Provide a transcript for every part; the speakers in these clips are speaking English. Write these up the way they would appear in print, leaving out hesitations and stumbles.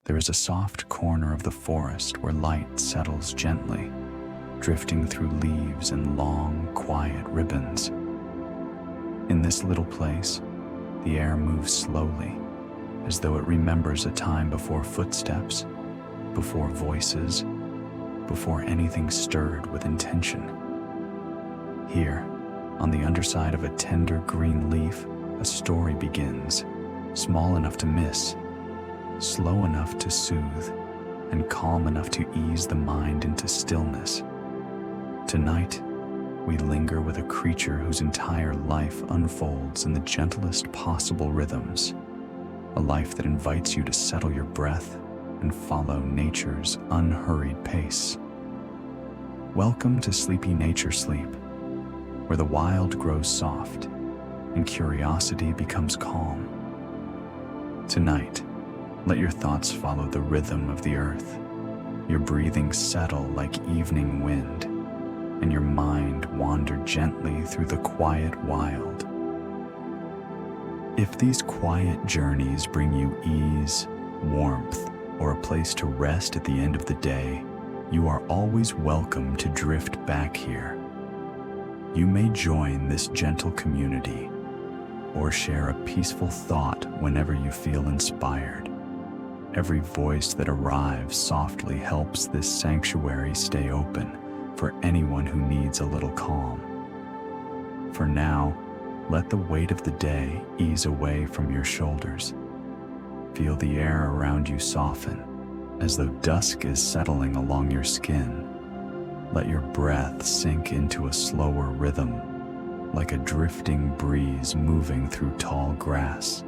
There is a soft corner of the forest where light settles gently, drifting through leaves in long, quiet ribbons. In this little place, the air moves slowly, as though it remembers a time before footsteps, before voices, before anything stirred with intention. Here, on the underside of a tender green leaf, a story begins, small enough to miss, slow enough to soothe, and calm enough to ease the mind into stillness. Tonight, we linger with a creature whose entire life unfolds in the gentlest possible rhythms, a life that invites you to settle your breath and follow nature's unhurried pace. Welcome to Sleepy Nature Sleep, where the wild grows soft and curiosity becomes calm. Tonight, let your thoughts follow the rhythm of the earth, your breathing settle like evening wind, and your mind wander gently through the quiet wild. If these quiet journeys bring you ease, warmth, or a place to rest at the end of the day, you are always welcome to drift back here. You may join this gentle community or share a peaceful thought whenever you feel inspired. Every voice that arrives softly helps this sanctuary stay open for anyone who needs a little calm. For now, let the weight of the day ease away from your shoulders. Feel the air around you soften, as though dusk is settling along your skin. Let your breath sink into a slower rhythm, like a drifting breeze moving through tall grass.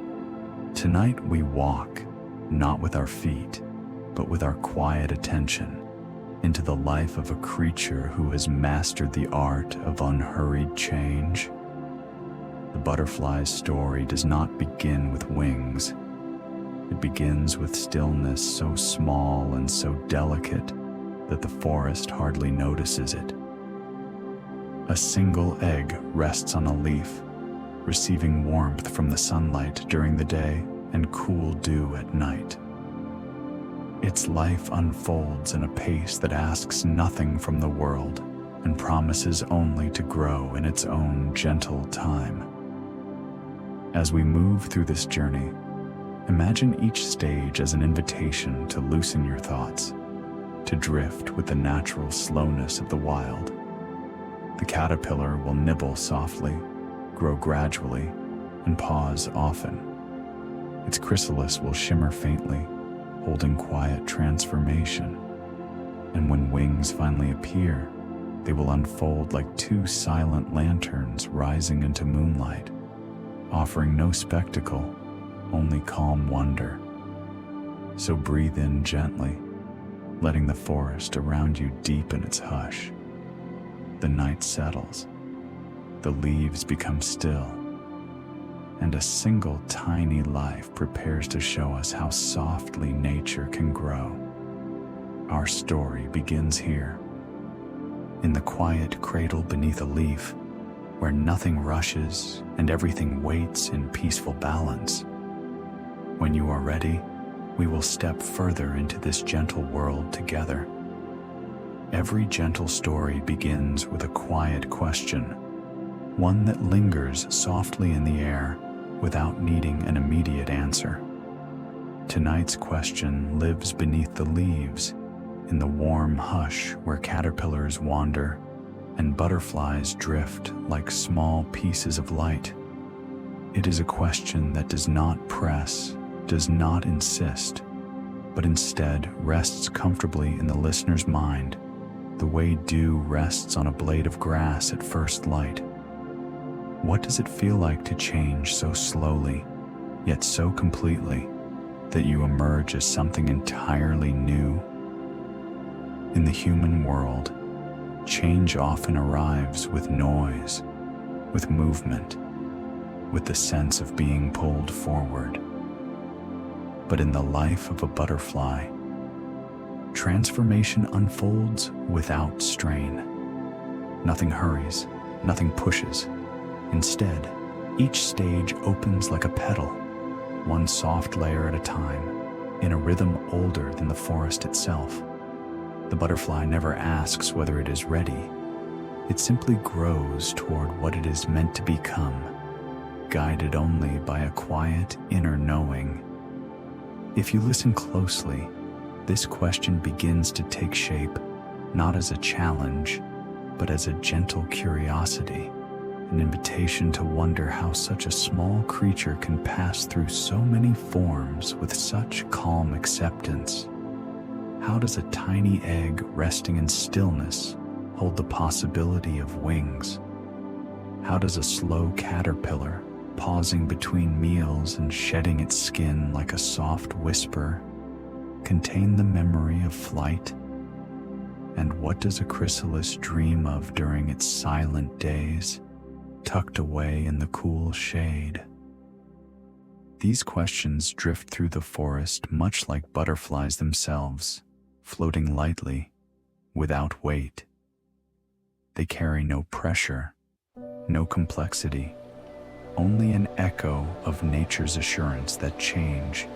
Tonight we walk, not with our feet, but with our quiet attention, into the life of a creature who has mastered the art of unhurried change. The butterfly's story does not begin with wings. It begins with stillness so small and so delicate that the forest hardly notices it. A single egg rests on a leaf, receiving warmth from the sunlight during the day and cool dew at night. Its life unfolds in a pace that asks nothing from the world and promises only to grow in its own gentle time. As we move through this journey, imagine each stage as an invitation to loosen your thoughts, to drift with the natural slowness of the wild. The caterpillar will nibble softly, grow gradually, and pause often. Its chrysalis will shimmer faintly, holding quiet transformation. And when wings finally appear, they will unfold like two silent lanterns rising into moonlight, offering no spectacle, only calm wonder. So breathe in gently, letting the forest around you deepen its hush. The night settles, the leaves become still, and a single tiny life prepares to show us how softly nature can grow. Our story begins here, in the quiet cradle beneath a leaf, where nothing rushes and everything waits in peaceful balance. When you are ready, we will step further into this gentle world together. Every gentle story begins with a quiet question, one that lingers softly in the air without needing an immediate answer. Tonight's question lives beneath the leaves, in the warm hush where caterpillars wander and butterflies drift like small pieces of light. It is a question that does not press, does not insist, but instead rests comfortably in the listener's mind, the way dew rests on a blade of grass at first light. What does it feel like to change so slowly, yet so completely, that you emerge as something entirely new? In the human world, change often arrives with noise, with movement, with the sense of being pulled forward. But in the life of a butterfly, transformation unfolds without strain. Nothing hurries, nothing pushes. Instead, each stage opens like a petal, one soft layer at a time, in a rhythm older than the forest itself. The butterfly never asks whether it is ready. It simply grows toward what it is meant to become, guided only by a quiet inner knowing. If you listen closely, this question begins to take shape, not as a challenge, but as a gentle curiosity, an invitation to wonder how such a small creature can pass through so many forms with such calm acceptance. How does a tiny egg resting in stillness hold the possibility of wings? How does a slow caterpillar, pausing between meals and shedding its skin like a soft whisper, contain the memory of flight? And what does a chrysalis dream of during its silent days, tucked away in the cool shade? These questions drift through the forest much like butterflies themselves, floating lightly, without weight. They carry no pressure, no complexity, only an echo of nature's assurance that change,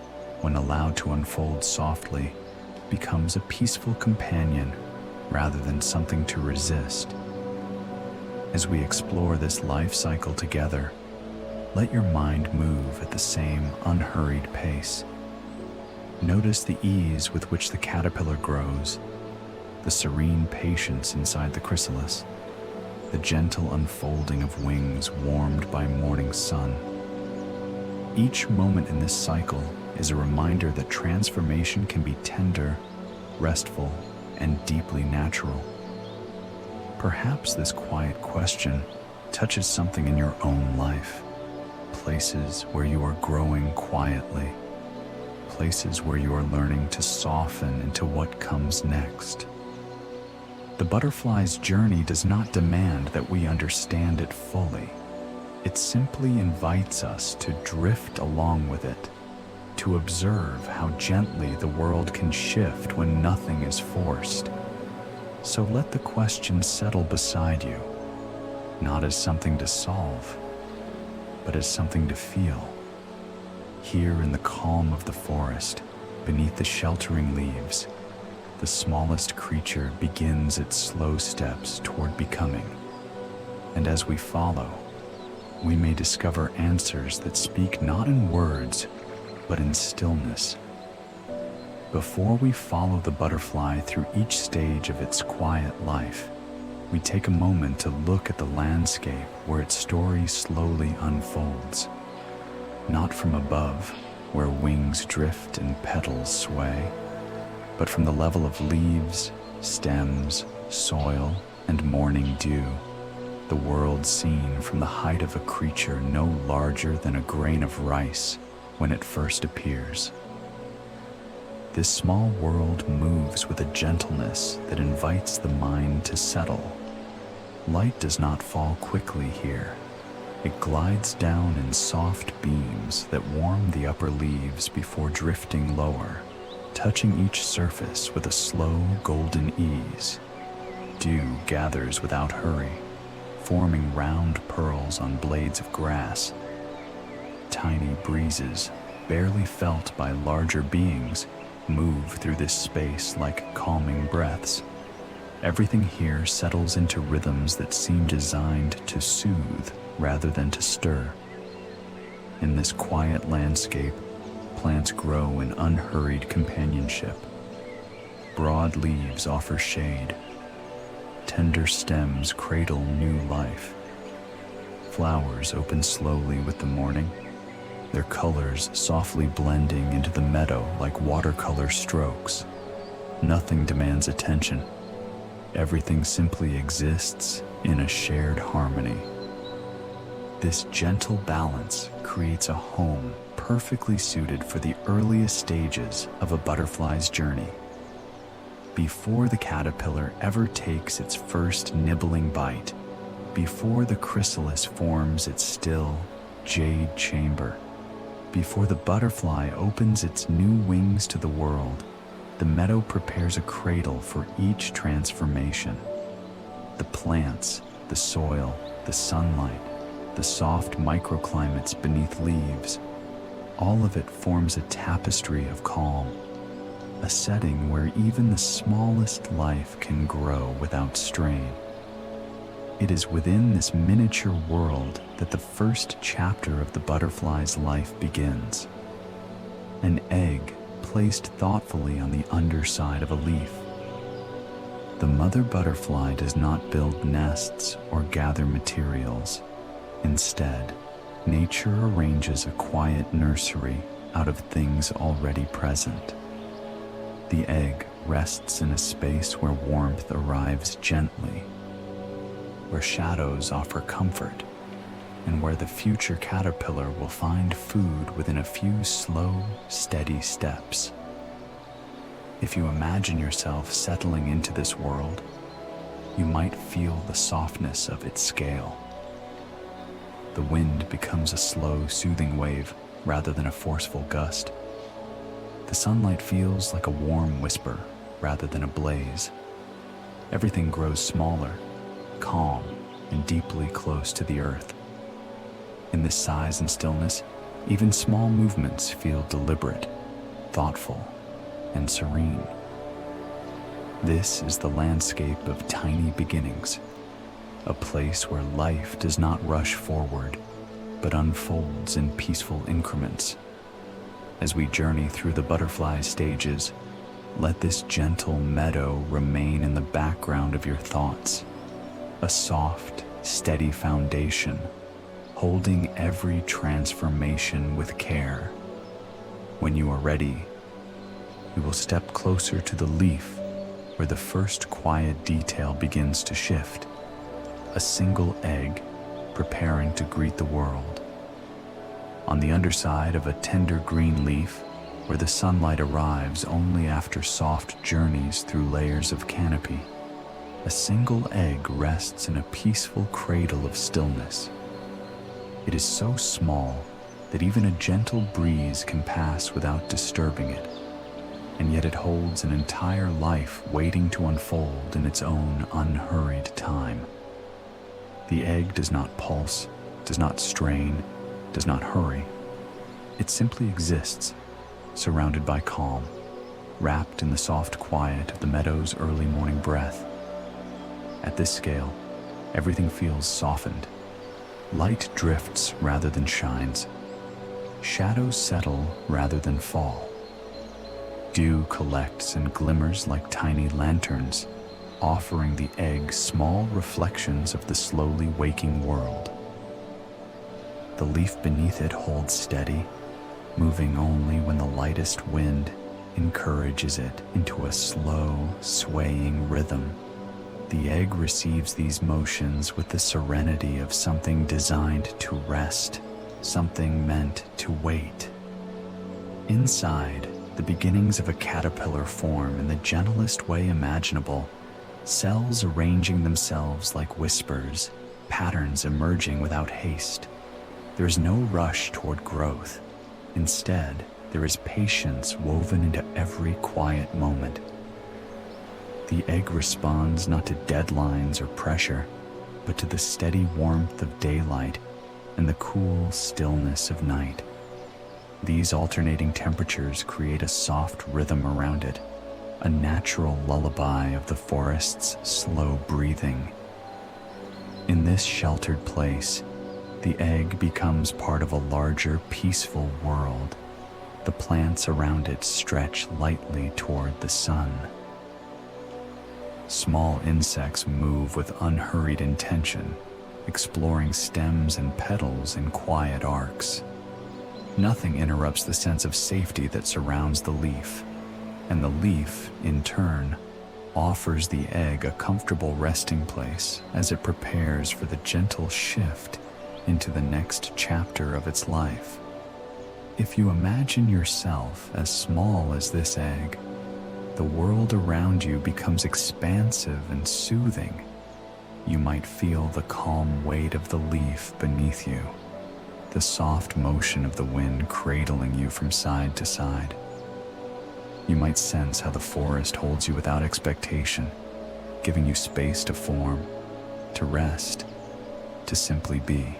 when allowed to unfold softly, becomes a peaceful companion rather than something to resist. As we explore this life cycle together, let your mind move at the same unhurried pace. Notice the ease with which the caterpillar grows, the serene patience inside the chrysalis, the gentle unfolding of wings warmed by morning sun. Each moment in this cycle is a reminder that transformation can be tender, restful, and deeply natural. Perhaps this quiet question touches something in your own life, places where you are growing quietly, places where you are learning to soften into what comes next. The butterfly's journey does not demand that we understand it fully. It simply invites us to drift along with it, to observe how gently the world can shift when nothing is forced. So let the question settle beside you, not as something to solve, but as something to feel. Here in the calm of the forest, beneath the sheltering leaves, the smallest creature begins its slow steps toward becoming. And as we follow, we may discover answers that speak not in words, but in stillness. Before we follow the butterfly through each stage of its quiet life, we take a moment to look at the landscape where its story slowly unfolds. Not from above, where wings drift and petals sway, but from the level of leaves, stems, soil, and morning dew, the world seen from the height of a creature no larger than a grain of rice when it first appears. This small world moves with a gentleness that invites the mind to settle. Light does not fall quickly here. It glides down in soft beams that warm the upper leaves before drifting lower, touching each surface with a slow, golden ease. Dew gathers without hurry, forming round pearls on blades of grass. Tiny breezes, barely felt by larger beings, move through this space like calming breaths. Everything here settles into rhythms that seem designed to soothe rather than to stir. In this quiet landscape, plants grow in unhurried companionship. Broad leaves offer shade. Tender stems cradle new life. Flowers open slowly with the morning, their colors softly blending into the meadow like watercolor strokes. Nothing demands attention. Everything simply exists in a shared harmony. This gentle balance creates a home perfectly suited for the earliest stages of a butterfly's journey. Before the caterpillar ever takes its first nibbling bite, before the chrysalis forms its still, jade chamber, before the butterfly opens its new wings to the world, the meadow prepares a cradle for each transformation. The plants, the soil, the sunlight, the soft microclimates beneath leaves, All of it forms a tapestry of calm, a setting where even the smallest life can grow without strain. It is within this miniature world that the first chapter of the butterfly's life begins. An egg placed thoughtfully on the underside of a leaf. The mother butterfly does not build nests or gather materials. Instead, nature arranges a quiet nursery out of things already present. The egg rests in a space where warmth arrives gently, where shadows offer comfort, and where the future caterpillar will find food within a few slow, steady steps. If you imagine yourself settling into this world, you might feel the softness of its scale. The wind becomes a slow, soothing wave rather than a forceful gust. The sunlight feels like a warm whisper rather than a blaze. Everything grows smaller, calm, and deeply close to the earth. In this size and stillness, even small movements feel deliberate, thoughtful, and serene. This is the landscape of tiny beginnings, a place where life does not rush forward, but unfolds in peaceful increments. As we journey through the butterfly stages, let this gentle meadow remain in the background of your thoughts, a soft, steady foundation, holding every transformation with care. When you are ready, you will step closer to the leaf where the first quiet detail begins to shift, a single egg preparing to greet the world. On the underside of a tender green leaf, where the sunlight arrives only after soft journeys through layers of canopy, a single egg rests in a peaceful cradle of stillness. It is so small that even a gentle breeze can pass without disturbing it, and yet it holds an entire life waiting to unfold in its own unhurried time. The egg does not pulse, does not strain, does not hurry. It simply exists, surrounded by calm, wrapped in the soft quiet of the meadow's early morning breath. At this scale, everything feels softened. Light drifts rather than shines. Shadows settle rather than fall. Dew collects and glimmers like tiny lanterns, offering the egg small reflections of the slowly waking world. The leaf beneath it holds steady, moving only when the lightest wind encourages it into a slow, swaying rhythm. The egg receives these motions with the serenity of something designed to rest, something meant to wait. Inside, the beginnings of a caterpillar form in the gentlest way imaginable, cells arranging themselves like whispers, patterns emerging without haste. There is no rush toward growth. Instead, there is patience woven into every quiet moment. The egg responds not to deadlines or pressure, but to the steady warmth of daylight and the cool stillness of night. These alternating temperatures create a soft rhythm around it, a natural lullaby of the forest's slow breathing. In this sheltered place, the egg becomes part of a larger, peaceful world. The plants around it stretch lightly toward the sun. Small insects move with unhurried intention, exploring stems and petals in quiet arcs. Nothing interrupts the sense of safety that surrounds the leaf, and the leaf, in turn, offers the egg a comfortable resting place as it prepares for the gentle shift into the next chapter of its life. If you imagine yourself as small as this egg, the world around you becomes expansive and soothing. You might feel the calm weight of the leaf beneath you, the soft motion of the wind cradling you from side to side. You might sense how the forest holds you without expectation, giving you space to form, to rest, to simply be.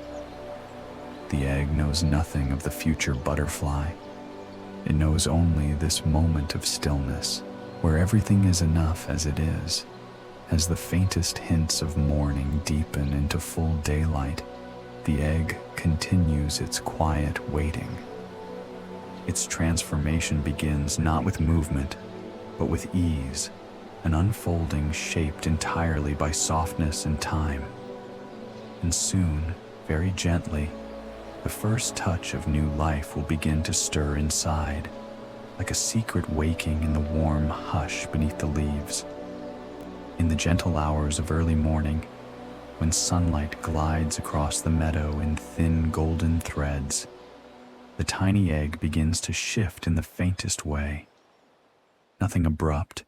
The egg knows nothing of the future butterfly. It knows only this moment of stillness, where everything is enough as it is. As the faintest hints of morning deepen into full daylight, the egg continues its quiet waiting. Its transformation begins not with movement, but with ease, an unfolding shaped entirely by softness and time. And soon, very gently, the first touch of new life will begin to stir inside, like a secret waking in the warm hush beneath the leaves. In the gentle hours of early morning, when sunlight glides across the meadow in thin golden threads, the tiny egg begins to shift in the faintest way. Nothing abrupt,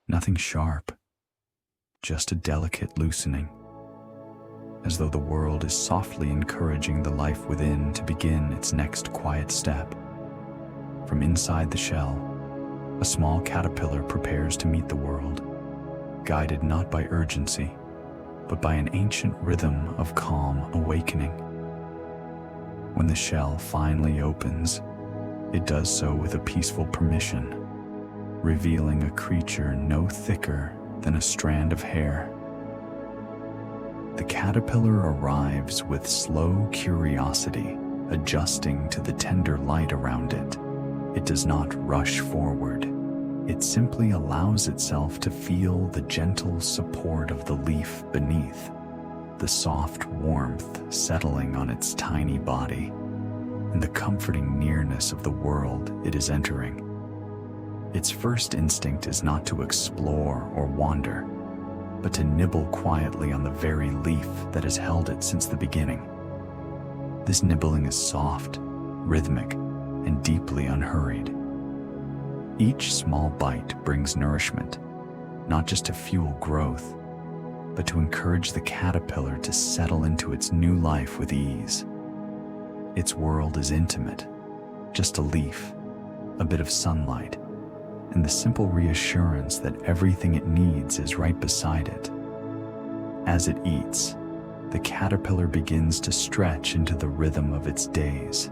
nothing sharp, just a delicate loosening, as though the world is softly encouraging the life within to begin its next quiet step. From inside the shell, a small caterpillar prepares to meet the world, guided not by urgency, but by an ancient rhythm of calm awakening. When the shell finally opens, it does so with a peaceful permission, revealing a creature no thicker than a strand of hair. The caterpillar arrives with slow curiosity, adjusting to the tender light around it. It does not rush forward. It simply allows itself to feel the gentle support of the leaf beneath, the soft warmth settling on its tiny body, and the comforting nearness of the world it is entering. Its first instinct is not to explore or wander, but to nibble quietly on the very leaf that has held it since the beginning. This nibbling is soft, rhythmic, and deeply unhurried. Each small bite brings nourishment, not just to fuel growth, but to encourage the caterpillar to settle into its new life with ease. Its world is intimate, just a leaf, a bit of sunlight, and the simple reassurance that everything it needs is right beside it. As it eats, the caterpillar begins to stretch into the rhythm of its days.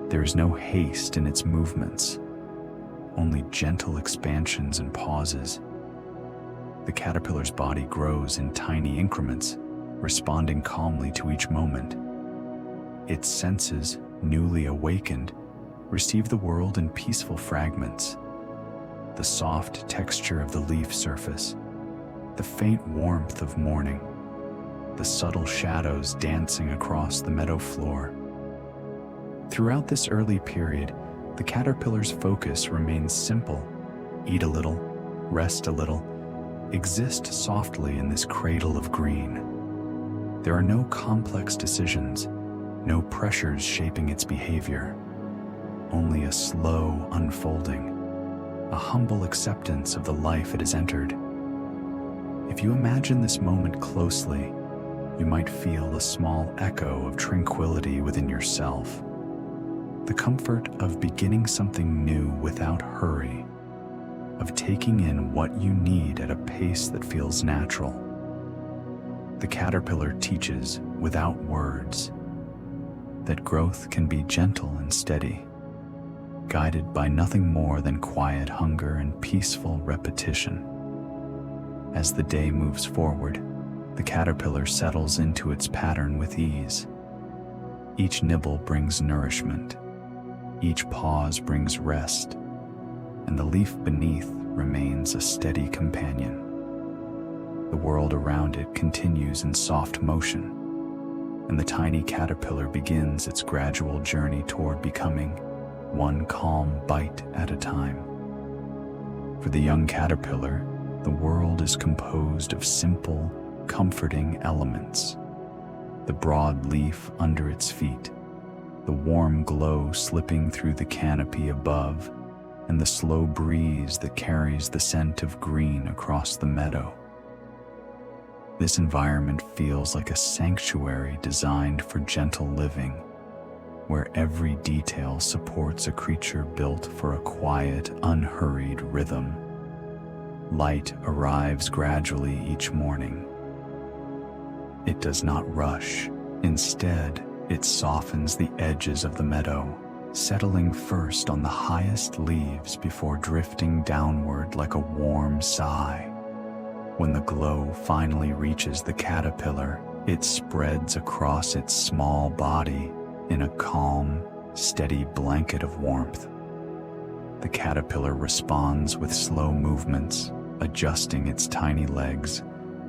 There is no haste in its movements, only gentle expansions and pauses. The caterpillar's body grows in tiny increments, responding calmly to each moment. Its senses, newly awakened, receive the world in peaceful fragments. The soft texture of the leaf surface, the faint warmth of morning, the subtle shadows dancing across the meadow floor. Throughout this early period, the caterpillar's focus remains simple: eat a little, rest a little, exist softly in this cradle of green. There are no complex decisions, no pressures shaping its behavior, only a slow unfolding, a humble acceptance of the life it has entered. If you imagine this moment closely, you might feel a small echo of tranquility within yourself, the comfort of beginning something new without hurry, of taking in what you need at a pace that feels natural. The caterpillar teaches without words that growth can be gentle and steady, guided by nothing more than quiet hunger and peaceful repetition. As the day moves forward, the caterpillar settles into its pattern with ease. Each nibble brings nourishment, each pause brings rest, and the leaf beneath remains a steady companion. The world around it continues in soft motion, and the tiny caterpillar begins its gradual journey toward becoming one calm bite at a time. For the young caterpillar, the world is composed of simple, comforting elements: the broad leaf under its feet, the warm glow slipping through the canopy above, and the slow breeze that carries the scent of green across the meadow. This environment feels like a sanctuary designed for gentle living, where every detail supports a creature built for a quiet, unhurried rhythm. Light arrives gradually each morning. It does not rush. Instead, It softens the edges of the meadow, settling first on the highest leaves before drifting downward like a warm sigh. When the glow finally reaches the caterpillar, it spreads across its small body in a calm, steady blanket of warmth. The caterpillar responds with slow movements, adjusting its tiny legs,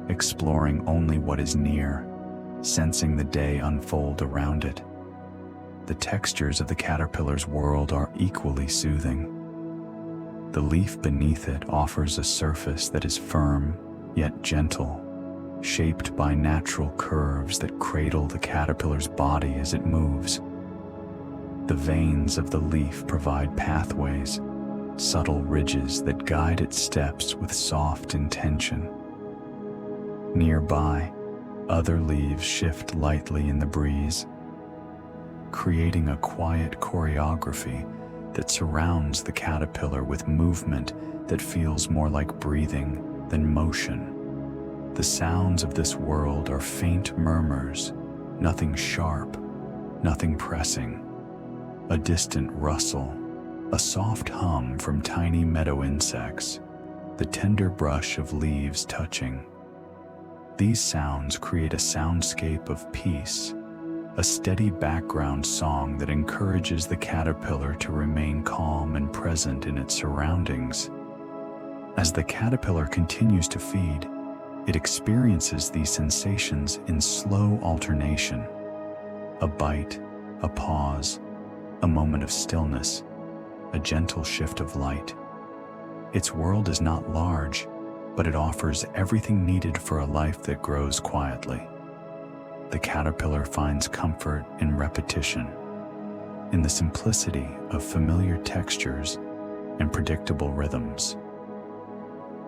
exploring only what is near, sensing the day unfold around it. The textures of the caterpillar's world are equally soothing. The leaf beneath it offers a surface that is firm yet gentle, shaped by natural curves that cradle the caterpillar's body as it moves. The veins of the leaf provide pathways, subtle ridges that guide its steps with soft intention. Nearby, other leaves shift lightly in the breeze, creating a quiet choreography that surrounds the caterpillar with movement that feels more like breathing than motion. The sounds of this world are faint murmurs, nothing sharp, nothing pressing. A distant rustle, a soft hum from tiny meadow insects, the tender brush of leaves touching. These sounds create a soundscape of peace, a steady background song that encourages the caterpillar to remain calm and present in its surroundings. As the caterpillar continues to feed, it experiences these sensations in slow alternation. A bite, a pause, a moment of stillness, a gentle shift of light. Its world is not large, but it offers everything needed for a life that grows quietly. The caterpillar finds comfort in repetition, in the simplicity of familiar textures and predictable rhythms.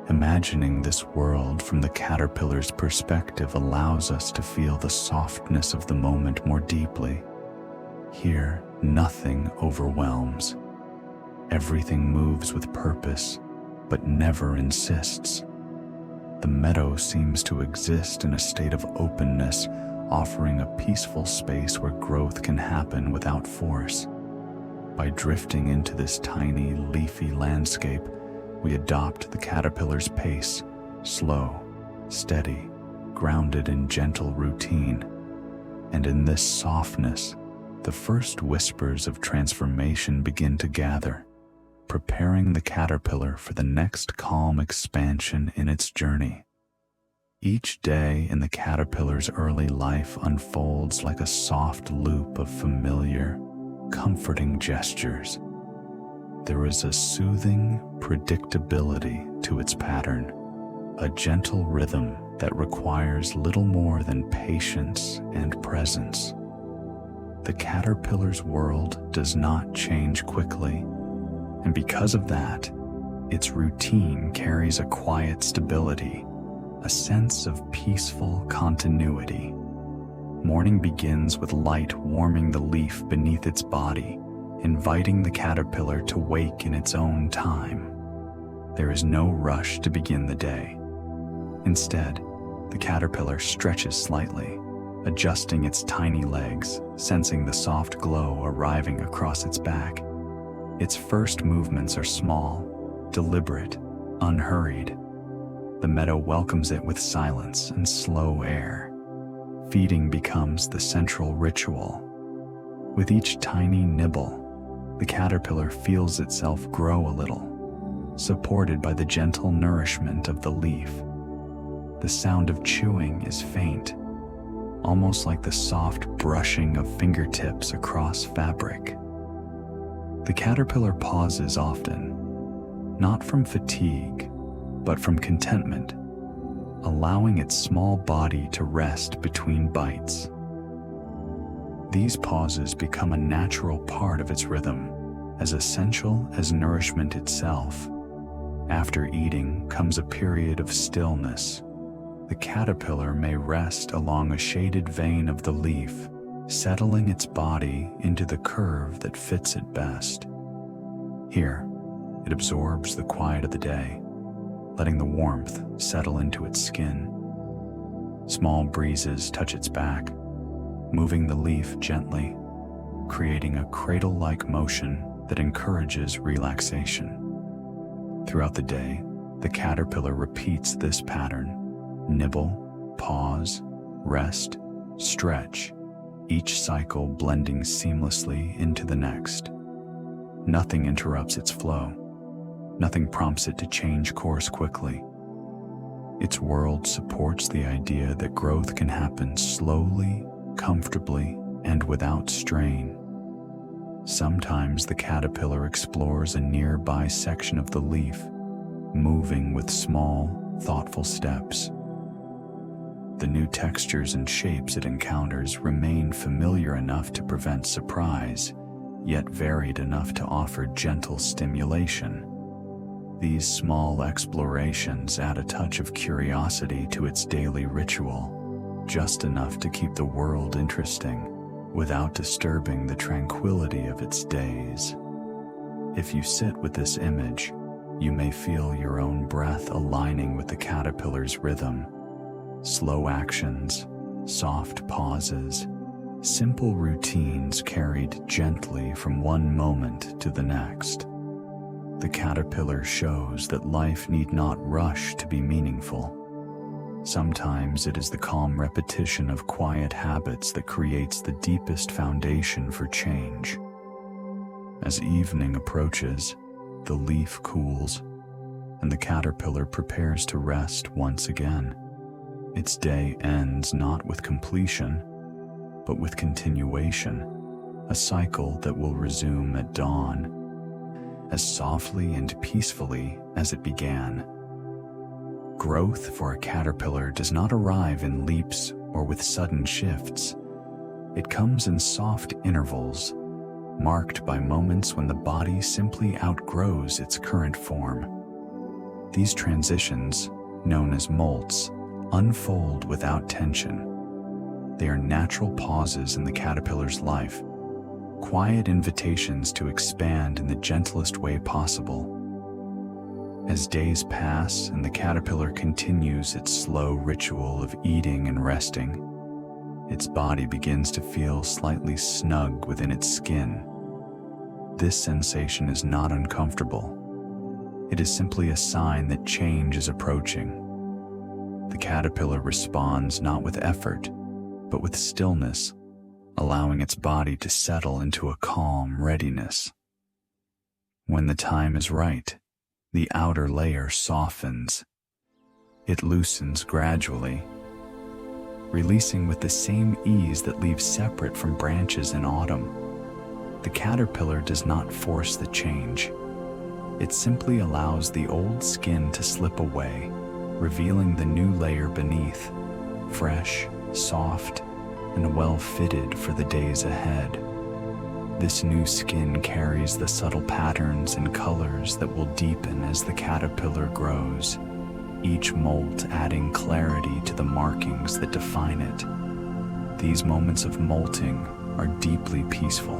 Imagining this world from the caterpillar's perspective allows us to feel the softness of the moment more deeply. Here, nothing overwhelms. Everything moves with purpose, but never insists. The meadow seems to exist in a state of openness, offering a peaceful space where growth can happen without force. By drifting into this tiny, leafy landscape, we adopt the caterpillar's pace, slow, steady, grounded in gentle routine. And in this softness, the first whispers of transformation begin to gather, preparing the caterpillar for the next calm expansion in its journey. Each day in the caterpillar's early life unfolds like a soft loop of familiar, comforting gestures. There is a soothing predictability to its pattern, a gentle rhythm that requires little more than patience and presence. The caterpillar's world does not change quickly, and because of that, its routine carries a quiet stability, a sense of peaceful continuity. Morning begins with light warming the leaf beneath its body, inviting the caterpillar to wake in its own time. There is no rush to begin the day. Instead, the caterpillar stretches slightly, adjusting its tiny legs, sensing the soft glow arriving across its back. Its first movements are small, deliberate, unhurried. The meadow welcomes it with silence and slow air. Feeding becomes the central ritual. With each tiny nibble, the caterpillar feels itself grow a little, supported by the gentle nourishment of the leaf. The sound of chewing is faint, almost like the soft brushing of fingertips across fabric. The caterpillar pauses often, not from fatigue, but from contentment, allowing its small body to rest between bites. These pauses become a natural part of its rhythm, as essential as nourishment itself. After eating comes a period of stillness. The caterpillar may rest along a shaded vein of the leaf, settling its body into the curve that fits it best. Here, it absorbs the quiet of the day, letting the warmth settle into its skin. Small breezes touch its back, moving the leaf gently, creating a cradle-like motion that encourages relaxation. Throughout the day, the caterpillar repeats this pattern: nibble, pause, rest, stretch, each cycle blending seamlessly into the next. Nothing interrupts its flow. Nothing prompts it to change course quickly. Its world supports the idea that growth can happen slowly, comfortably, and without strain. Sometimes the caterpillar explores a nearby section of the leaf, moving with small, thoughtful steps. The new textures and shapes it encounters remain familiar enough to prevent surprise, yet varied enough to offer gentle stimulation. These small explorations add a touch of curiosity to its daily ritual, just enough to keep the world interesting, without disturbing the tranquility of its days. If you sit with this image, you may feel your own breath aligning with the caterpillar's rhythm. Slow actions, soft pauses, simple routines carried gently from one moment to the next. The caterpillar shows that life need not rush to be meaningful. Sometimes it is the calm repetition of quiet habits that creates the deepest foundation for change. As evening approaches, the leaf cools, and the caterpillar prepares to rest once again. Its day ends not with completion, but with continuation, a cycle that will resume at dawn, as softly and peacefully as it began. Growth for a caterpillar does not arrive in leaps or with sudden shifts. It comes in soft intervals, marked by moments when the body simply outgrows its current form. These transitions, known as molts, unfold without tension. They are natural pauses in the caterpillar's life, quiet invitations to expand in the gentlest way possible. As days pass and the caterpillar continues its slow ritual of eating and resting, its body begins to feel slightly snug within its skin. This sensation is not uncomfortable. It is simply a sign that change is approaching. The caterpillar responds not with effort, but with stillness, allowing its body to settle into a calm readiness. When the time is right, the outer layer softens. It loosens gradually, releasing with the same ease that leaves separate from branches in autumn. The caterpillar does not force the change. It simply allows the old skin to slip away, revealing the new layer beneath, fresh, soft, and well-fitted for the days ahead. This new skin carries the subtle patterns and colors that will deepen as the caterpillar grows, each molt adding clarity to the markings that define it. These moments of molting are deeply peaceful.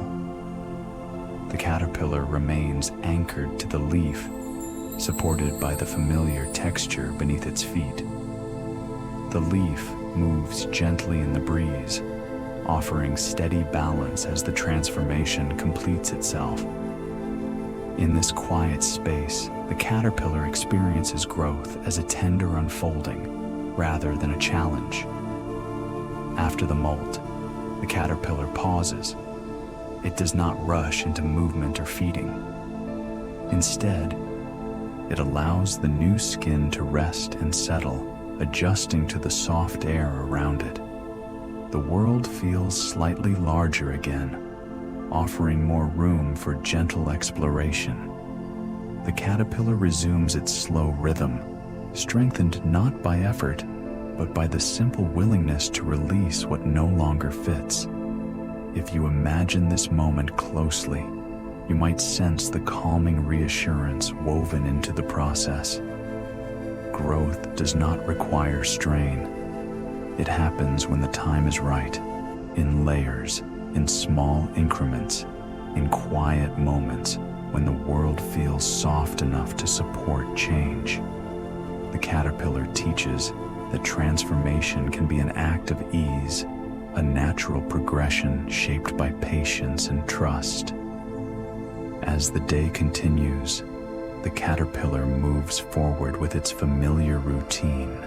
The caterpillar remains anchored to the leaf, supported by the familiar texture beneath its feet. The leaf moves gently in the breeze, offering steady balance as the transformation completes itself. In this quiet space, the caterpillar experiences growth as a tender unfolding, rather than a challenge. After the molt, the caterpillar pauses. It does not rush into movement or feeding. Instead, it allows the new skin to rest and settle, adjusting to the soft air around it. The world feels slightly larger again, offering more room for gentle exploration. The caterpillar resumes its slow rhythm, strengthened not by effort, but by the simple willingness to release what no longer fits. If you imagine this moment closely, you might sense the calming reassurance woven into the process. Growth does not require strain. It happens when the time is right, in layers, in small increments, in quiet moments when the world feels soft enough to support change. The caterpillar teaches that transformation can be an act of ease, a natural progression shaped by patience and trust. As the day continues, the caterpillar moves forward with its familiar routine,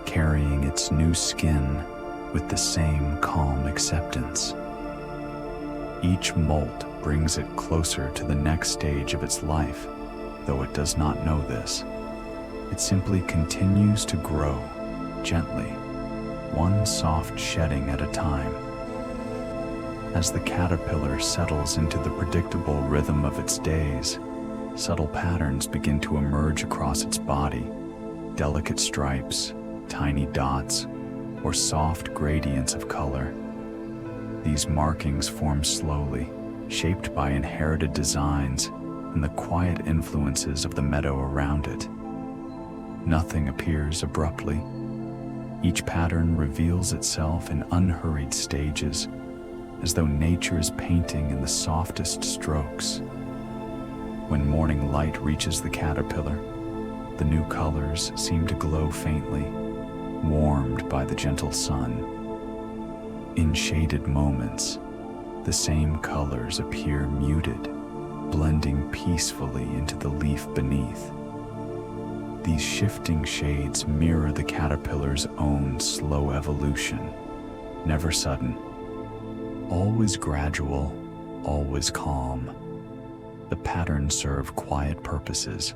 carrying its new skin with the same calm acceptance. Each molt brings it closer to the next stage of its life, though it does not know this. It simply continues to grow, gently, one soft shedding at a time. As the caterpillar settles into the predictable rhythm of its days, subtle patterns begin to emerge across its body, delicate stripes, tiny dots, or soft gradients of color. These markings form slowly, shaped by inherited designs and the quiet influences of the meadow around it. Nothing appears abruptly. Each pattern reveals itself in unhurried stages, as though nature is painting in the softest strokes. When morning light reaches the caterpillar, the new colors seem to glow faintly, warmed by the gentle sun. In shaded moments, the same colors appear muted, blending peacefully into the leaf beneath. These shifting shades mirror the caterpillar's own slow evolution, never sudden, always gradual, always calm. The patterns serve quiet purposes.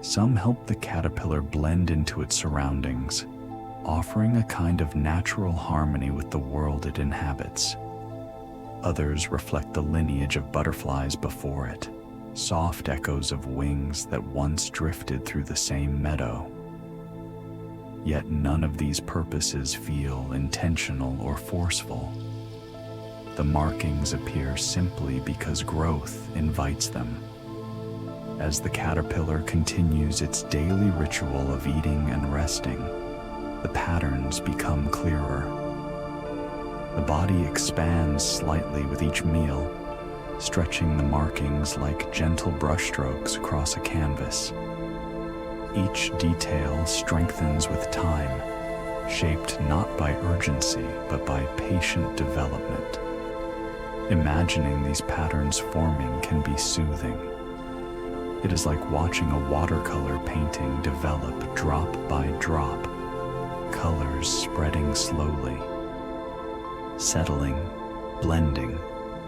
Some help the caterpillar blend into its surroundings, offering a kind of natural harmony with the world it inhabits. Others reflect the lineage of butterflies before it, soft echoes of wings that once drifted through the same meadow. Yet none of these purposes feel intentional or forceful. The markings appear simply because growth invites them. As the caterpillar continues its daily ritual of eating and resting, the patterns become clearer. The body expands slightly with each meal, stretching the markings like gentle brushstrokes across a canvas. Each detail strengthens with time, shaped not by urgency but by patient development. Imagining these patterns forming can be soothing. It is like watching a watercolor painting develop drop by drop, colors spreading slowly, settling, blending,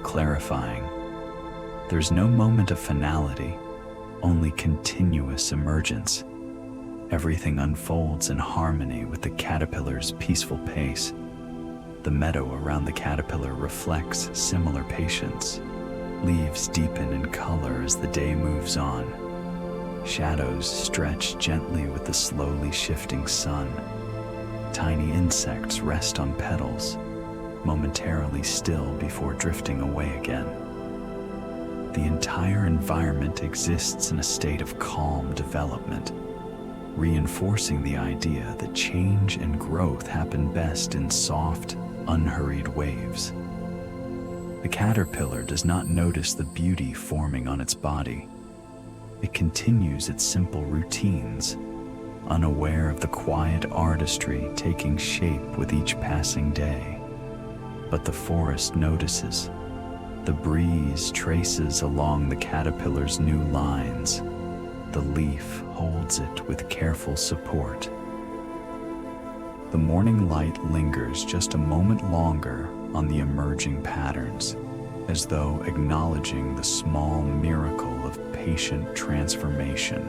clarifying. There's no moment of finality, only continuous emergence. Everything unfolds in harmony with the caterpillar's peaceful pace. The meadow around the caterpillar reflects similar patience. Leaves deepen in color as the day moves on. Shadows stretch gently with the slowly shifting sun. Tiny insects rest on petals, momentarily still before drifting away again. The entire environment exists in a state of calm development, reinforcing the idea that change and growth happen best in soft, unhurried waves. The caterpillar does not notice the beauty forming on its body. It continues its simple routines, unaware of the quiet artistry taking shape with each passing day. But the forest notices. The breeze traces along the caterpillar's new lines. The leaf holds it with careful support. The morning light lingers just a moment longer on the emerging patterns, as though acknowledging the small miracle of patient transformation.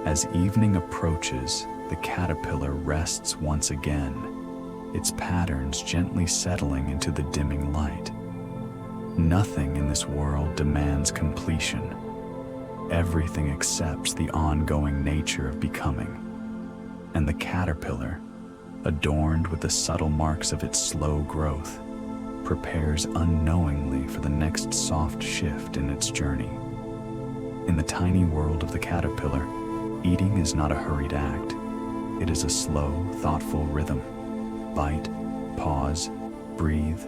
As evening approaches, the caterpillar rests once again, its patterns gently settling into the dimming light. Nothing in this world demands completion. Everything accepts the ongoing nature of becoming. And the caterpillar, adorned with the subtle marks of its slow growth, prepares unknowingly for the next soft shift in its journey. In the tiny world of the caterpillar, eating is not a hurried act. It is a slow, thoughtful rhythm. Bite, pause, breathe,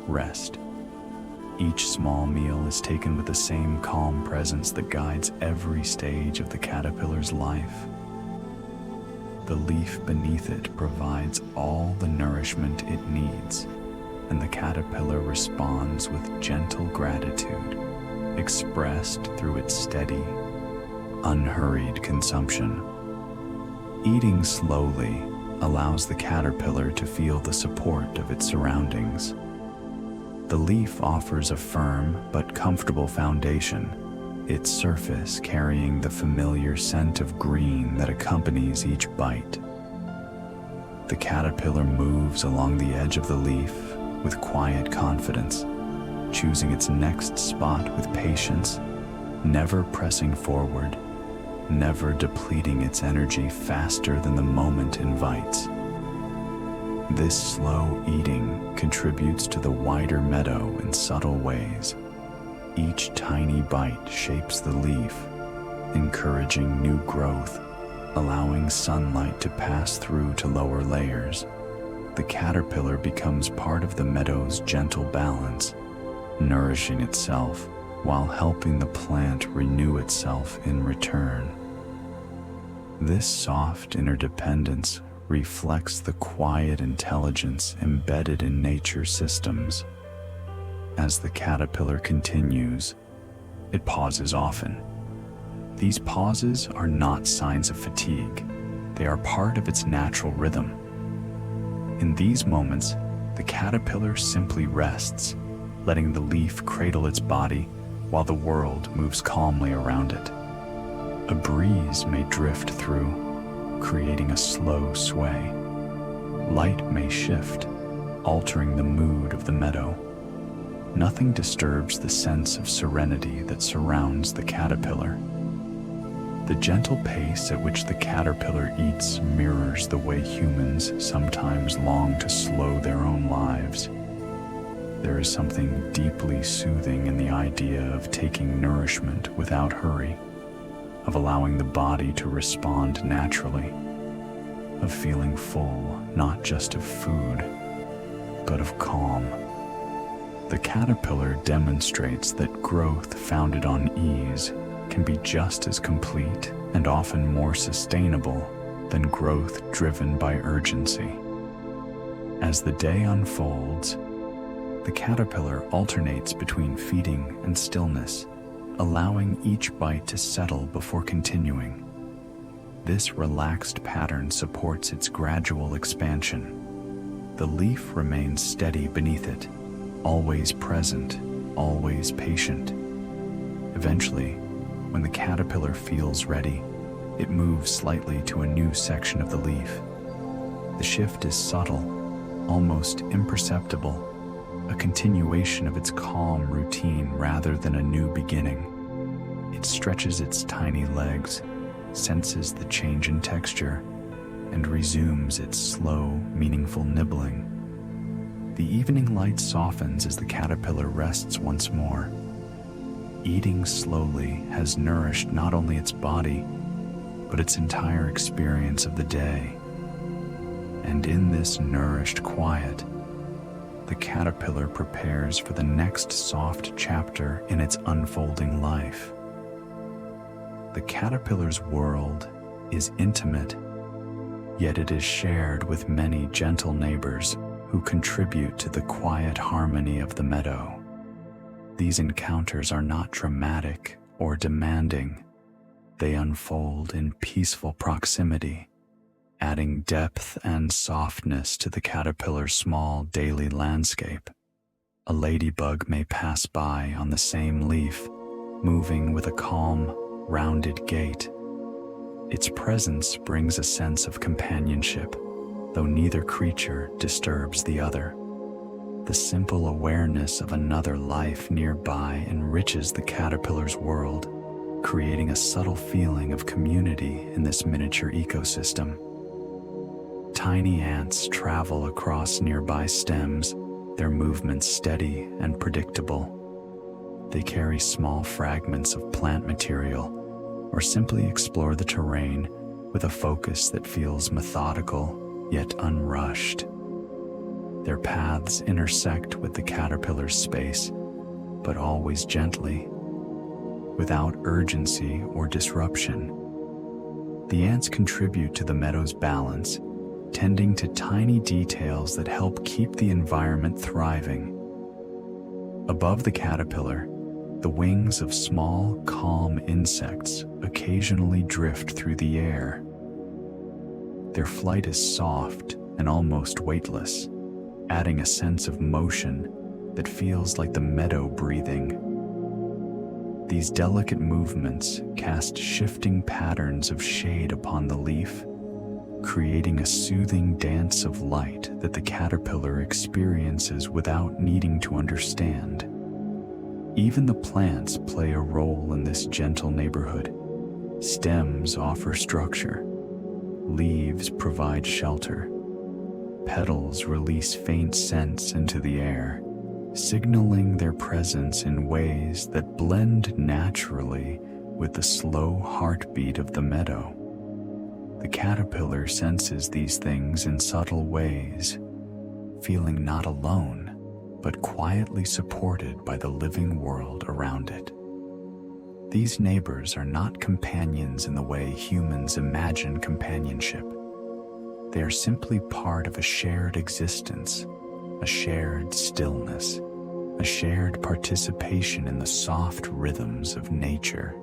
rest. Each small meal is taken with the same calm presence that guides every stage of the caterpillar's life. The leaf beneath it provides all the nourishment it needs, and the caterpillar responds with gentle gratitude, expressed through its steady, unhurried consumption. Eating slowly allows the caterpillar to feel the support of its surroundings. The leaf offers a firm but comfortable foundation, its surface carrying the familiar scent of green that accompanies each bite. The caterpillar moves along the edge of the leaf with quiet confidence, choosing its next spot with patience, never pressing forward, never depleting its energy faster than the moment invites. This slow eating contributes to the wider meadow in subtle ways. Each tiny bite shapes the leaf, encouraging new growth, allowing sunlight to pass through to lower layers. The caterpillar becomes part of the meadow's gentle balance, nourishing itself while helping the plant renew itself in return. This soft interdependence reflects the quiet intelligence embedded in nature's systems. As the caterpillar continues, it pauses often. These pauses are not signs of fatigue. They are part of its natural rhythm. In these moments, the caterpillar simply rests, letting the leaf cradle its body while the world moves calmly around it. A breeze may drift through, creating a slow sway. Light may shift, altering the mood of the meadow. Nothing disturbs the sense of serenity that surrounds the caterpillar. The gentle pace at which the caterpillar eats mirrors the way humans sometimes long to slow their own lives. There is something deeply soothing in the idea of taking nourishment without hurry, of allowing the body to respond naturally, of feeling full not just of food, but of calm. The caterpillar demonstrates that growth founded on ease can be just as complete and often more sustainable than growth driven by urgency. As the day unfolds, the caterpillar alternates between feeding and stillness, allowing each bite to settle before continuing. This relaxed pattern supports its gradual expansion. The leaf remains steady beneath it, always present, always patient. Eventually, when the caterpillar feels ready, it moves slightly to a new section of the leaf. The shift is subtle, almost imperceptible, a continuation of its calm routine rather than a new beginning. It stretches its tiny legs, senses the change in texture, and resumes its slow, meaningful nibbling. The evening light softens as the caterpillar rests once more. Eating slowly has nourished not only its body, but its entire experience of the day. And in this nourished quiet, the caterpillar prepares for the next soft chapter in its unfolding life. The caterpillar's world is intimate, yet it is shared with many gentle neighbors who contribute to the quiet harmony of the meadow. These encounters are not dramatic or demanding. They unfold in peaceful proximity, adding depth and softness to the caterpillar's small daily landscape. A ladybug may pass by on the same leaf, moving with a calm, rounded gait. Its presence brings a sense of companionship, though neither creature disturbs the other. The simple awareness of another life nearby enriches the caterpillar's world, creating a subtle feeling of community in this miniature ecosystem. Tiny ants travel across nearby stems, their movements steady and predictable. They carry small fragments of plant material or simply explore the terrain with a focus that feels methodical yet unrushed. Their paths intersect with the caterpillar's space, but always gently, without urgency or disruption. The ants contribute to the meadow's balance, tending to tiny details that help keep the environment thriving. Above the caterpillar, the wings of small, calm insects occasionally drift through the air. Their flight is soft and almost weightless, adding a sense of motion that feels like the meadow breathing. These delicate movements cast shifting patterns of shade upon the leaf, creating a soothing dance of light that the caterpillar experiences without needing to understand. Even the plants play a role in this gentle neighborhood. Stems offer structure, leaves provide shelter, petals release faint scents into the air, signaling their presence in ways that blend naturally with the slow heartbeat of the meadow. The caterpillar senses these things in subtle ways, feeling not alone, but quietly supported by the living world around it. These neighbors are not companions in the way humans imagine companionship. They are simply part of a shared existence, a shared stillness, a shared participation in the soft rhythms of nature.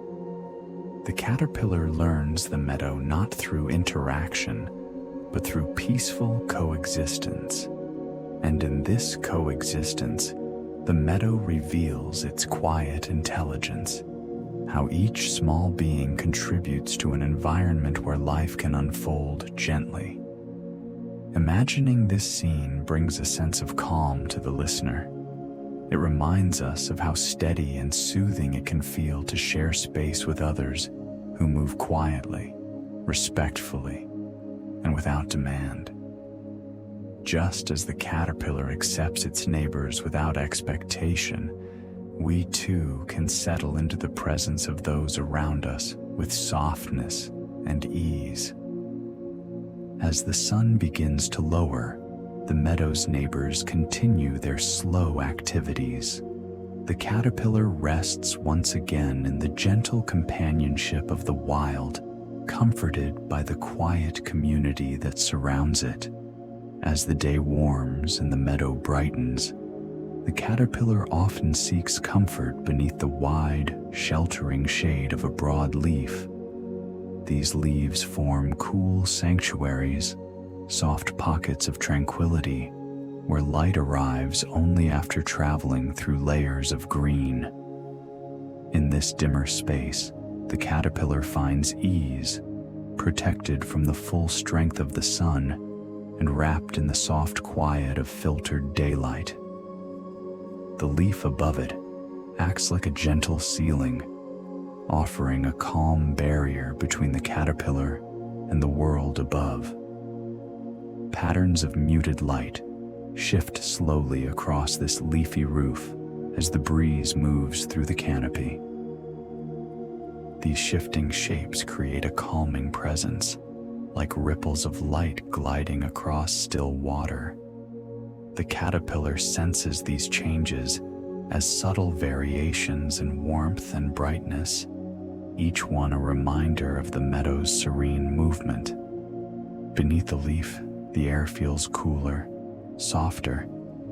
The caterpillar learns the meadow not through interaction, but through peaceful coexistence. And in this coexistence, the meadow reveals its quiet intelligence, how each small being contributes to an environment where life can unfold gently. Imagining this scene brings a sense of calm to the listener. It reminds us of how steady and soothing it can feel to share space with others who move quietly, respectfully, and without demand. Just as the caterpillar accepts its neighbors without expectation, we too can settle into the presence of those around us with softness and ease. As the sun begins to lower, the meadow's neighbors continue their slow activities. The caterpillar rests once again in the gentle companionship of the wild, comforted by the quiet community that surrounds it. As the day warms and the meadow brightens, the caterpillar often seeks comfort beneath the wide, sheltering shade of a broad leaf. These leaves form cool sanctuaries, soft pockets of tranquility, where light arrives only after traveling through layers of green. In this dimmer space, the caterpillar finds ease, protected from the full strength of the sun and wrapped in the soft quiet of filtered daylight. The leaf above it acts like a gentle ceiling, offering a calm barrier between the caterpillar and the world above. Patterns of muted light shift slowly across this leafy roof as the breeze moves through the canopy. These shifting shapes create a calming presence, like ripples of light gliding across still water. The caterpillar senses these changes as subtle variations in warmth and brightness, each one a reminder of the meadow's serene movement. Beneath the leaf, the air feels cooler, softer,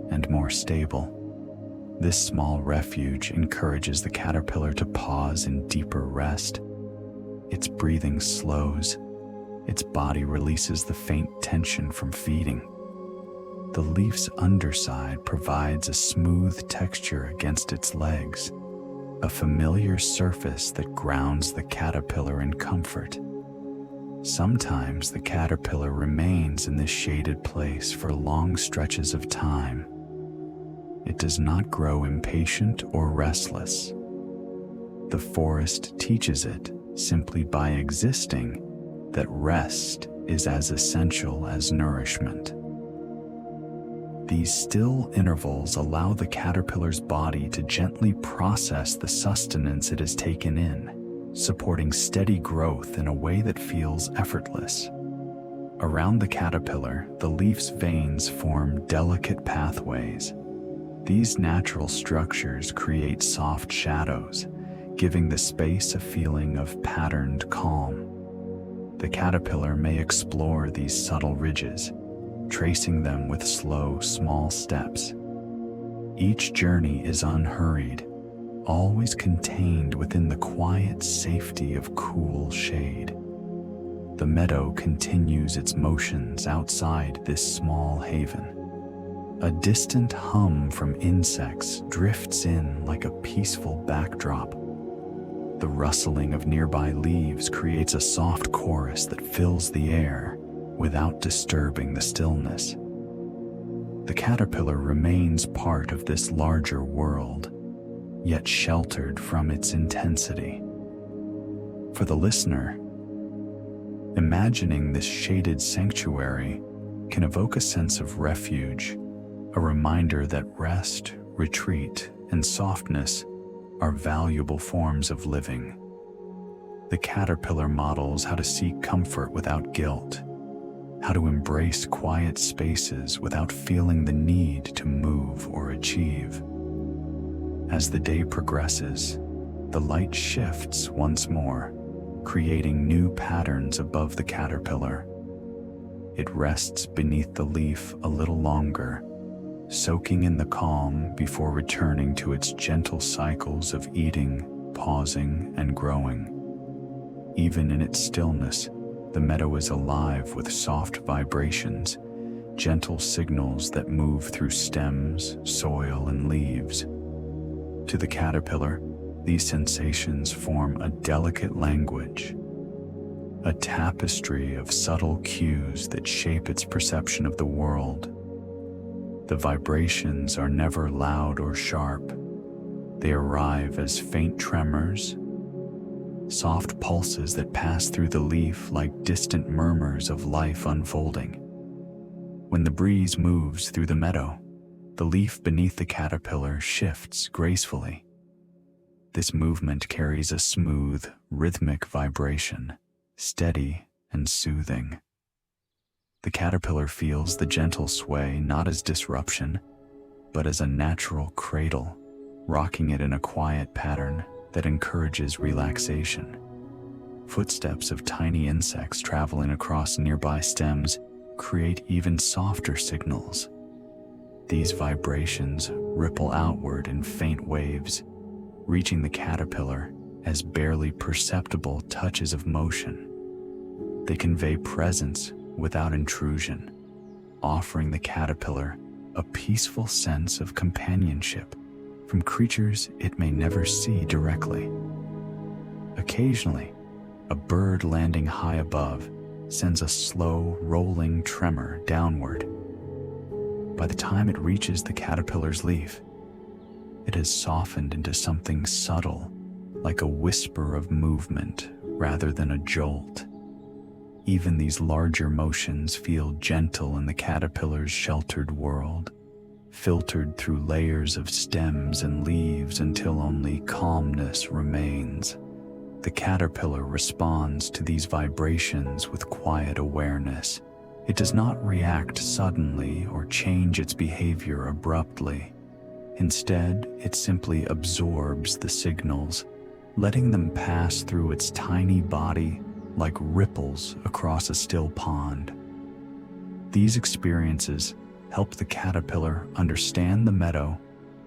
and more stable. This small refuge encourages the caterpillar to pause in deeper rest. Its breathing slows, its body releases the faint tension from feeding. The leaf's underside provides a smooth texture against its legs, a familiar surface that grounds the caterpillar in comfort. Sometimes the caterpillar remains in this shaded place for long stretches of time. It does not grow impatient or restless. The forest teaches it, simply by existing, that rest is as essential as nourishment. These still intervals allow the caterpillar's body to gently process the sustenance it has taken in, supporting steady growth in a way that feels effortless. Around the caterpillar, the leaf's veins form delicate pathways. These natural structures create soft shadows, giving the space a feeling of patterned calm. The caterpillar may explore these subtle ridges, tracing them with slow, small steps. Each journey is unhurried, always contained within the quiet safety of cool shade. The meadow continues its motions outside this small haven. A distant hum from insects drifts in like a peaceful backdrop. The rustling of nearby leaves creates a soft chorus that fills the air without disturbing the stillness. The caterpillar remains part of this larger world, yet sheltered from its intensity. For the listener, imagining this shaded sanctuary can evoke a sense of refuge, a reminder that rest, retreat, and softness are valuable forms of living. The caterpillar models how to seek comfort without guilt, how to embrace quiet spaces without feeling the need to move or achieve. As the day progresses, the light shifts once more, creating new patterns above the caterpillar. It rests beneath the leaf a little longer, soaking in the calm before returning to its gentle cycles of eating, pausing, and growing. Even in its stillness, the meadow is alive with soft vibrations, gentle signals that move through stems, soil, and leaves. To the caterpillar, these sensations form a delicate language, a tapestry of subtle cues that shape its perception of the world. The vibrations are never loud or sharp. They arrive as faint tremors, soft pulses that pass through the leaf like distant murmurs of life unfolding. When the breeze moves through the meadow, the leaf beneath the caterpillar shifts gracefully. This movement carries a smooth, rhythmic vibration, steady and soothing. The caterpillar feels the gentle sway not as disruption, but as a natural cradle, rocking it in a quiet pattern that encourages relaxation. Footsteps of tiny insects traveling across nearby stems create even softer signals. These vibrations ripple outward in faint waves, reaching the caterpillar as barely perceptible touches of motion. They convey presence without intrusion, offering the caterpillar a peaceful sense of companionship from creatures it may never see directly. Occasionally, a bird landing high above sends a slow, rolling tremor downward. By the time it reaches the caterpillar's leaf, it has softened into something subtle, like a whisper of movement rather than a jolt. Even these larger motions feel gentle in the caterpillar's sheltered world, filtered through layers of stems and leaves until only calmness remains. The caterpillar responds to these vibrations with quiet awareness. It does not react suddenly or change its behavior abruptly. Instead, it simply absorbs the signals, letting them pass through its tiny body like ripples across a still pond. These experiences help the caterpillar understand the meadow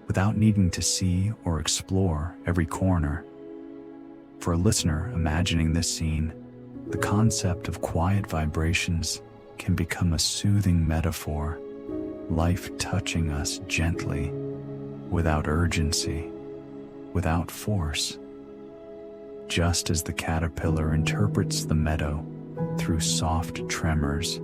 without needing to see or explore every corner. For a listener imagining this scene, the concept of quiet vibrations can become a soothing metaphor, life touching us gently, without urgency, without force. Just as the caterpillar interprets the meadow through soft tremors,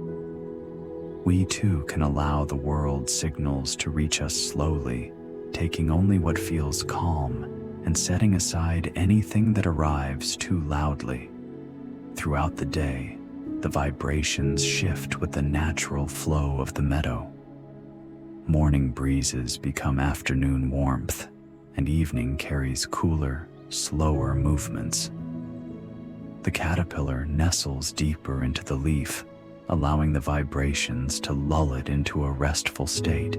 we too can allow the world's signals to reach us slowly, taking only what feels calm and setting aside anything that arrives too loudly. Throughout the day, the vibrations shift with the natural flow of the meadow. Morning breezes become afternoon warmth, and evening carries cooler, slower movements. The caterpillar nestles deeper into the leaf, allowing the vibrations to lull it into a restful state.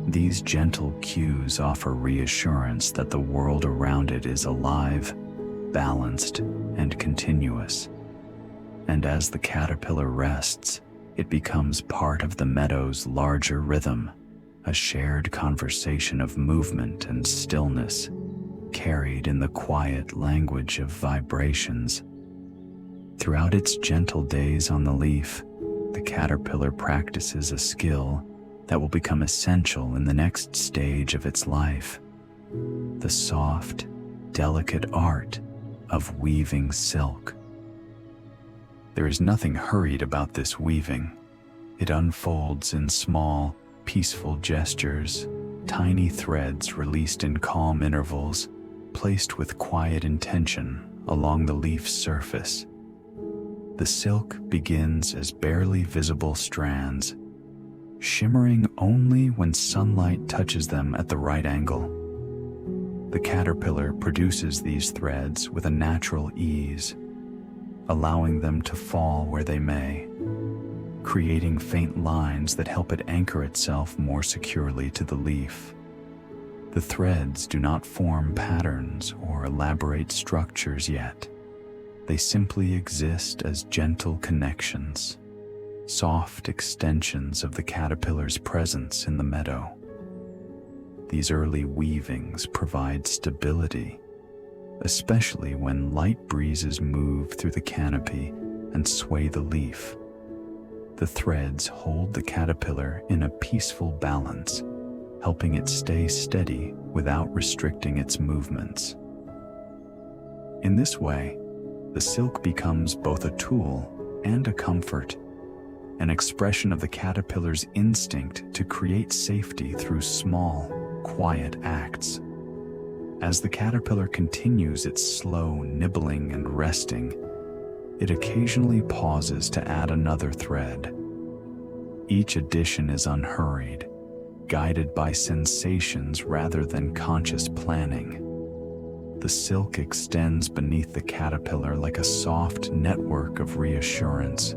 These gentle cues offer reassurance that the world around it is alive, balanced, and continuous. And as the caterpillar rests, it becomes part of the meadow's larger rhythm, a shared conversation of movement and stillness, carried in the quiet language of vibrations. Throughout its gentle days on the leaf, the caterpillar practices a skill that will become essential in the next stage of its life: the soft, delicate art of weaving silk. There is nothing hurried about this weaving. It unfolds in small, peaceful gestures, tiny threads released in calm intervals, placed with quiet intention along the leaf's surface. The silk begins as barely visible strands, shimmering only when sunlight touches them at the right angle. The caterpillar produces these threads with a natural ease, allowing them to fall where they may, creating faint lines that help it anchor itself more securely to the leaf. The threads do not form patterns or elaborate structures yet. They simply exist as gentle connections, soft extensions of the caterpillar's presence in the meadow. These early weavings provide stability, especially when light breezes move through the canopy and sway the leaf. The threads hold the caterpillar in a peaceful balance, helping it stay steady without restricting its movements. In this way, the silk becomes both a tool and a comfort, an expression of the caterpillar's instinct to create safety through small, quiet acts. As the caterpillar continues its slow nibbling and resting, it occasionally pauses to add another thread. Each addition is unhurried, guided by sensations rather than conscious planning. The silk extends beneath the caterpillar like a soft network of reassurance,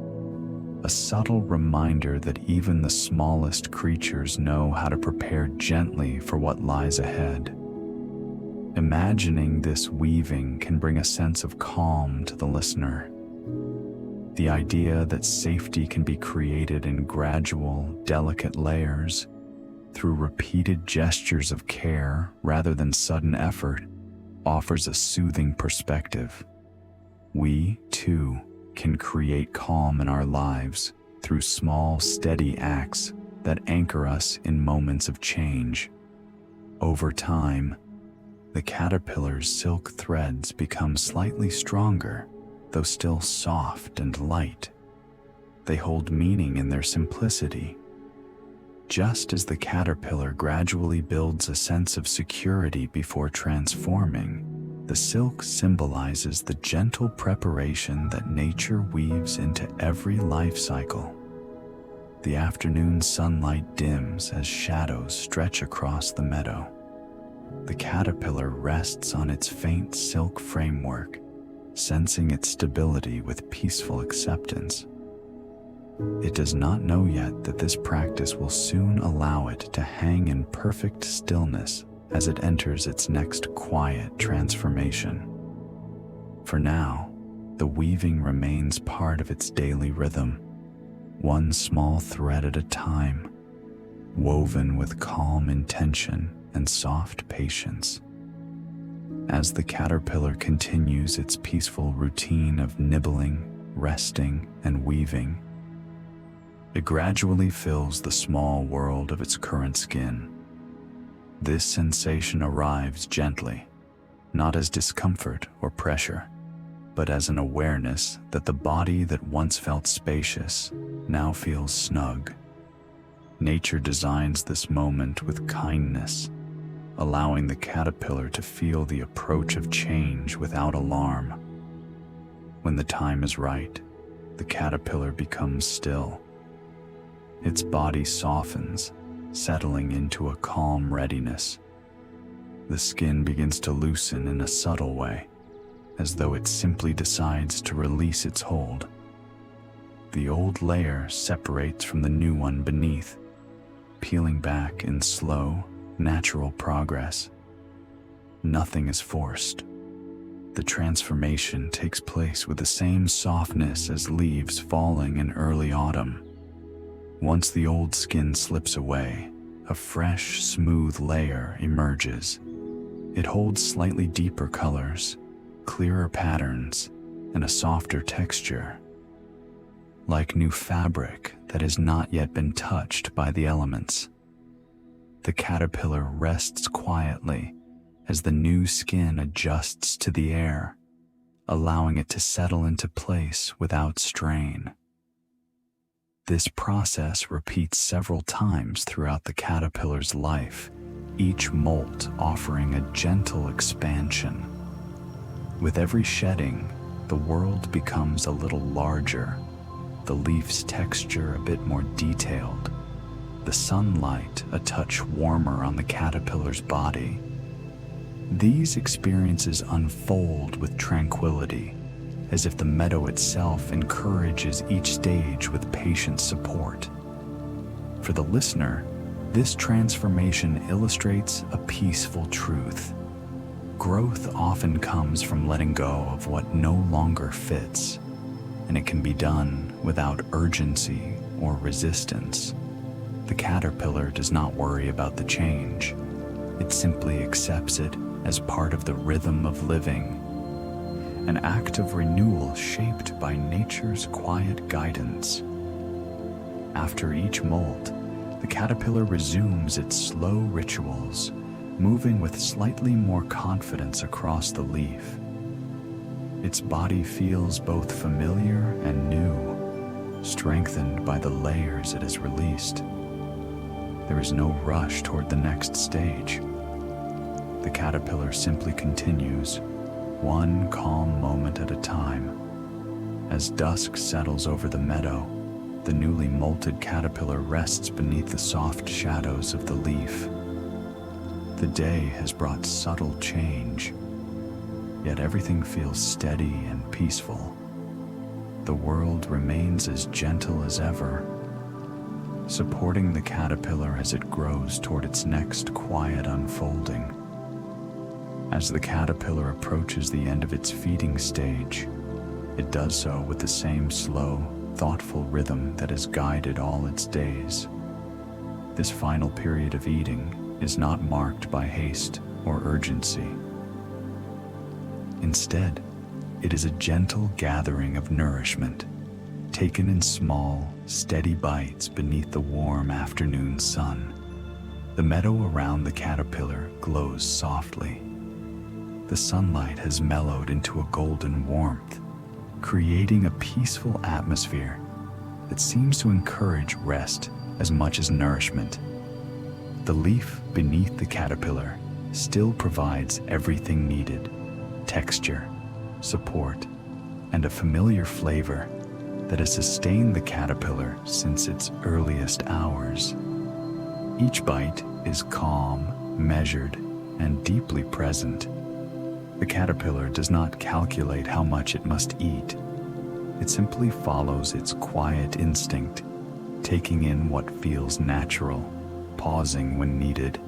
a subtle reminder that even the smallest creatures know how to prepare gently for what lies ahead. Imagining this weaving can bring a sense of calm to the listener. The idea that safety can be created in gradual, delicate layers, through repeated gestures of care rather than sudden effort, offers a soothing perspective. We, too, can create calm in our lives through small, steady acts that anchor us in moments of change. Over time, the caterpillar's silk threads become slightly stronger, though still soft and light. They hold meaning in their simplicity. Just as the caterpillar gradually builds a sense of security before transforming, the silk symbolizes the gentle preparation that nature weaves into every life cycle. The afternoon sunlight dims as shadows stretch across the meadow. The caterpillar rests on its faint silk framework, sensing its stability with peaceful acceptance. It does not know yet that this practice will soon allow it to hang in perfect stillness as it enters its next quiet transformation. For now, the weaving remains part of its daily rhythm, one small thread at a time, woven with calm intention and soft patience. As the caterpillar continues its peaceful routine of nibbling, resting, and weaving, it gradually fills the small world of its current skin. This sensation arrives gently, not as discomfort or pressure, but as an awareness that the body that once felt spacious now feels snug. Nature designs this moment with kindness, allowing the caterpillar to feel the approach of change without alarm. When the time is right, the caterpillar becomes still. Its body softens, settling into a calm readiness. The skin begins to loosen in a subtle way, as though it simply decides to release its hold. The old layer separates from the new one beneath, peeling back in slow, natural progress. Nothing is forced. The transformation takes place with the same softness as leaves falling in early autumn. Once the old skin slips away, a fresh, smooth layer emerges. It holds slightly deeper colors, clearer patterns, and a softer texture. Like new fabric that has not yet been touched by the elements. The caterpillar rests quietly as the new skin adjusts to the air, allowing it to settle into place without strain. This process repeats several times throughout the caterpillar's life, each molt offering a gentle expansion. With every shedding, the world becomes a little larger, the leaf's texture a bit more detailed, the sunlight a touch warmer on the caterpillar's body. These experiences unfold with tranquility, as if the meadow itself encourages each stage with patient support. For the listener, this transformation illustrates a peaceful truth. Growth often comes from letting go of what no longer fits, and it can be done without urgency or resistance. The caterpillar does not worry about the change. It simply accepts it as part of the rhythm of living, an act of renewal shaped by nature's quiet guidance. After each molt, the caterpillar resumes its slow rituals, moving with slightly more confidence across the leaf. Its body feels both familiar and new, strengthened by the layers it has released. There is no rush toward the next stage. The caterpillar simply continues, one calm moment at a time. As dusk settles over the meadow, the newly molted caterpillar rests beneath the soft shadows of the leaf. The day has brought subtle change, yet everything feels steady and peaceful. The world remains as gentle as ever, supporting the caterpillar as it grows toward its next quiet unfolding. As the caterpillar approaches the end of its feeding stage, it does so with the same slow, thoughtful rhythm that has guided all its days. This final period of eating is not marked by haste or urgency. Instead, it is a gentle gathering of nourishment, taken in small, steady bites beneath the warm afternoon sun. The meadow around the caterpillar glows softly. The sunlight has mellowed into a golden warmth, creating a peaceful atmosphere that seems to encourage rest as much as nourishment. The leaf beneath the caterpillar still provides everything needed: texture, support, and a familiar flavor that has sustained the caterpillar since its earliest hours. Each bite is calm, measured, and deeply present. The caterpillar does not calculate how much it must eat. It simply follows its quiet instinct, taking in what feels natural, pausing when needed,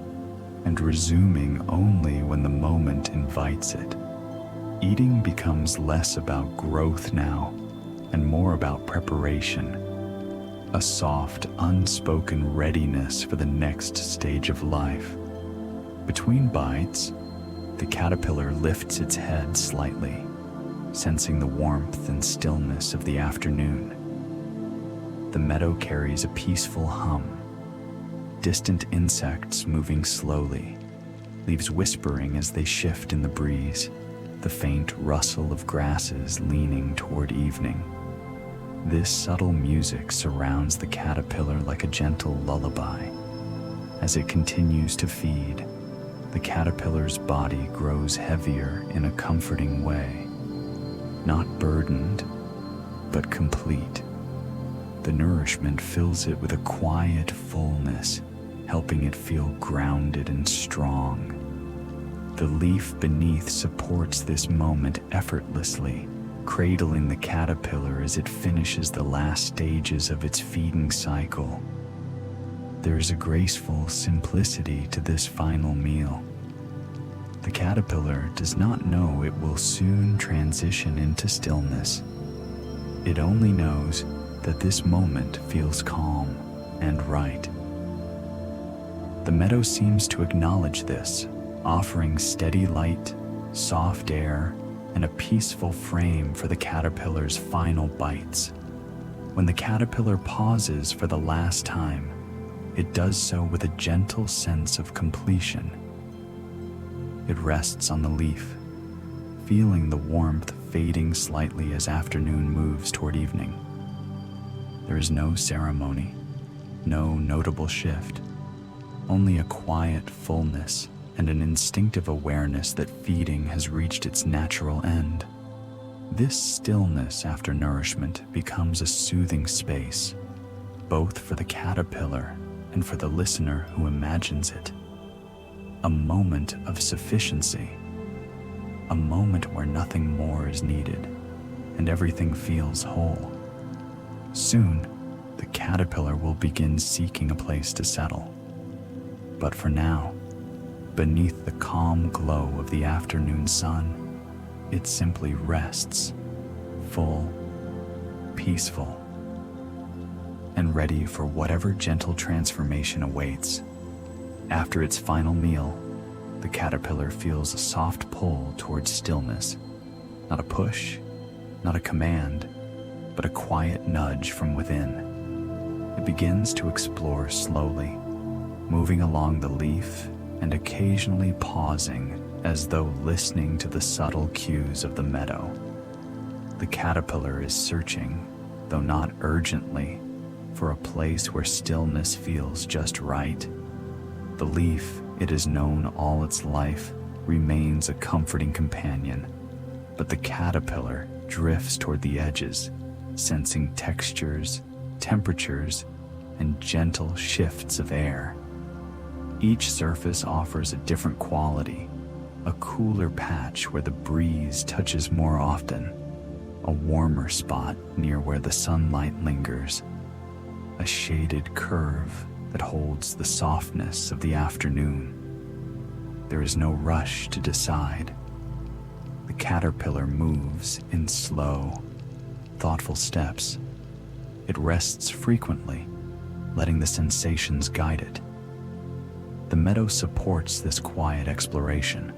and resuming only when the moment invites it. Eating becomes less about growth now, and more about preparation, a soft, unspoken readiness for the next stage of life. Between bites, the caterpillar lifts its head slightly, sensing the warmth and stillness of the afternoon. The meadow carries a peaceful hum, distant insects moving slowly, leaves whispering as they shift in the breeze, the faint rustle of grasses leaning toward evening. This subtle music surrounds the caterpillar like a gentle lullaby. As it continues to feed, the caterpillar's body grows heavier in a comforting way, not burdened, but complete. The nourishment fills it with a quiet fullness, helping it feel grounded and strong. The leaf beneath supports this moment effortlessly, cradling the caterpillar as it finishes the last stages of its feeding cycle. There is a graceful simplicity to this final meal. The caterpillar does not know it will soon transition into stillness. It only knows that this moment feels calm and right. The meadow seems to acknowledge this, offering steady light, soft air, and a peaceful frame for the caterpillar's final bites. When the caterpillar pauses for the last time, it does so with a gentle sense of completion. It rests on the leaf, feeling the warmth fading slightly as afternoon moves toward evening. There is no ceremony, no notable shift, only a quiet fullness and an instinctive awareness that feeding has reached its natural end. This stillness after nourishment becomes a soothing space, both for the caterpillar and for the listener who imagines it. A moment of sufficiency, a moment where nothing more is needed and everything feels whole. Soon, the caterpillar will begin seeking a place to settle. But for now, beneath the calm glow of the afternoon sun, it simply rests, full, peaceful, and ready for whatever gentle transformation awaits. After its final meal, the caterpillar feels a soft pull towards stillness. Not a push, not a command, but a quiet nudge from within. It begins to explore slowly, moving along the leaf and occasionally pausing as though listening to the subtle cues of the meadow. The caterpillar is searching, though not urgently, for a place where stillness feels just right. The leaf, it has known all its life, remains a comforting companion, but the caterpillar drifts toward the edges, sensing textures, temperatures, and gentle shifts of air. Each surface offers a different quality, a cooler patch where the breeze touches more often, a warmer spot near where the sunlight lingers, a shaded curve that holds the softness of the afternoon. There is no rush to decide. The caterpillar moves in slow, thoughtful steps. It rests frequently, letting the sensations guide it. The meadow supports this quiet exploration,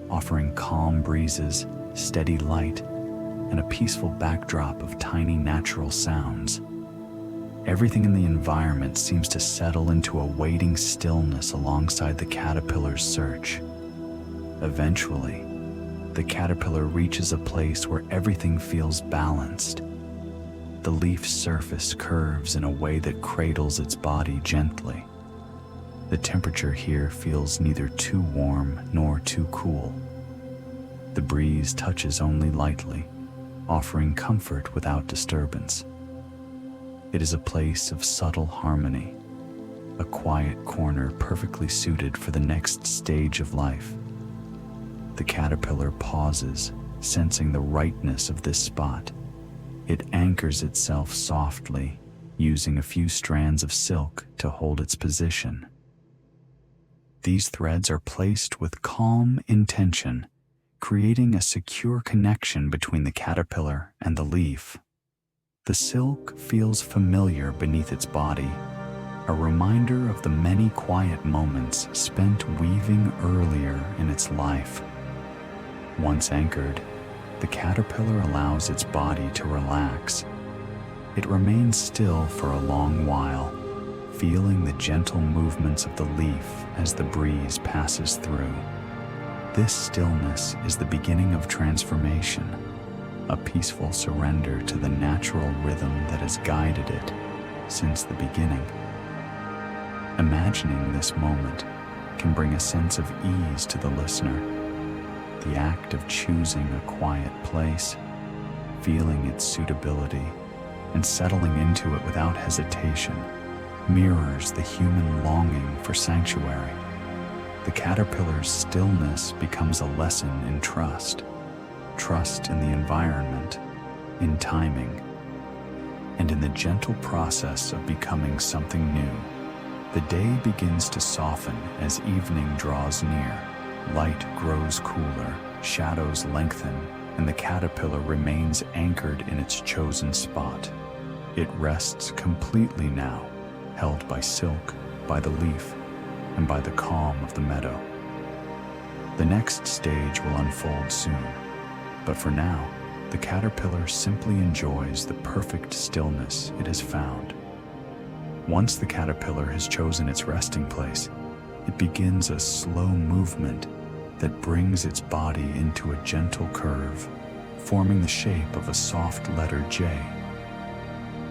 offering calm breezes, steady light, and a peaceful backdrop of tiny natural sounds. Everything in the environment seems to settle into a waiting stillness alongside the caterpillar's search. Eventually, the caterpillar reaches a place where everything feels balanced. The leaf's surface curves in a way that cradles its body gently. The temperature here feels neither too warm nor too cool. The breeze touches only lightly, offering comfort without disturbance. It is a place of subtle harmony, a quiet corner perfectly suited for the next stage of life. The caterpillar pauses, sensing the rightness of this spot. It anchors itself softly, using a few strands of silk to hold its position. These threads are placed with calm intention, creating a secure connection between the caterpillar and the leaf. The silk feels familiar beneath its body, a reminder of the many quiet moments spent weaving earlier in its life. Once anchored, the caterpillar allows its body to relax. It remains still for a long while, feeling the gentle movements of the leaf as the breeze passes through. This stillness is the beginning of transformation, a peaceful surrender to the natural rhythm that has guided it since the beginning. Imagining this moment can bring a sense of ease to the listener. The act of choosing a quiet place, feeling its suitability, and settling into it without hesitation mirrors the human longing for sanctuary. The caterpillar's stillness becomes a lesson in trust in the environment, in timing, and in the gentle process of becoming something new. The day begins to soften as evening draws near, Light grows cooler, shadows lengthen, and the caterpillar remains anchored in its chosen spot. It rests completely now, held by silk, by the leaf, and by the calm of the meadow. The next stage will unfold soon, but for now, the caterpillar simply enjoys the perfect stillness it has found. Once the caterpillar has chosen its resting place, it begins a slow movement that brings its body into a gentle curve, forming the shape of a soft letter J.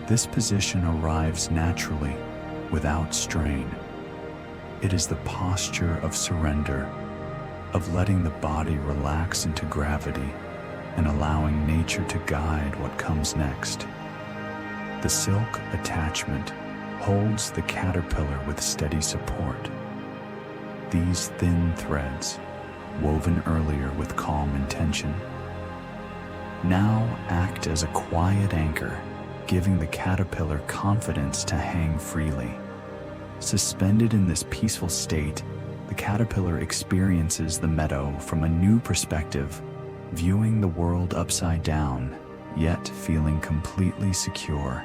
This position arrives naturally, without strain. It is the posture of surrender, of letting the body relax into gravity and allowing nature to guide what comes next. The silk attachment holds the caterpillar with steady support. These thin threads, woven earlier with calm intention, now act as a quiet anchor, giving the caterpillar confidence to hang freely. Suspended in this peaceful state, the caterpillar experiences the meadow from a new perspective, viewing the world upside down, yet feeling completely secure.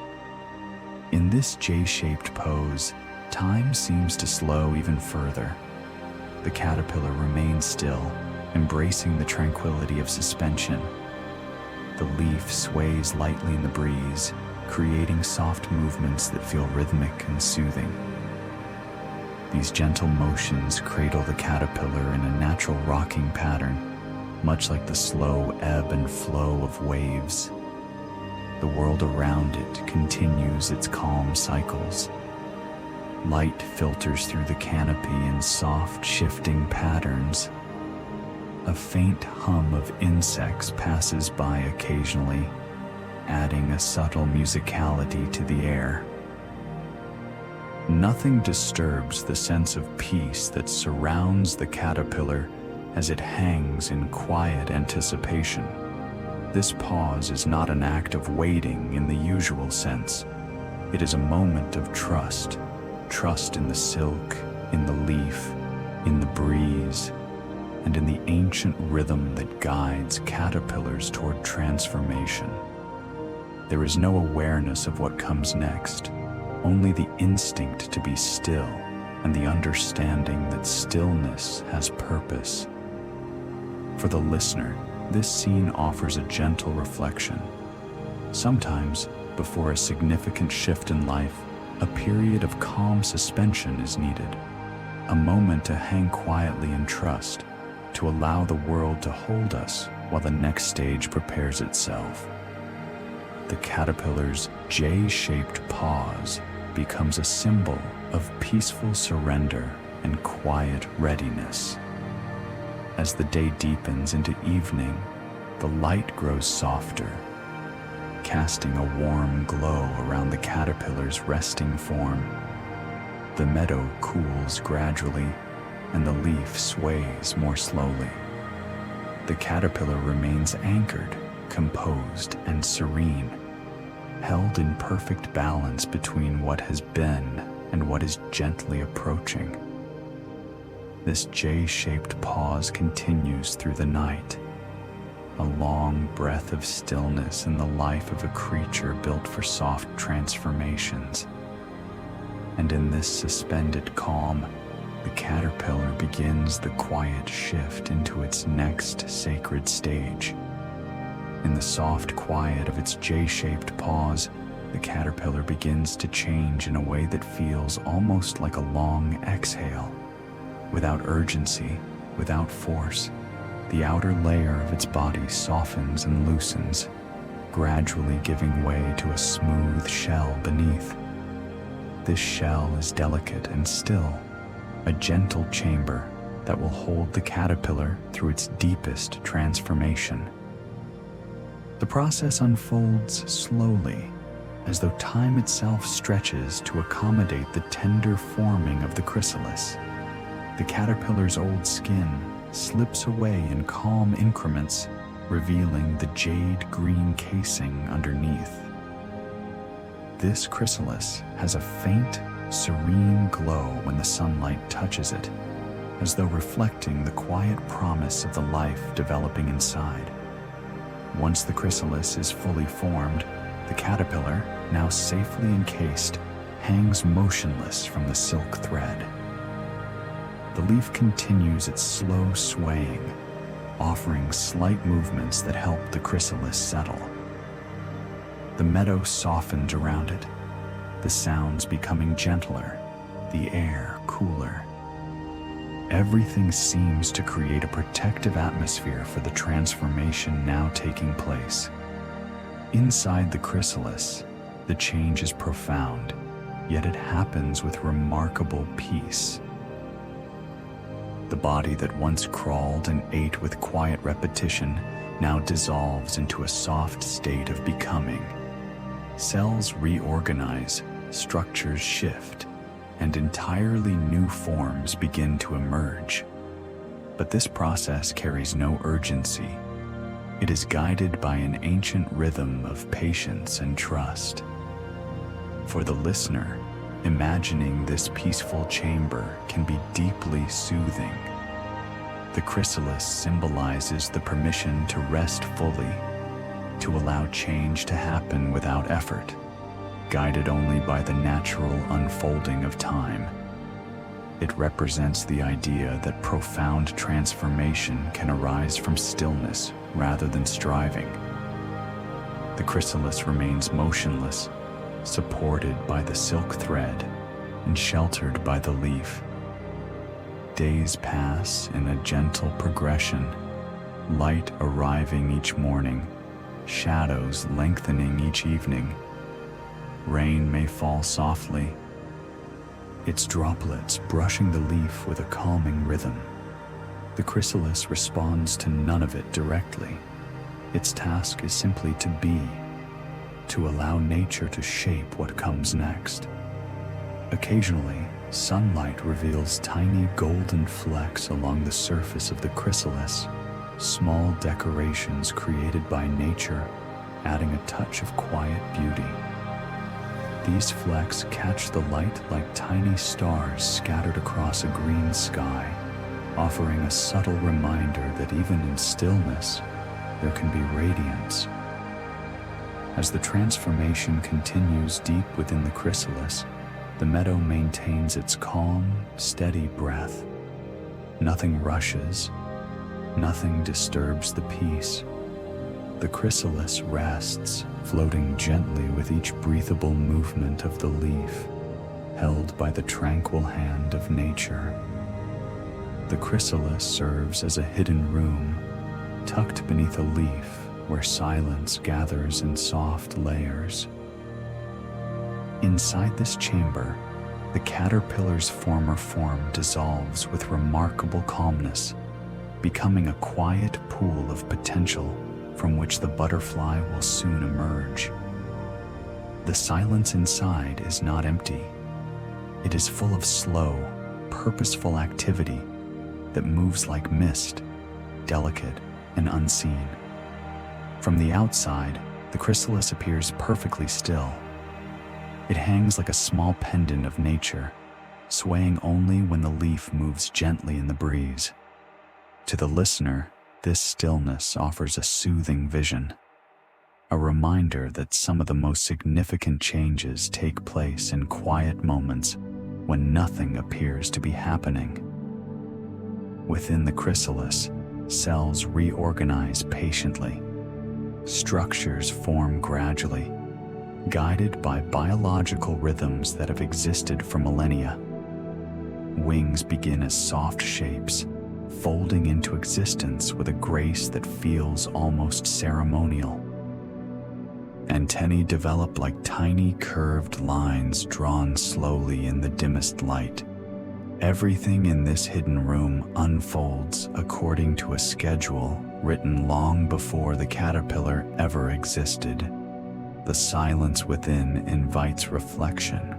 In this J-shaped pose, time seems to slow even further. The caterpillar remains still, embracing the tranquility of suspension. The leaf sways lightly in the breeze, creating soft movements that feel rhythmic and soothing. These gentle motions cradle the caterpillar in a natural rocking pattern, much like the slow ebb and flow of waves. The world around it continues its calm cycles. Light filters through the canopy in soft, shifting patterns. A faint hum of insects passes by occasionally, adding a subtle musicality to the air. Nothing disturbs the sense of peace that surrounds the caterpillar as it hangs in quiet anticipation. This pause is not an act of waiting in the usual sense. It is a moment of trust. Trust in the silk, in the leaf, in the breeze, and in the ancient rhythm that guides caterpillars toward transformation. There is no awareness of what comes next, only the instinct to be still and the understanding that stillness has purpose. For the listener, this scene offers a gentle reflection. Sometimes, before a significant shift in life, a period of calm suspension is needed, a moment to hang quietly in trust, to allow the world to hold us while the next stage prepares itself. The caterpillar's J-shaped pause becomes a symbol of peaceful surrender and quiet readiness. As the day deepens into evening, the light grows softer, casting a warm glow around the caterpillar's resting form. The meadow cools gradually, and the leaf sways more slowly. The caterpillar remains anchored, composed, and serene, held in perfect balance between what has been and what is gently approaching. This J-shaped pause continues through the night, a long breath of stillness in the life of a creature built for soft transformations. And in this suspended calm, the caterpillar begins the quiet shift into its next sacred stage. In the soft quiet of its J-shaped pause, the caterpillar begins to change in a way that feels almost like a long exhale. Without urgency, without force, the outer layer of its body softens and loosens, gradually giving way to a smooth shell beneath. This shell is delicate and still, a gentle chamber that will hold the caterpillar through its deepest transformation. The process unfolds slowly, as though time itself stretches to accommodate the tender forming of the chrysalis. The caterpillar's old skin slips away in calm increments, revealing the jade-green casing underneath. This chrysalis has a faint, serene glow when the sunlight touches it, as though reflecting the quiet promise of the life developing inside. Once the chrysalis is fully formed, the caterpillar, now safely encased, hangs motionless from the silk thread. The leaf continues its slow swaying, offering slight movements that help the chrysalis settle. The meadow softens around it, the sounds becoming gentler, the air cooler. Everything seems to create a protective atmosphere for the transformation now taking place. Inside the chrysalis, the change is profound, yet it happens with remarkable peace. The body that once crawled and ate with quiet repetition now dissolves into a soft state of becoming. Cells reorganize, structures shift, and entirely new forms begin to emerge. But this process carries no urgency. It is guided by an ancient rhythm of patience and trust. For the listener, imagining this peaceful chamber can be deeply soothing. The chrysalis symbolizes the permission to rest fully, to allow change to happen without effort, guided only by the natural unfolding of time. It represents the idea that profound transformation can arise from stillness rather than striving. The chrysalis remains motionless, supported by the silk thread and sheltered by the leaf. Days pass in a gentle progression, light arriving each morning, shadows lengthening each evening. Rain may fall softly, its droplets brushing the leaf with a calming rhythm. The chrysalis responds to none of it directly. Its task is simply to be, to allow nature to shape what comes next. Occasionally, sunlight reveals tiny golden flecks along the surface of the chrysalis, small decorations created by nature, adding a touch of quiet beauty. These flecks catch the light like tiny stars scattered across a green sky, offering a subtle reminder that even in stillness, there can be radiance. As the transformation continues deep within the chrysalis, the meadow maintains its calm, steady breath. Nothing rushes, nothing disturbs the peace. The chrysalis rests, floating gently with each breathable movement of the leaf, held by the tranquil hand of nature. The chrysalis serves as a hidden room, tucked beneath a leaf where silence gathers in soft layers. Inside this chamber, the caterpillar's former form dissolves with remarkable calmness, becoming a quiet pool of potential from which the butterfly will soon emerge. The silence inside is not empty. It is full of slow, purposeful activity that moves like mist, delicate and unseen. From the outside, the chrysalis appears perfectly still. It hangs like a small pendant of nature, swaying only when the leaf moves gently in the breeze. To the listener, this stillness offers a soothing vision, a reminder that some of the most significant changes take place in quiet moments when nothing appears to be happening. Within the chrysalis, cells reorganize patiently. Structures form gradually, guided by biological rhythms that have existed for millennia. Wings begin as soft shapes, folding into existence with a grace that feels almost ceremonial. Antennae develop like tiny curved lines drawn slowly in the dimmest light. Everything in this hidden room unfolds according to a schedule written long before the caterpillar ever existed. The silence within invites reflection.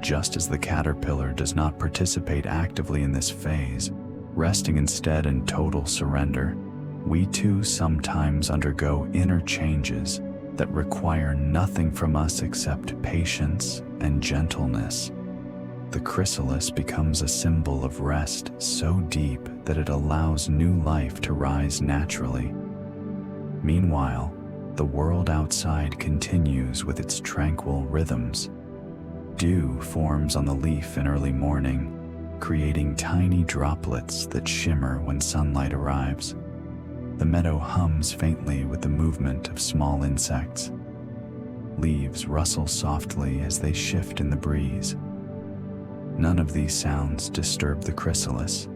Just as the caterpillar does not participate actively in this phase, resting instead in total surrender, we too sometimes undergo inner changes that require nothing from us except patience and gentleness. The chrysalis becomes a symbol of rest so deep that it allows new life to rise naturally. Meanwhile, the world outside continues with its tranquil rhythms. Dew forms on the leaf in early morning, creating tiny droplets that shimmer when sunlight arrives. The meadow hums faintly with the movement of small insects. Leaves rustle softly as they shift in the breeze. None of these sounds disturb the chrysalis.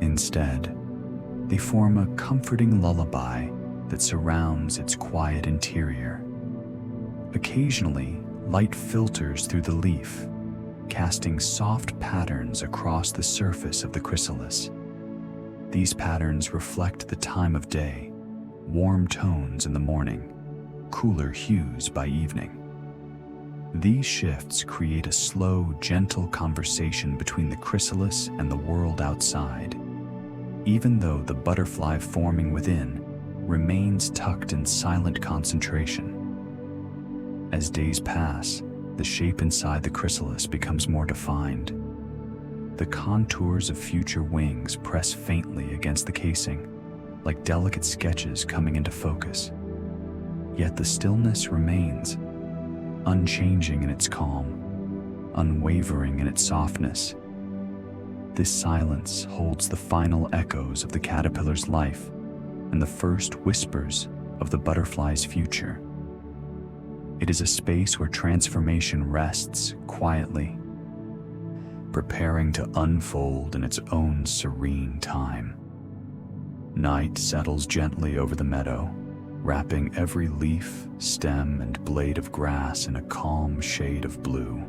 Instead, they form a comforting lullaby that surrounds its quiet interior. Occasionally, light filters through the leaf, casting soft patterns across the surface of the chrysalis. These patterns reflect the time of day, warm tones in the morning, cooler hues by evening. These shifts create a slow, gentle conversation between the chrysalis and the world outside, even though the butterfly forming within remains tucked in silent concentration. As days pass, the shape inside the chrysalis becomes more defined. The contours of future wings press faintly against the casing, like delicate sketches coming into focus. Yet the stillness remains, unchanging in its calm, unwavering in its softness. This silence holds the final echoes of the caterpillar's life and the first whispers of the butterfly's future. It is a space where transformation rests quietly, preparing to unfold in its own serene time. Night settles gently over the meadow, wrapping every leaf, stem, and blade of grass in a calm shade of blue.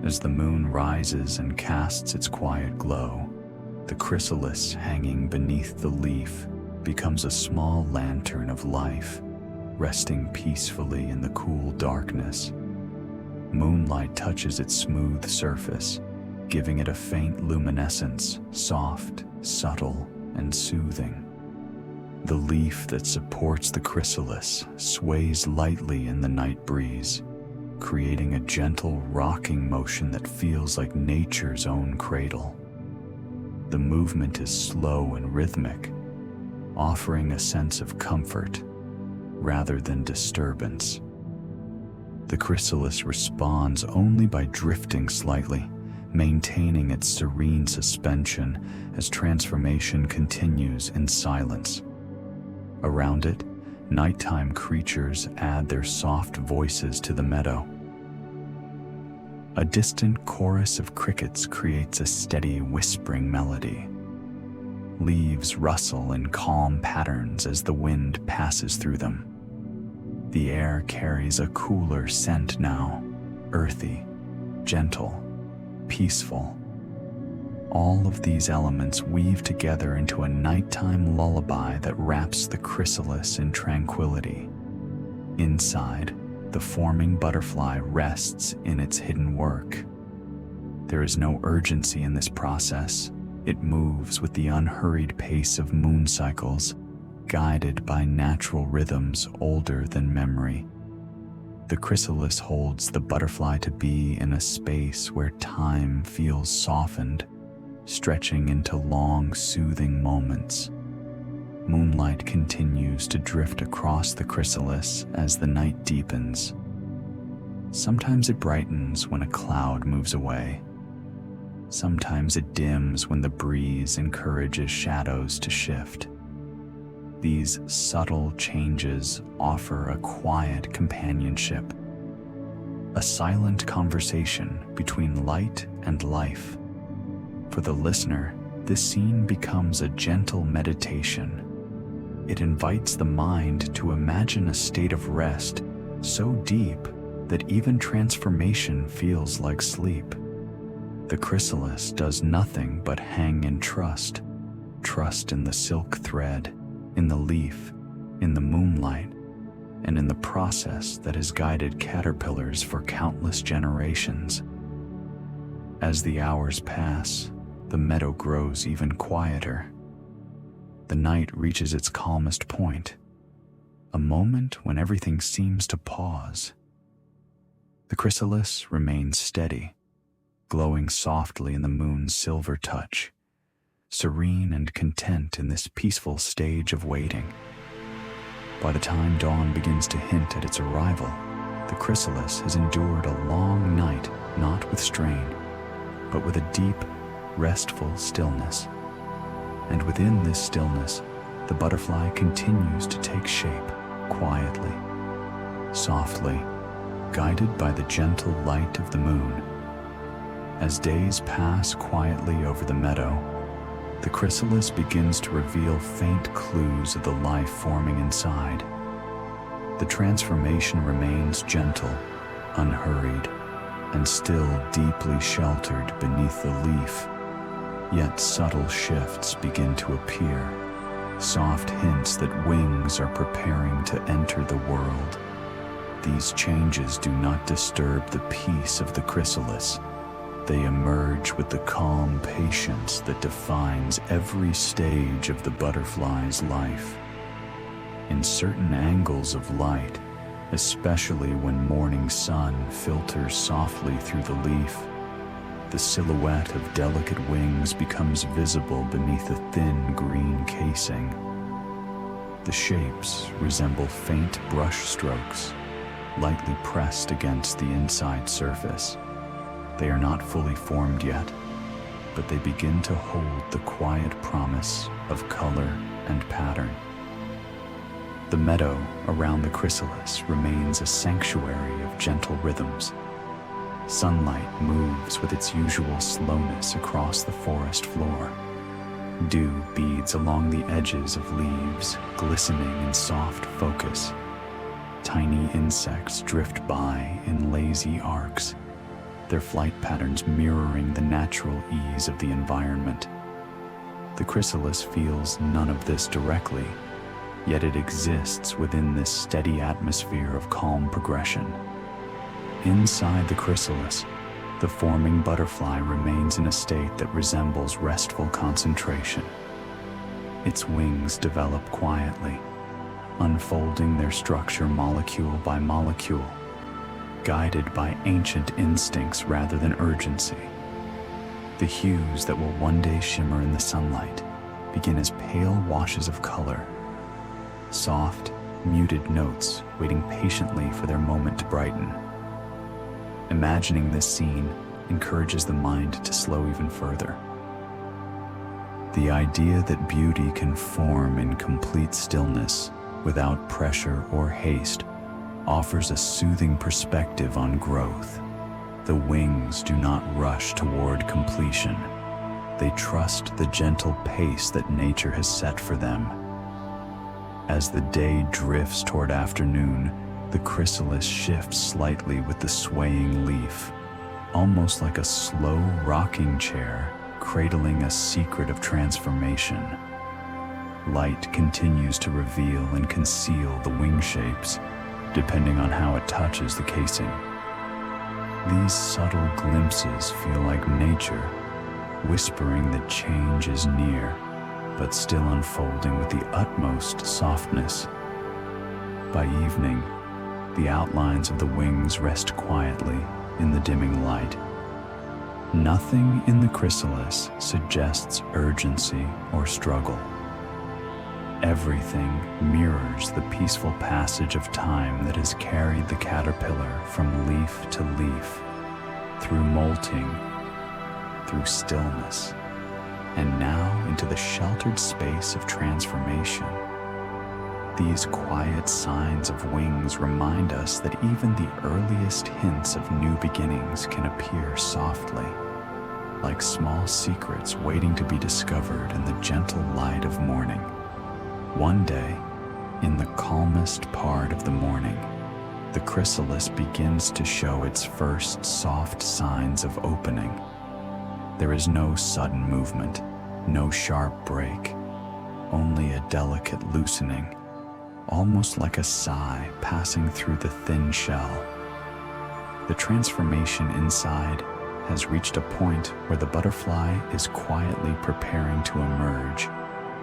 As the moon rises and casts its quiet glow, the chrysalis hanging beneath the leaf becomes a small lantern of life, resting peacefully in the cool darkness. Moonlight touches its smooth surface, giving it a faint luminescence, soft, subtle, and soothing. The leaf that supports the chrysalis sways lightly in the night breeze, creating a gentle rocking motion that feels like nature's own cradle. The movement is slow and rhythmic, offering a sense of comfort rather than disturbance. The chrysalis responds only by drifting slightly, maintaining its serene suspension as transformation continues in silence. Around it, nighttime creatures add their soft voices to the meadow. A distant chorus of crickets creates a steady whispering melody. Leaves rustle in calm patterns as the wind passes through them. The air carries a cooler scent now, earthy, gentle, peaceful. All of these elements weave together into a nighttime lullaby that wraps the chrysalis in tranquility. Inside, the forming butterfly rests in its hidden work. There is no urgency in this process. It moves with the unhurried pace of moon cycles, guided by natural rhythms older than memory. The chrysalis holds the butterfly to be in a space where time feels softened, stretching into long, soothing moments. Moonlight continues to drift across the chrysalis as the night deepens. Sometimes it brightens when a cloud moves away. Sometimes it dims when the breeze encourages shadows to shift. These subtle changes offer a quiet companionship, a silent conversation between light and life. For the listener, this scene becomes a gentle meditation. It invites the mind to imagine a state of rest so deep that even transformation feels like sleep. The chrysalis does nothing but hang in trust in the silk thread, in the leaf, in the moonlight, and in the process that has guided caterpillars for countless generations. As the hours pass, the meadow grows even quieter. The night reaches its calmest point, a moment when everything seems to pause. The chrysalis remains steady, glowing softly in the moon's silver touch, serene and content in this peaceful stage of waiting. By the time dawn begins to hint at its arrival, the chrysalis has endured a long night, not with strain, but with a deep, restful stillness. And within this stillness, the butterfly continues to take shape, quietly, softly, guided by the gentle light of the moon. As days pass quietly over the meadow, the chrysalis begins to reveal faint clues of the life forming inside. The transformation remains gentle, unhurried, and still deeply sheltered beneath the leaf. Yet subtle shifts begin to appear, soft hints that wings are preparing to enter the world. These changes do not disturb the peace of the chrysalis. They emerge with the calm patience that defines every stage of the butterfly's life. In certain angles of light, especially when morning sun filters softly through the leaf, the silhouette of delicate wings becomes visible beneath a thin green casing. The shapes resemble faint brush strokes, lightly pressed against the inside surface. They are not fully formed yet, but they begin to hold the quiet promise of color and pattern. The meadow around the chrysalis remains a sanctuary of gentle rhythms. Sunlight moves with its usual slowness across the forest floor. Dew beads along the edges of leaves, glistening in soft focus. Tiny insects drift by in lazy arcs, their flight patterns mirroring the natural ease of the environment. The chrysalis feels none of this directly, yet it exists within this steady atmosphere of calm progression. Inside the chrysalis, the forming butterfly remains in a state that resembles restful concentration. Its wings develop quietly, unfolding their structure molecule by molecule, guided by ancient instincts rather than urgency. The hues that will one day shimmer in the sunlight begin as pale washes of color, soft, muted notes waiting patiently for their moment to brighten. Imagining this scene encourages the mind to slow even further. The idea that beauty can form in complete stillness without pressure or haste offers a soothing perspective on growth. The wings do not rush toward completion. They trust the gentle pace that nature has set for them. As the day drifts toward afternoon, the chrysalis shifts slightly with the swaying leaf, almost like a slow rocking chair cradling a secret of transformation. Light continues to reveal and conceal the wing shapes, depending on how it touches the casing. These subtle glimpses feel like nature, whispering that change is near, but still unfolding with the utmost softness. By evening, the outlines of the wings rest quietly in the dimming light. Nothing in the chrysalis suggests urgency or struggle. Everything mirrors the peaceful passage of time that has carried the caterpillar from leaf to leaf, through molting, through stillness, and now into the sheltered space of transformation. These quiet signs of wings remind us that even the earliest hints of new beginnings can appear softly, like small secrets waiting to be discovered in the gentle light of morning. One day, in the calmest part of the morning, the chrysalis begins to show its first soft signs of opening. There is no sudden movement, no sharp break, only a delicate loosening, almost like a sigh passing through the thin shell. The transformation inside has reached a point where the butterfly is quietly preparing to emerge,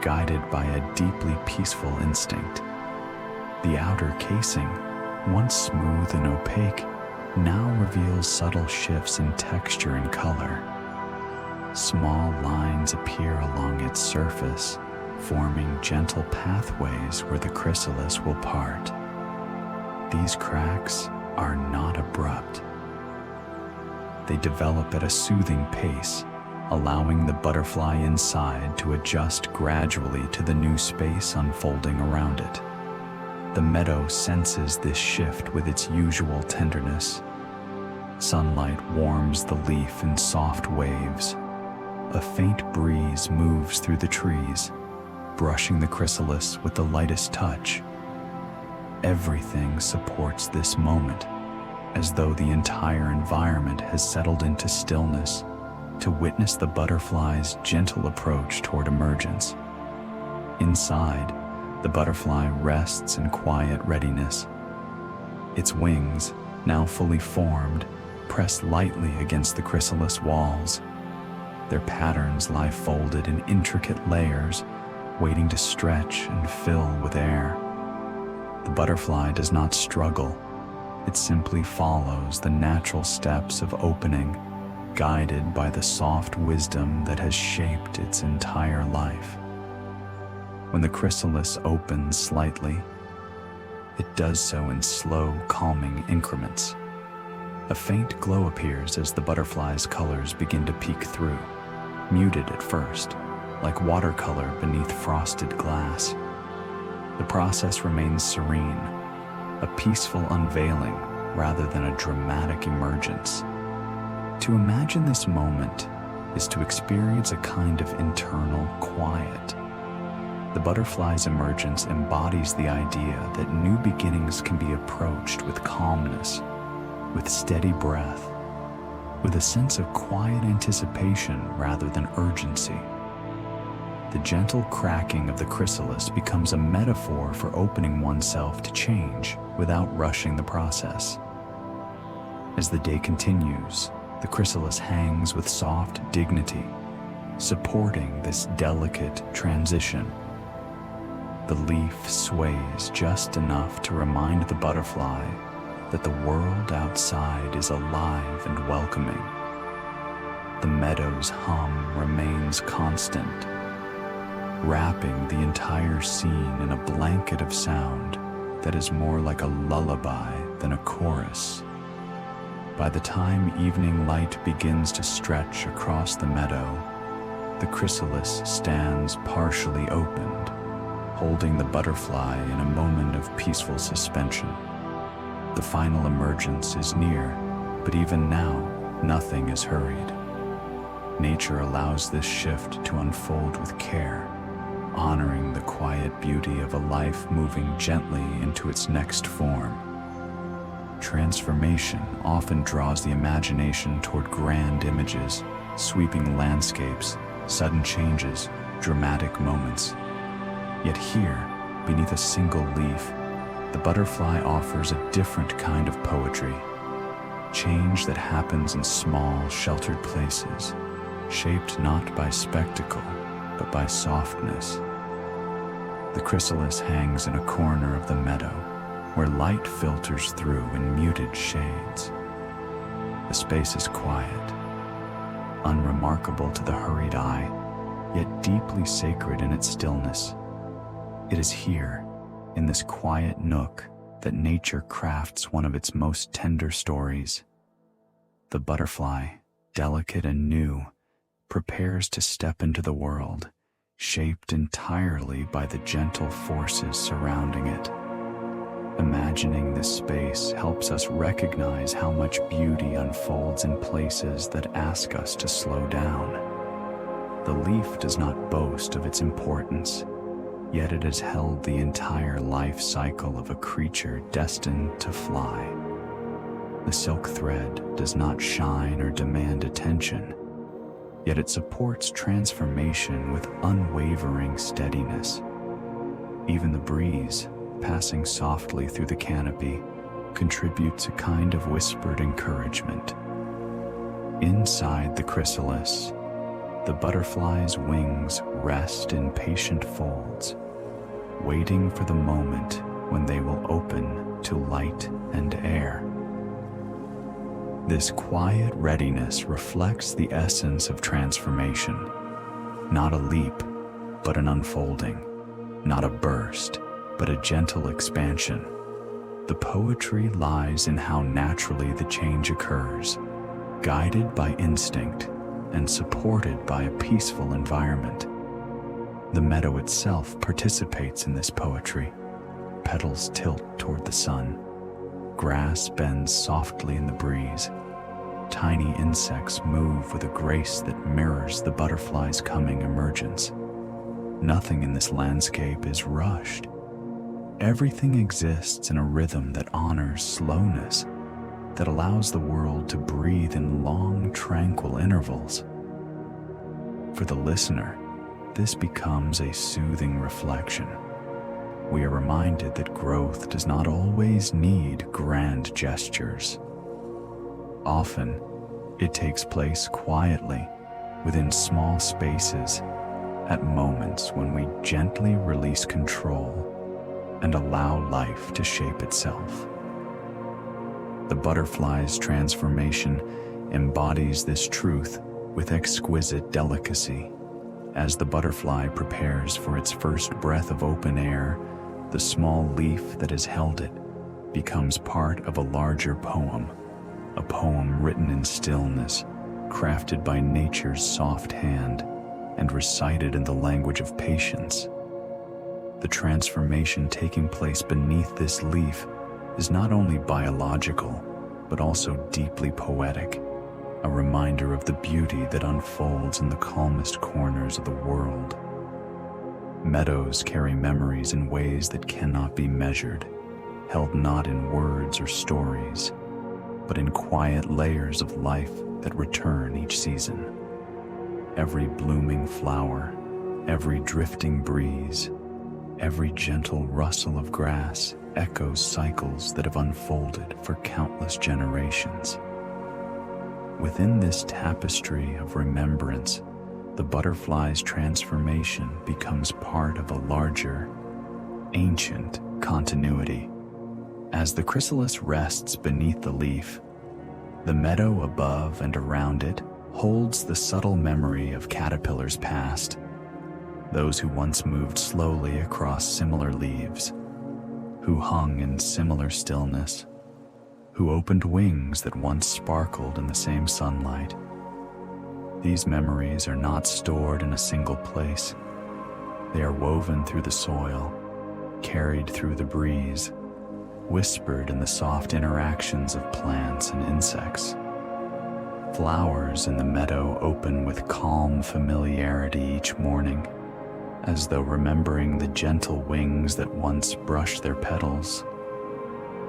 guided by a deeply peaceful instinct. The outer casing, once smooth and opaque, now reveals subtle shifts in texture and color. Small lines appear along its surface, forming gentle pathways where the chrysalis will part. These cracks are not abrupt. They develop at a soothing pace, allowing the butterfly inside to adjust gradually to the new space unfolding around it. The meadow senses this shift with its usual tenderness. Sunlight warms the leaf in soft waves. A faint breeze moves through the trees, brushing the chrysalis with the lightest touch. Everything supports this moment, as though the entire environment has settled into stillness to witness the butterfly's gentle approach toward emergence. Inside, the butterfly rests in quiet readiness. Its wings, now fully formed, press lightly against the chrysalis walls. Their patterns lie folded in intricate layers, waiting to stretch and fill with air. The butterfly does not struggle. It simply follows the natural steps of opening, guided by the soft wisdom that has shaped its entire life. When the chrysalis opens slightly, it does so in slow, calming increments. A faint glow appears as the butterfly's colors begin to peek through, muted at first, like watercolor beneath frosted glass. The process remains serene, a peaceful unveiling rather than a dramatic emergence. To imagine this moment is to experience a kind of internal quiet. The butterfly's emergence embodies the idea that new beginnings can be approached with calmness, with steady breath, with a sense of quiet anticipation rather than urgency. The gentle cracking of the chrysalis becomes a metaphor for opening oneself to change without rushing the process. As the day continues, the chrysalis hangs with soft dignity, supporting this delicate transition. The leaf sways just enough to remind the butterfly that the world outside is alive and welcoming. The meadow's hum remains constant, wrapping the entire scene in a blanket of sound that is more like a lullaby than a chorus. By the time evening light begins to stretch across the meadow, the chrysalis stands partially opened, holding the butterfly in a moment of peaceful suspension. The final emergence is near, but even now, nothing is hurried. Nature allows this shift to unfold with care, honoring the quiet beauty of a life moving gently into its next form. Transformation often draws the imagination toward grand images, sweeping landscapes, sudden changes, dramatic moments. Yet here, beneath a single leaf, the butterfly offers a different kind of poetry, change that happens in small, sheltered places, shaped not by spectacle, but by softness. The chrysalis hangs in a corner of the meadow, where light filters through in muted shades. The space is quiet, unremarkable to the hurried eye, yet deeply sacred in its stillness. It is here, in this quiet nook, that nature crafts one of its most tender stories. The butterfly, delicate and new, prepares to step into the world, shaped entirely by the gentle forces surrounding it. Imagining this space helps us recognize how much beauty unfolds in places that ask us to slow down. The leaf does not boast of its importance, yet it has held the entire life cycle of a creature destined to fly. The silk thread does not shine or demand attention, yet it supports transformation with unwavering steadiness. Even the breeze, passing softly through the canopy, contributes a kind of whispered encouragement. Inside the chrysalis, the butterfly's wings rest in patient folds, waiting for the moment when they will open to light and air. This quiet readiness reflects the essence of transformation, not a leap, but an unfolding, not a burst, but a gentle expansion. The poetry lies in how naturally the change occurs, guided by instinct and supported by a peaceful environment. The meadow itself participates in this poetry. Petals tilt toward the sun. Grass bends softly in the breeze. Tiny insects move with a grace that mirrors the butterfly's coming emergence. Nothing in this landscape is rushed. Everything exists in a rhythm that honors slowness, that allows the world to breathe in long, tranquil intervals. For the listener, this becomes a soothing reflection. We are reminded that growth does not always need grand gestures. Often, it takes place quietly, within small spaces, at moments when we gently release control and allow life to shape itself. The butterfly's transformation embodies this truth with exquisite delicacy. As the butterfly prepares for its first breath of open air, the small leaf that has held it becomes part of a larger poem, a poem written in stillness, crafted by nature's soft hand, and recited in the language of patience. The transformation taking place beneath this leaf is not only biological, but also deeply poetic, a reminder of the beauty that unfolds in the calmest corners of the world. Meadows carry memories in ways that cannot be measured, held not in words or stories, but in quiet layers of life that return each season. Every blooming flower, every drifting breeze, every gentle rustle of grass echoes cycles that have unfolded for countless generations. Within this tapestry of remembrance, the butterfly's transformation becomes part of a larger, ancient continuity. As the chrysalis rests beneath the leaf, the meadow above and around it holds the subtle memory of caterpillars past, those who once moved slowly across similar leaves, who hung in similar stillness, who opened wings that once sparkled in the same sunlight. These memories are not stored in a single place. They are woven through the soil, carried through the breeze, whispered in the soft interactions of plants and insects. Flowers in the meadow open with calm familiarity each morning, as though remembering the gentle wings that once brushed their petals.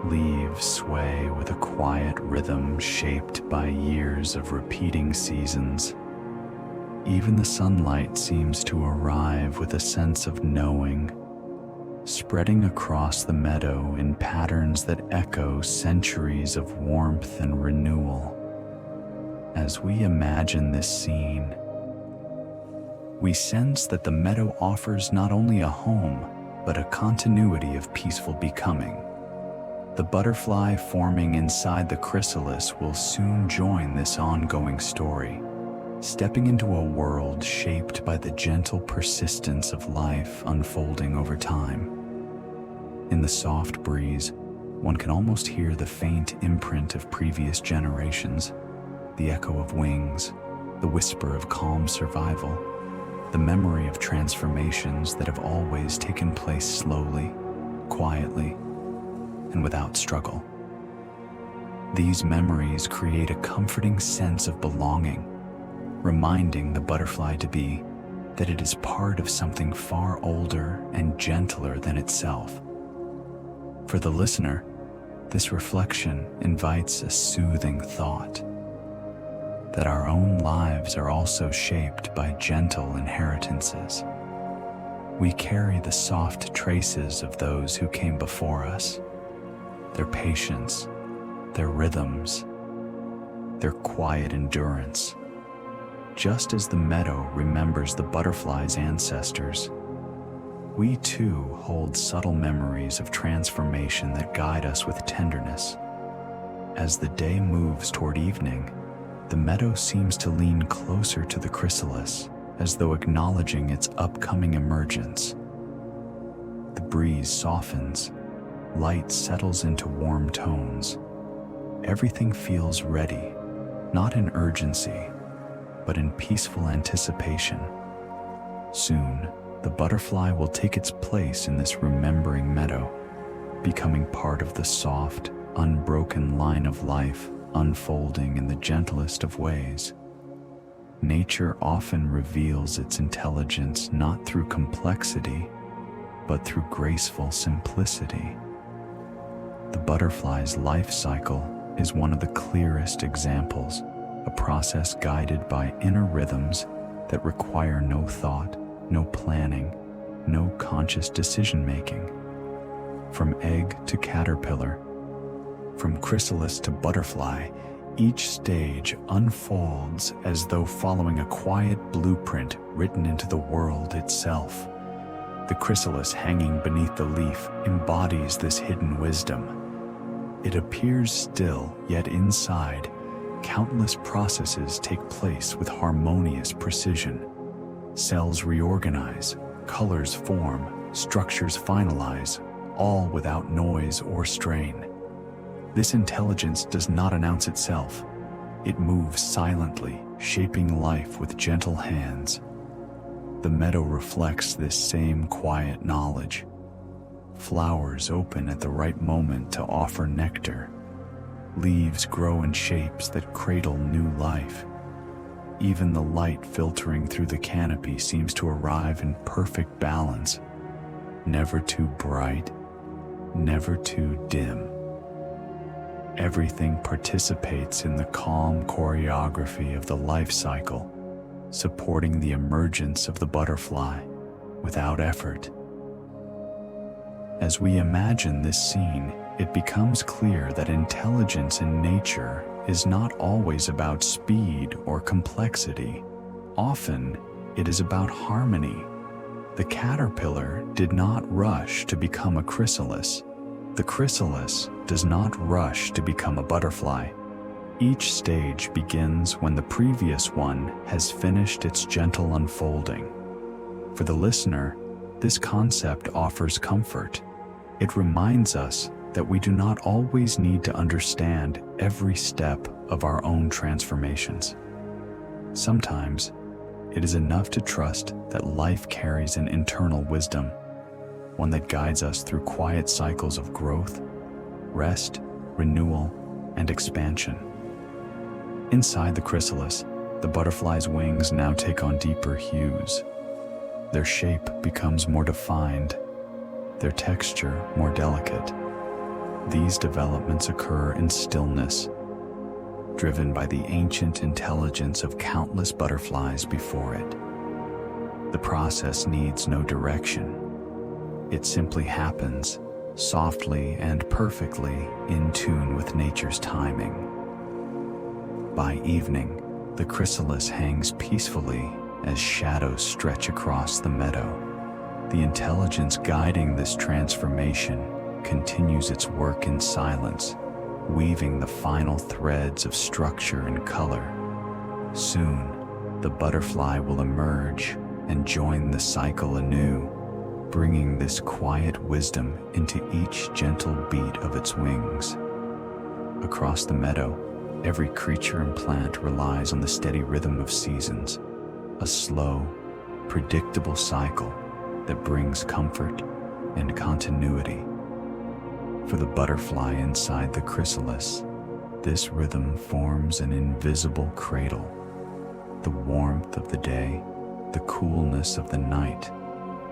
Leaves sway with a quiet rhythm shaped by years of repeating seasons. Even the sunlight seems to arrive with a sense of knowing, spreading across the meadow in patterns that echo centuries of warmth and renewal. As we imagine this scene, we sense that the meadow offers not only a home, but a continuity of peaceful becoming. The butterfly forming inside the chrysalis will soon join this ongoing story, stepping into a world shaped by the gentle persistence of life unfolding over time. In the soft breeze, one can almost hear the faint imprint of previous generations, the echo of wings, the whisper of calm survival, the memory of transformations that have always taken place slowly, quietly, and without struggle. These memories create a comforting sense of belonging, reminding the butterfly to be that it is part of something far older and gentler than itself. For the listener, this reflection invites a soothing thought, that our own lives are also shaped by gentle inheritances. We carry the soft traces of those who came before us, their patience, their rhythms, their quiet endurance. Just as the meadow remembers the butterfly's ancestors, we too hold subtle memories of transformation that guide us with tenderness. As the day moves toward evening, the meadow seems to lean closer to the chrysalis, as though acknowledging its upcoming emergence. The breeze softens, light settles into warm tones. Everything feels ready, not in urgency, but in peaceful anticipation. Soon, the butterfly will take its place in this remembering meadow, becoming part of the soft, unbroken line of life unfolding in the gentlest of ways. Nature often reveals its intelligence not through complexity, but through graceful simplicity. The butterfly's life cycle is one of the clearest examples, a process guided by inner rhythms that require no thought, no planning, no conscious decision-making. From egg to caterpillar, from chrysalis to butterfly, each stage unfolds as though following a quiet blueprint written into the world itself. The chrysalis hanging beneath the leaf embodies this hidden wisdom. It appears still, yet inside, countless processes take place with harmonious precision. Cells reorganize, colors form, structures finalize, all without noise or strain. This intelligence does not announce itself. It moves silently, shaping life with gentle hands. The meadow reflects this same quiet knowledge. Flowers open at the right moment to offer nectar. Leaves grow in shapes that cradle new life. Even the light filtering through the canopy seems to arrive in perfect balance, never too bright, never too dim. Everything participates in the calm choreography of the life cycle, supporting the emergence of the butterfly without effort. As we imagine this scene, it becomes clear that intelligence in nature is not always about speed or complexity. Often, it is about harmony. The caterpillar did not rush to become a chrysalis. The chrysalis does not rush to become a butterfly. Each stage begins when the previous one has finished its gentle unfolding. For the listener, this concept offers comfort. It reminds us that we do not always need to understand every step of our own transformations. Sometimes, it is enough to trust that life carries an internal wisdom, one that guides us through quiet cycles of growth, rest, renewal, and expansion. Inside the chrysalis, the butterfly's wings now take on deeper hues. Their shape becomes more defined, their texture more delicate. These developments occur in stillness, driven by the ancient intelligence of countless butterflies before it. The process needs no direction. It simply happens, softly and perfectly in tune with nature's timing. By evening, the chrysalis hangs peacefully as shadows stretch across the meadow. The intelligence guiding this transformation continues its work in silence, weaving the final threads of structure and color. Soon, the butterfly will emerge and join the cycle anew, bringing this quiet wisdom into each gentle beat of its wings. Across the meadow, every creature and plant relies on the steady rhythm of seasons, a slow, predictable cycle that brings comfort and continuity. For the butterfly inside the chrysalis, this rhythm forms an invisible cradle. The warmth of the day, the coolness of the night,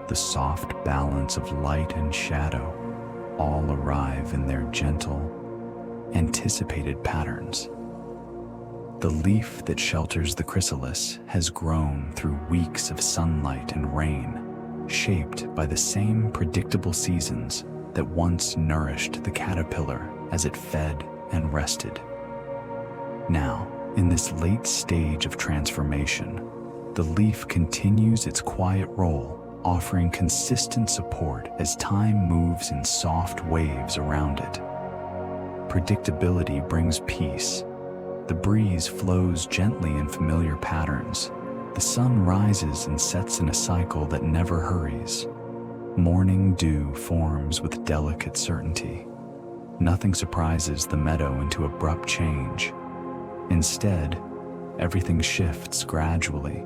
the soft balance of light and shadow all arrive in their gentle, anticipated patterns. The leaf that shelters the chrysalis has grown through weeks of sunlight and rain, shaped by the same predictable seasons that once nourished the caterpillar as it fed and rested. Now, in this late stage of transformation, the leaf continues its quiet role, offering consistent support as time moves in soft waves around it. Predictability brings peace. The breeze flows gently in familiar patterns. The sun rises and sets in a cycle that never hurries. Morning dew forms with delicate certainty. Nothing surprises the meadow into abrupt change. Instead, everything shifts gradually,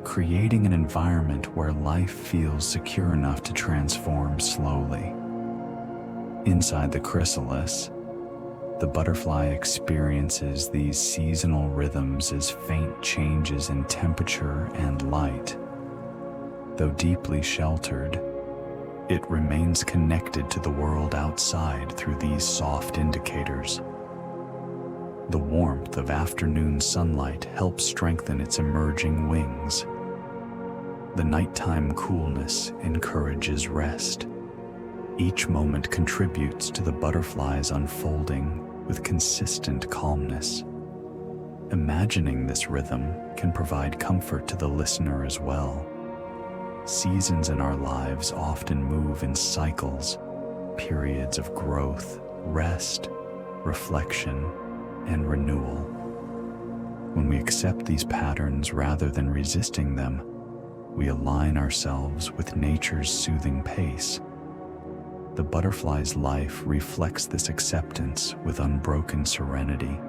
creating an environment where life feels secure enough to transform slowly. Inside the chrysalis, the butterfly experiences these seasonal rhythms as faint changes in temperature and light. Though deeply sheltered, it remains connected to the world outside through these soft indicators. The warmth of afternoon sunlight helps strengthen its emerging wings. The nighttime coolness encourages rest. Each moment contributes to the butterfly's unfolding with consistent calmness. Imagining this rhythm can provide comfort to the listener as well. Seasons in our lives often move in cycles, periods of growth, rest, reflection, and renewal. When we accept these patterns rather than resisting them, we align ourselves with nature's soothing pace. The butterfly's life reflects this acceptance with unbroken serenity.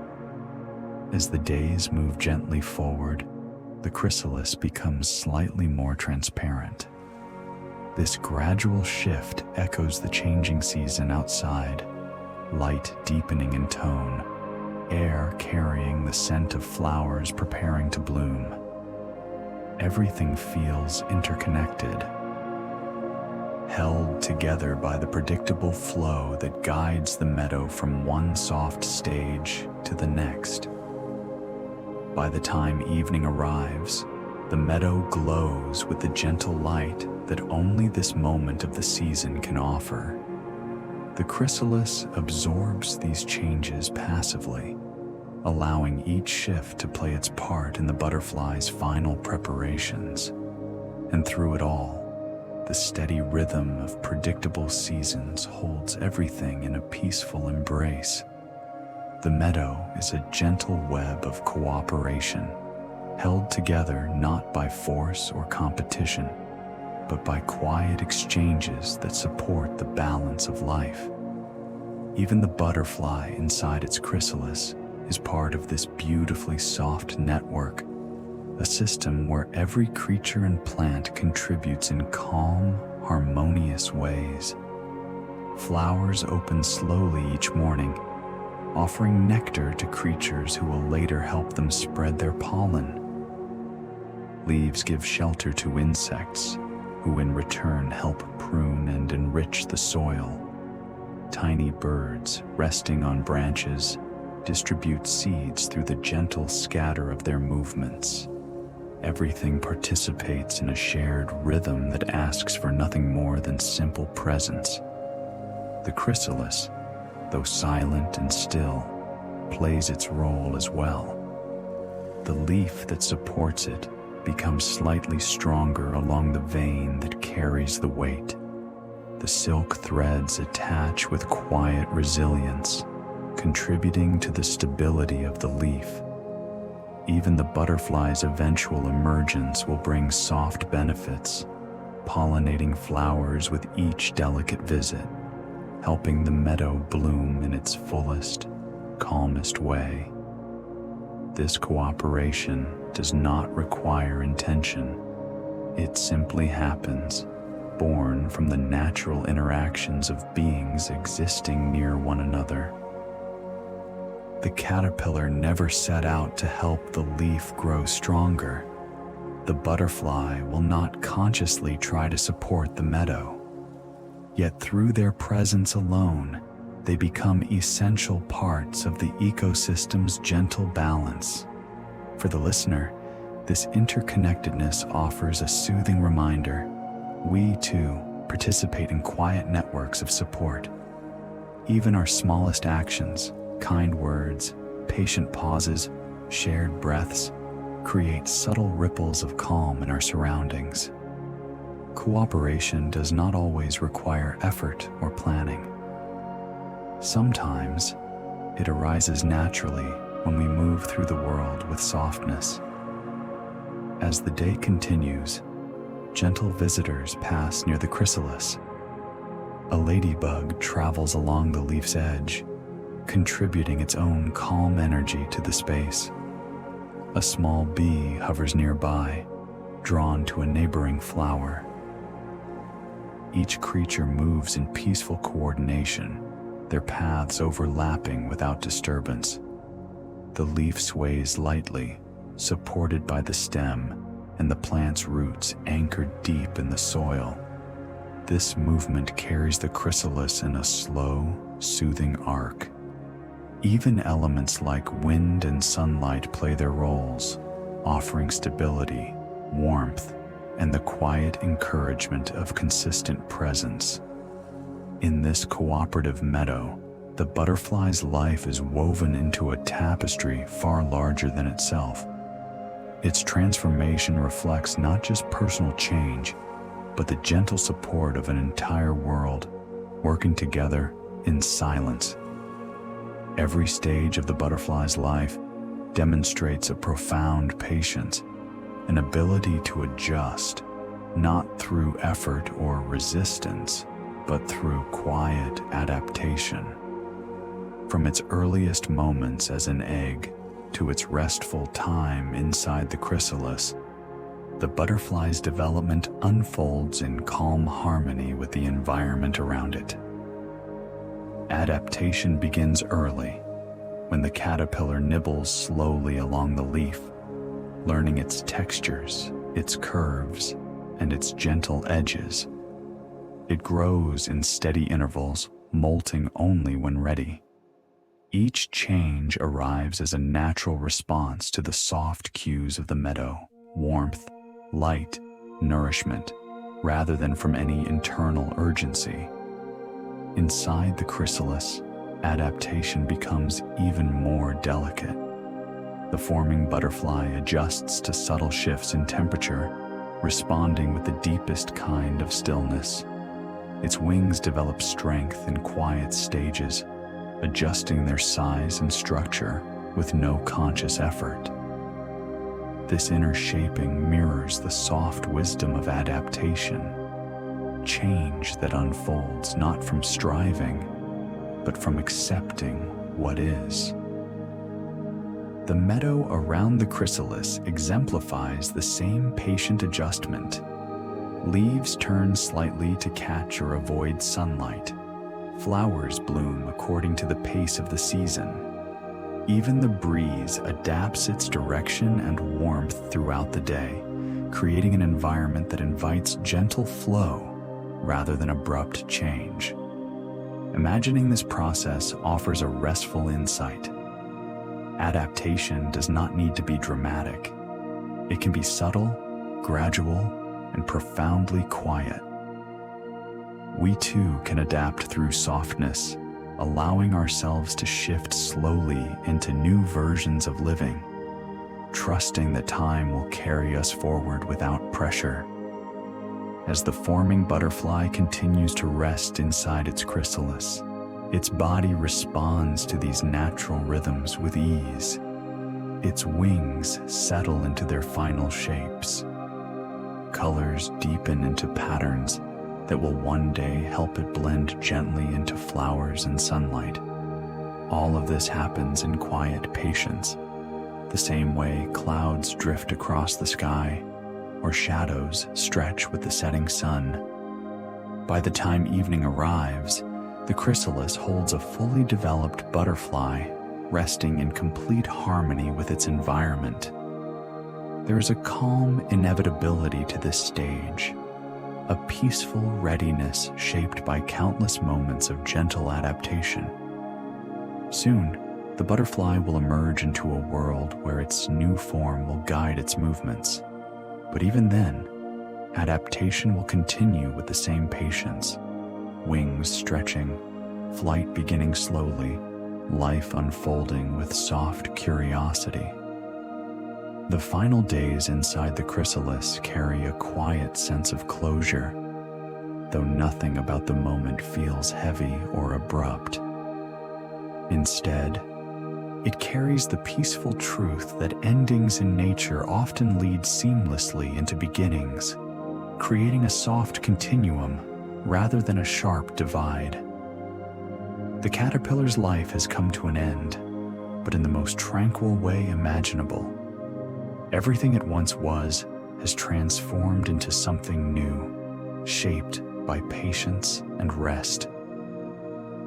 As the days move gently forward, the chrysalis becomes slightly more transparent. This gradual shift echoes the changing season outside, light deepening in tone, air carrying the scent of flowers preparing to bloom. Everything feels interconnected, held together by the predictable flow that guides the meadow from one soft stage to the next. By the time evening arrives, the meadow glows with the gentle light that only this moment of the season can offer. The chrysalis absorbs these changes passively, allowing each shift to play its part in the butterfly's final preparations. And through it all, the steady rhythm of predictable seasons holds everything in a peaceful embrace. The meadow is a gentle web of cooperation, held together not by force or competition, but by quiet exchanges that support the balance of life. Even the butterfly inside its chrysalis is part of this beautifully soft network, a system where every creature and plant contributes in calm, harmonious ways. Flowers open slowly each morning, offering nectar to creatures who will later help them spread their pollen. Leaves give shelter to insects, who in return help prune and enrich the soil. Tiny birds, resting on branches, distribute seeds through the gentle scatter of their movements. Everything participates in a shared rhythm that asks for nothing more than simple presence. The chrysalis, though silent and still, plays its role as well. The leaf that supports it becomes slightly stronger along the vein that carries the weight. The silk threads attach with quiet resilience, contributing to the stability of the leaf. Even the butterfly's eventual emergence will bring soft benefits, pollinating flowers with each delicate visit, helping the meadow bloom in its fullest, calmest way. This cooperation does not require intention. It simply happens, born from the natural interactions of beings existing near one another. The caterpillar never set out to help the leaf grow stronger. The butterfly will not consciously try to support the meadow. Yet through their presence alone, they become essential parts of the ecosystem's gentle balance. For the listener, this interconnectedness offers a soothing reminder. We, too, participate in quiet networks of support. Even our smallest actions, kind words, patient pauses, shared breaths, create subtle ripples of calm in our surroundings. Cooperation does not always require effort or planning. Sometimes, It arises naturally when we move through the world with softness. As the day continues, gentle visitors pass near the chrysalis. A ladybug travels along the leaf's edge, contributing its own calm energy to the space. A small bee hovers nearby, drawn to a neighboring flower. Each creature moves in peaceful coordination, their paths overlapping without disturbance. The leaf sways lightly, supported by the stem, and the plant's roots anchored deep in the soil. This movement carries the chrysalis in a slow, soothing arc. Even elements like wind and sunlight play their roles, offering stability, warmth, and the quiet encouragement of consistent presence. In this cooperative meadow, the butterfly's life is woven into a tapestry far larger than itself. Its transformation reflects not just personal change, but the gentle support of an entire world, working together in silence. Every stage of the butterfly's life demonstrates a profound patience, an ability to adjust, not through effort or resistance, but through quiet adaptation. From its earliest moments as an egg to its restful time inside the chrysalis, the butterfly's development unfolds in calm harmony with the environment around it. Adaptation begins early, when the caterpillar nibbles slowly along the leaf, learning its textures, its curves, and its gentle edges. It grows in steady intervals, molting only when ready. Each change arrives as a natural response to the soft cues of the meadow: warmth, light, nourishment, rather than from any internal urgency. Inside the chrysalis, adaptation becomes even more delicate. The forming butterfly adjusts to subtle shifts in temperature, responding with the deepest kind of stillness. Its wings develop strength in quiet stages, adjusting their size and structure with no conscious effort. This inner shaping mirrors the soft wisdom of adaptation, change that unfolds not from striving, but from accepting what is. The meadow around the chrysalis exemplifies the same patient adjustment. Leaves turn slightly to catch or avoid sunlight. Flowers bloom according to the pace of the season. Even the breeze adapts its direction and warmth throughout the day, creating an environment that invites gentle flow rather than abrupt change. Imagining this process offers a restful insight. Adaptation does not need to be dramatic. It can be subtle, gradual, and profoundly quiet. We too can adapt through softness, allowing ourselves to shift slowly into new versions of living, trusting that time will carry us forward without pressure. As the forming butterfly continues to rest inside its chrysalis, its body responds to these natural rhythms with ease. Its wings settle into their final shapes. Colors deepen into patterns that will one day help it blend gently into flowers and sunlight. All of this happens in quiet patience, the same way clouds drift across the sky or shadows stretch with the setting sun. By the time evening arrives, the chrysalis holds a fully developed butterfly, resting in complete harmony with its environment. There is a calm inevitability to this stage, a peaceful readiness shaped by countless moments of gentle adaptation. Soon, the butterfly will emerge into a world where its new form will guide its movements. But even then, adaptation will continue with the same patience, wings stretching, flight beginning slowly, life unfolding with soft curiosity. The final days inside the chrysalis carry a quiet sense of closure, though nothing about the moment feels heavy or abrupt. Instead, it carries the peaceful truth that endings in nature often lead seamlessly into beginnings, creating a soft continuum rather than a sharp divide. The caterpillar's life has come to an end, but in the most tranquil way imaginable. Everything it once was has transformed into something new, shaped by patience and rest.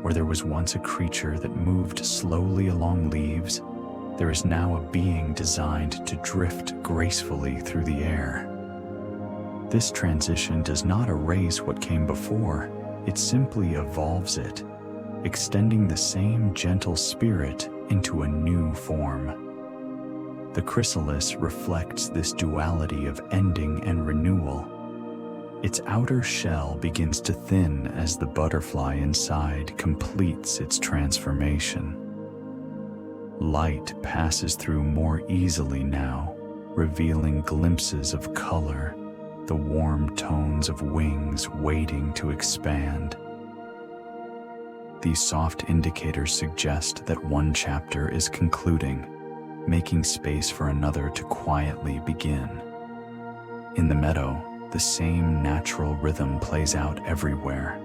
Where there was once a creature that moved slowly along leaves, there is now a being designed to drift gracefully through the air. This transition does not erase what came before, it simply evolves it, extending the same gentle spirit into a new form. The chrysalis reflects this duality of ending and renewal. Its outer shell begins to thin as the butterfly inside completes its transformation. Light passes through more easily now, revealing glimpses of color, the warm tones of wings waiting to expand. These soft indicators suggest that one chapter is concluding, making space for another to quietly begin. In the meadow, the same natural rhythm plays out everywhere.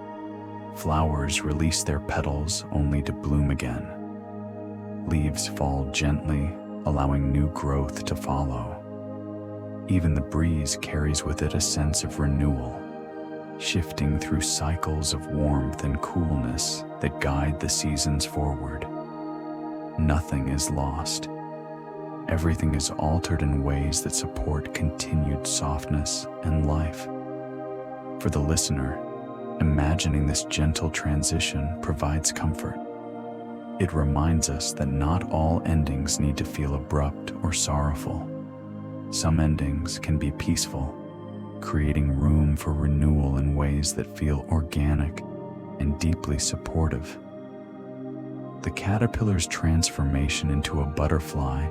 Flowers release their petals only to bloom again. Leaves fall gently, allowing new growth to follow. Even the breeze carries with it a sense of renewal, shifting through cycles of warmth and coolness that guide the seasons forward. Nothing is lost. Everything is altered in ways that support continued softness and life. For the listener, imagining this gentle transition provides comfort. It reminds us that not all endings need to feel abrupt or sorrowful. Some endings can be peaceful, creating room for renewal in ways that feel organic and deeply supportive. The caterpillar's transformation into a butterfly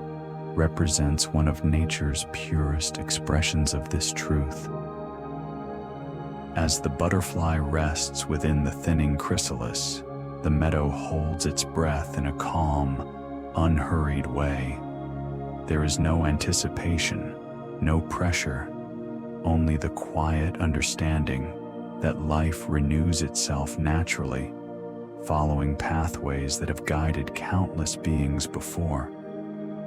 represents one of nature's purest expressions of this truth. As the butterfly rests within the thinning chrysalis, the meadow holds its breath in a calm, unhurried way. There is no anticipation, no pressure, only the quiet understanding that life renews itself naturally, following pathways that have guided countless beings before.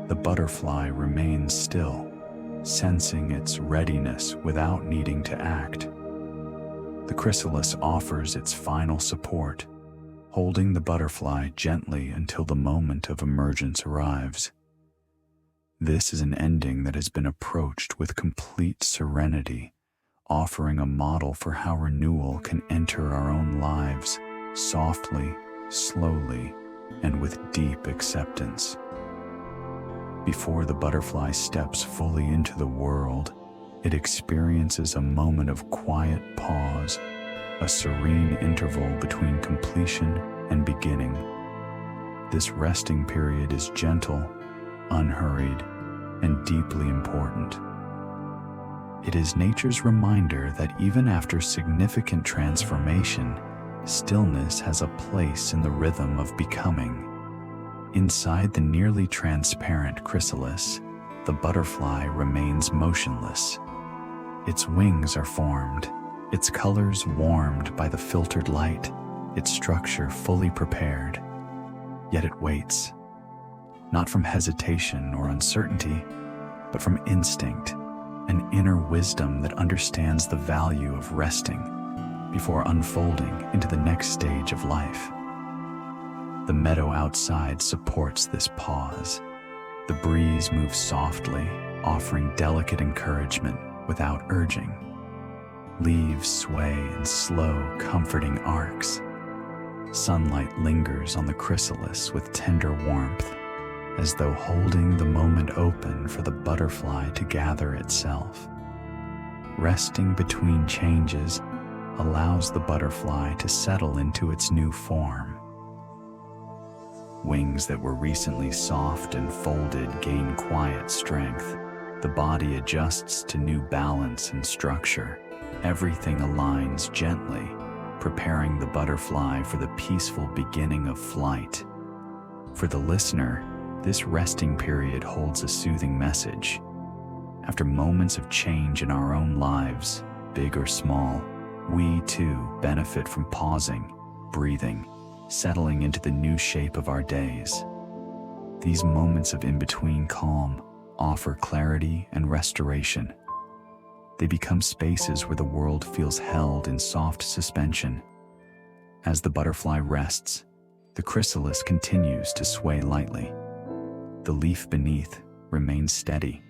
The butterfly remains still, sensing its readiness without needing to act. The chrysalis offers its final support, holding the butterfly gently until the moment of emergence arrives. This is an ending that has been approached with complete serenity, offering a model for how renewal can enter our own lives, softly, slowly, and with deep acceptance. Before the butterfly steps fully into the world, it experiences a moment of quiet pause, a serene interval between completion and beginning. This resting period is gentle, unhurried, and deeply important. It is nature's reminder that even after significant transformation, stillness has a place in the rhythm of becoming. Inside the nearly transparent chrysalis, the butterfly remains motionless. Its wings are formed, its colors warmed by the filtered light, its structure fully prepared. Yet it waits, not from hesitation or uncertainty, but from instinct, an inner wisdom that understands the value of resting before unfolding into the next stage of life. The meadow outside supports this pause. The breeze moves softly, offering delicate encouragement without urging. Leaves sway in slow, comforting arcs. Sunlight lingers on the chrysalis with tender warmth, as though holding the moment open for the butterfly to gather itself. Resting between changes allows the butterfly to settle into its new form. Wings that were recently soft and folded gain quiet strength. The body adjusts to new balance and structure. Everything aligns gently, preparing the butterfly for the peaceful beginning of flight. For the listener, this resting period holds a soothing message. After moments of change in our own lives, big or small, we too benefit from pausing, breathing, settling into the new shape of our days. These moments of in-between calm offer clarity and restoration. They become spaces where the world feels held in soft suspension. As the butterfly rests, the chrysalis continues to sway lightly. The leaf beneath remains steady.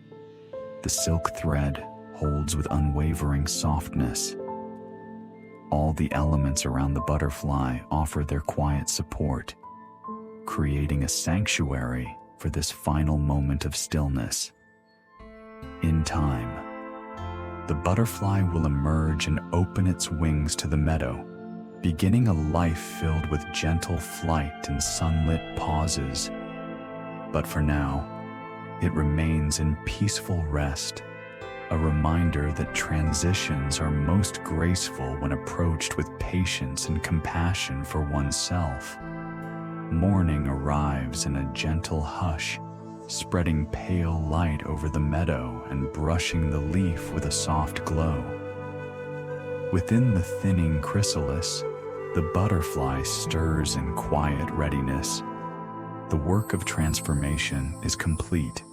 The silk thread holds with unwavering softness. All the elements around the butterfly offer their quiet support, creating a sanctuary for this final moment of stillness. In time, the butterfly will emerge and open its wings to the meadow, beginning a life filled with gentle flight and sunlit pauses. But for now, it remains in peaceful rest, a reminder that transitions are most graceful when approached with patience and compassion for oneself. Morning arrives in a gentle hush, spreading pale light over the meadow and brushing the leaf with a soft glow. Within the thinning chrysalis, the butterfly stirs in quiet readiness. The work of transformation is complete.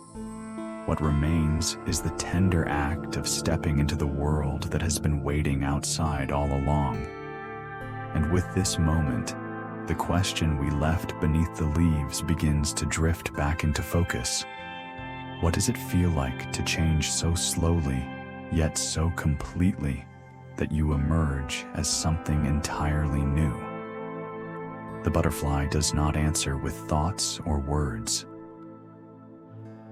What remains is the tender act of stepping into the world that has been waiting outside all along. And with this moment, the question we left beneath the leaves begins to drift back into focus. What does it feel like to change so slowly, yet so completely, that you emerge as something entirely new? The butterfly does not answer with thoughts or words.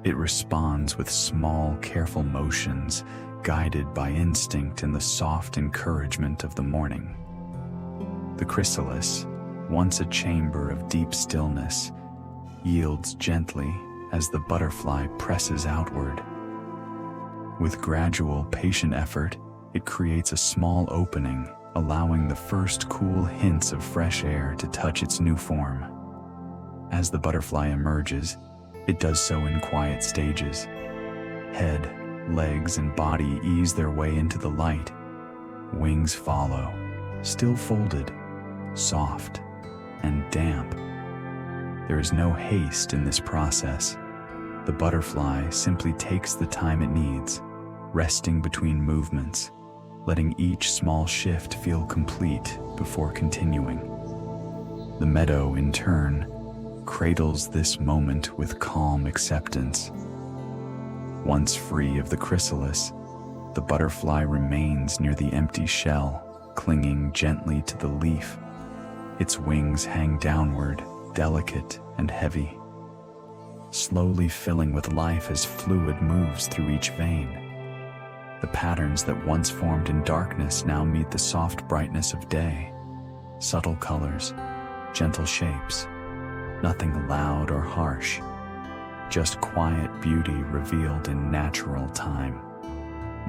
It responds with small, careful motions, guided by instinct and the soft encouragement of the morning. The chrysalis, once a chamber of deep stillness, yields gently as the butterfly presses outward. With gradual, patient effort, it creates a small opening, allowing the first cool hints of fresh air to touch its new form. As the butterfly emerges, it does so in quiet stages. Head, legs, and body ease their way into the light. Wings follow, still folded, soft, and damp. There is no haste in this process. The butterfly simply takes the time it needs, resting between movements, letting each small shift feel complete before continuing. The meadow, in turn, cradles this moment with calm acceptance. Once free of the chrysalis, the butterfly remains near the empty shell, clinging gently to the leaf. Its wings hang downward, delicate and heavy, slowly filling with life as fluid moves through each vein. The patterns that once formed in darkness now meet the soft brightness of day. Subtle colors, gentle shapes, nothing loud or harsh, just quiet beauty revealed in natural time.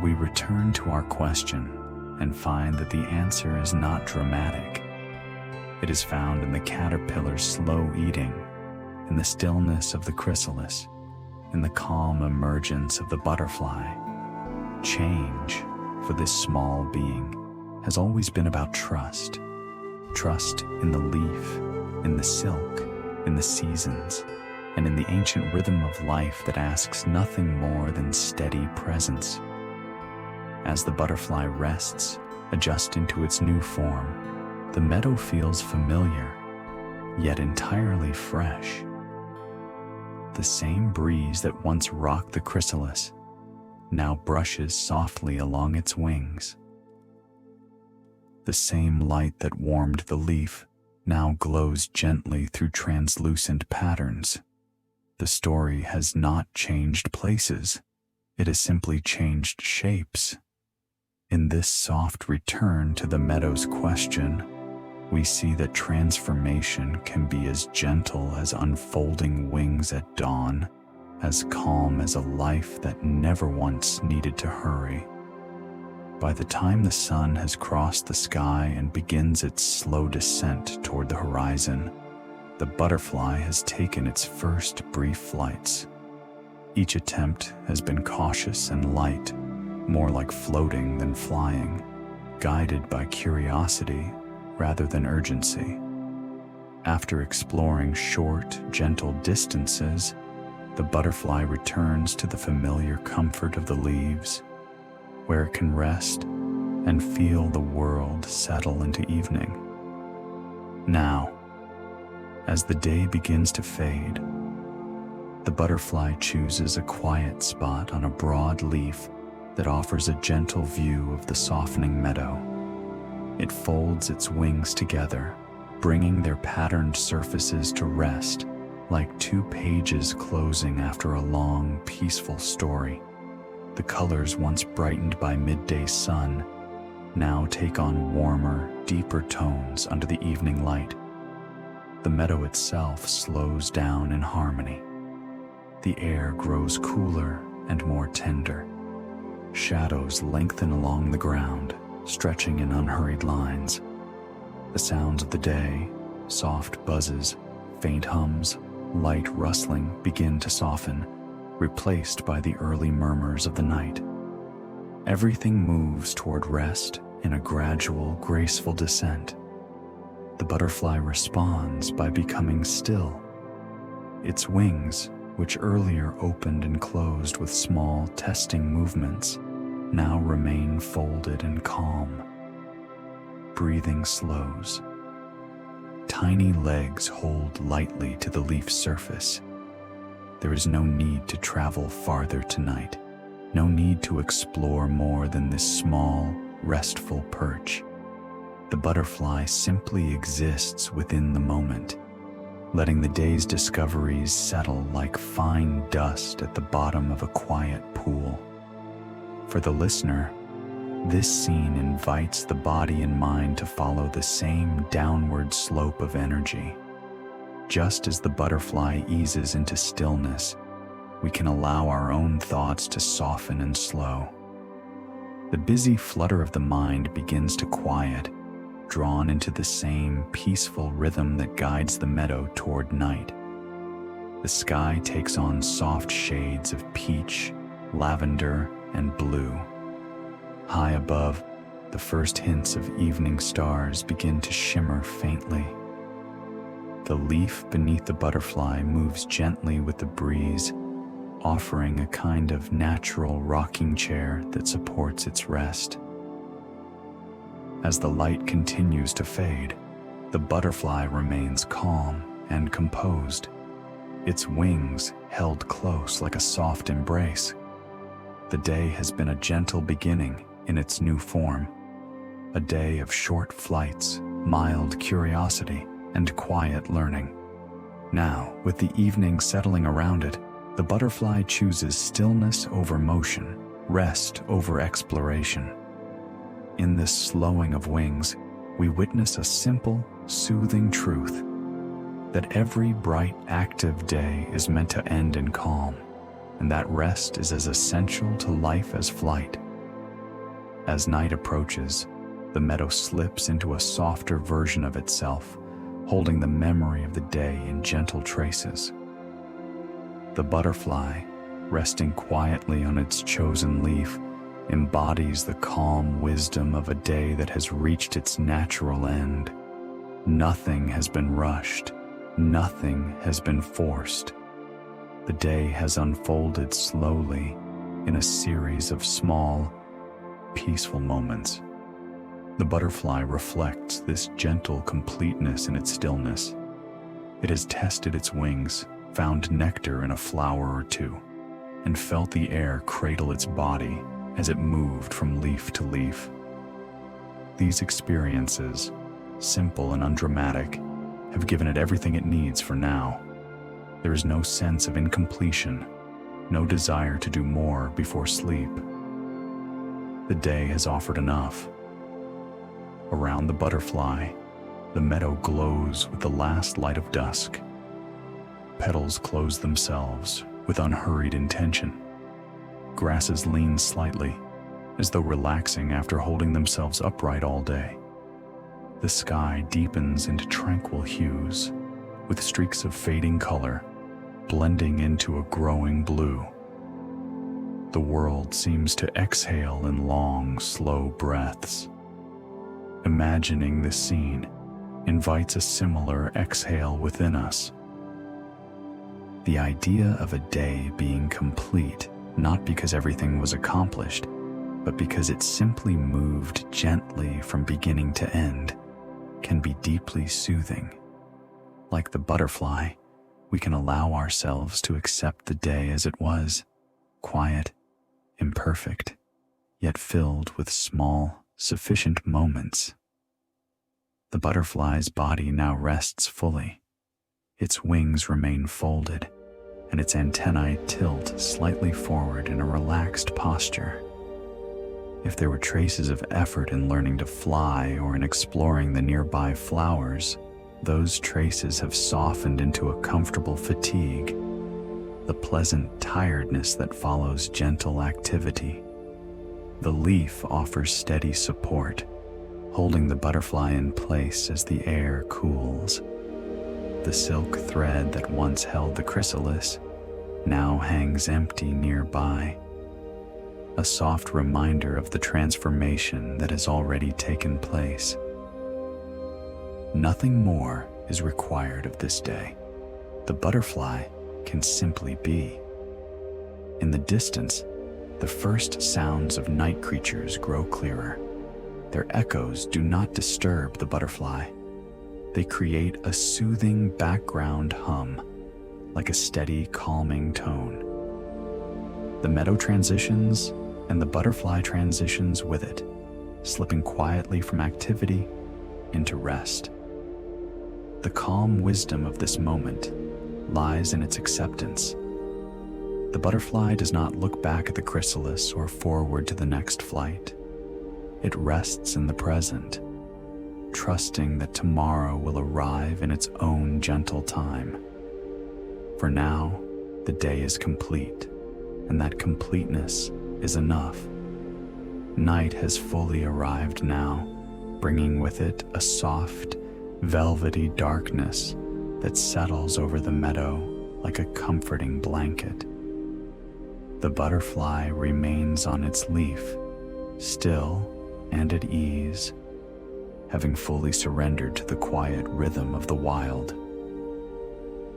We return to our question and find that the answer is not dramatic. It is found in the caterpillar's slow eating, in the stillness of the chrysalis, in the calm emergence of the butterfly. Change, for this small being, has always been about trust. Trust in the leaf, in the silk, in the seasons, and in the ancient rhythm of life that asks nothing more than steady presence. As the butterfly rests, adjusting to its new form, the meadow feels familiar, yet entirely fresh. The same breeze that once rocked the chrysalis now brushes softly along its wings. The same light that warmed the leaf now glows gently through translucent patterns. The story has not changed places, it has simply changed shapes. In this soft return to the meadow's question, we see that transformation can be as gentle as unfolding wings at dawn, as calm as a life that never once needed to hurry. By the time the sun has crossed the sky and begins its slow descent toward the horizon, the butterfly has taken its first brief flights. Each attempt has been cautious and light, more like floating than flying, guided by curiosity rather than urgency. After exploring short, gentle distances, the butterfly returns to the familiar comfort of the leaves, where it can rest and feel the world settle into evening. Now, as the day begins to fade, the butterfly chooses a quiet spot on a broad leaf that offers a gentle view of the softening meadow. It folds its wings together, bringing their patterned surfaces to rest like two pages closing after a long, peaceful story. The colors once brightened by midday sun now take on warmer, deeper tones under the evening light. The meadow itself slows down in harmony. The air grows cooler and more tender. Shadows lengthen along the ground, stretching in unhurried lines. The sounds of the day, soft buzzes, faint hums, light rustling begin to soften, replaced by the early murmurs of the night. Everything moves toward rest in a gradual, graceful descent. The butterfly responds by becoming still. Its wings, which earlier opened and closed with small, testing movements, now remain folded and calm. Breathing slows. Tiny legs hold lightly to the leaf surface. There is no need to travel farther tonight, no need to explore more than this small, restful perch. The butterfly simply exists within the moment, letting the day's discoveries settle like fine dust at the bottom of a quiet pool. For the listener, this scene invites the body and mind to follow the same downward slope of energy. Just as the butterfly eases into stillness, we can allow our own thoughts to soften and slow. The busy flutter of the mind begins to quiet, drawn into the same peaceful rhythm that guides the meadow toward night. The sky takes on soft shades of peach, lavender, and blue. High above, the first hints of evening stars begin to shimmer faintly. The leaf beneath the butterfly moves gently with the breeze, offering a kind of natural rocking chair that supports its rest. As the light continues to fade, the butterfly remains calm and composed, its wings held close like a soft embrace. The day has been a gentle beginning in its new form, a day of short flights, mild curiosity, and quiet learning. Now, with the evening settling around it, the butterfly chooses stillness over motion, rest over exploration. In this slowing of wings, we witness a simple, soothing truth: that every bright, active day is meant to end in calm, and that rest is as essential to life as flight. As night approaches, the meadow slips into a softer version of itself, holding the memory of the day in gentle traces. The butterfly, resting quietly on its chosen leaf, embodies the calm wisdom of a day that has reached its natural end. Nothing has been rushed, nothing has been forced. The day has unfolded slowly in a series of small, peaceful moments. The butterfly reflects this gentle completeness in its stillness. It has tested its wings, found nectar in a flower or two, and felt the air cradle its body as it moved from leaf to leaf. These experiences, simple and undramatic, have given it everything it needs for now. There is no sense of incompletion, no desire to do more before sleep. The day has offered enough. Around the butterfly, the meadow glows with the last light of dusk. Petals close themselves with unhurried intention. Grasses lean slightly, as though relaxing after holding themselves upright all day. The sky deepens into tranquil hues, with streaks of fading color blending into a growing blue. The world seems to exhale in long, slow breaths. Imagining this scene invites a similar exhale within us. The idea of a day being complete, not because everything was accomplished, but because it simply moved gently from beginning to end, can be deeply soothing. Like the butterfly, we can allow ourselves to accept the day as it was, quiet, imperfect, yet filled with small, sufficient moments. The butterfly's body now rests fully. Its wings remain folded, and its antennae tilt slightly forward in a relaxed posture. If there were traces of effort in learning to fly or in exploring the nearby flowers, those traces have softened into a comfortable fatigue, the pleasant tiredness that follows gentle activity. The leaf offers steady support, holding the butterfly in place as the air cools. The silk thread that once held the chrysalis now hangs empty nearby, a soft reminder of the transformation that has already taken place. Nothing more is required of this day. The butterfly can simply be. In the distance, the first sounds of night creatures grow clearer. Their echoes do not disturb the butterfly. They create a soothing background hum, like a steady, calming tone. The meadow transitions, and the butterfly transitions with it, slipping quietly from activity into rest. The calm wisdom of this moment lies in its acceptance. The butterfly does not look back at the chrysalis or forward to the next flight. It rests in the present, trusting that tomorrow will arrive in its own gentle time. For now, the day is complete, and that completeness is enough. Night has fully arrived now, bringing with it a soft, velvety darkness that settles over the meadow like a comforting blanket. The butterfly remains on its leaf, still and at ease, having fully surrendered to the quiet rhythm of the wild.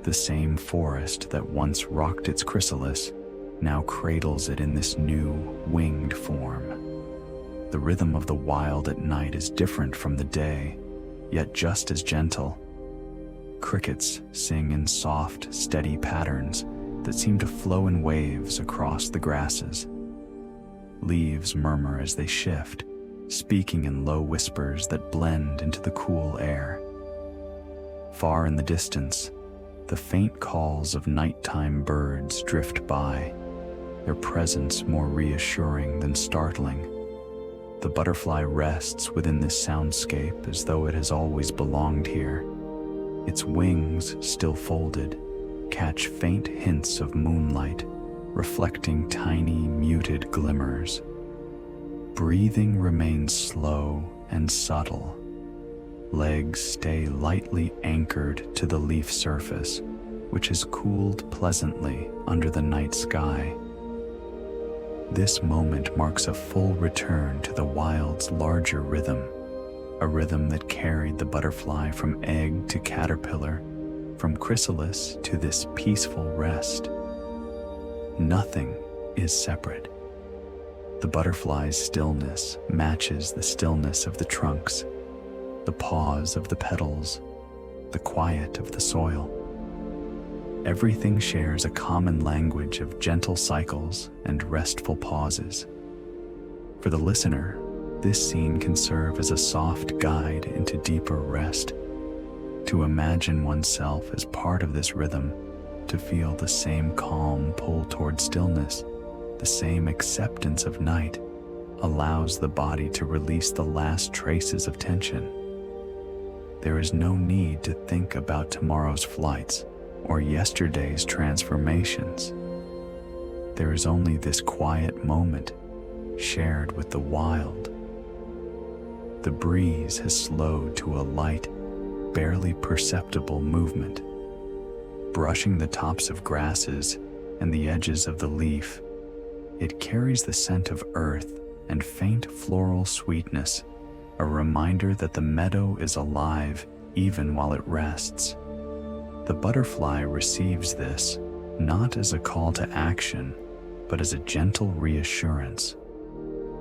The same forest that once rocked its chrysalis now cradles it in this new, winged form. The rhythm of the wild at night is different from the day, yet just as gentle. Crickets sing in soft, steady patterns that seem to flow in waves across the grasses. Leaves murmur as they shift, speaking in low whispers that blend into the cool air. Far in the distance, the faint calls of nighttime birds drift by, their presence more reassuring than startling. The butterfly rests within this soundscape as though it has always belonged here. Its wings, still folded, catch faint hints of moonlight, reflecting tiny, muted glimmers. Breathing remains slow and subtle. Legs stay lightly anchored to the leaf surface, which has cooled pleasantly under the night sky. This moment marks a full return to the wild's larger rhythm, a rhythm that carried the butterfly from egg to caterpillar, from chrysalis to this peaceful rest. Nothing is separate. The butterfly's stillness matches the stillness of the trunks, the pause of the petals, the quiet of the soil. Everything shares a common language of gentle cycles and restful pauses. For the listener, this scene can serve as a soft guide into deeper rest, to imagine oneself as part of this rhythm, to feel the same calm pull toward stillness, the same acceptance of night, allows the body to release the last traces of tension. There is no need to think about tomorrow's flights or yesterday's transformations. There is only this quiet moment shared with the wild. The breeze has slowed to a light, barely perceptible movement, brushing the tops of grasses and the edges of the leaf. It carries the scent of earth and faint floral sweetness, a reminder that the meadow is alive even while it rests. The butterfly receives this not as a call to action, but as a gentle reassurance.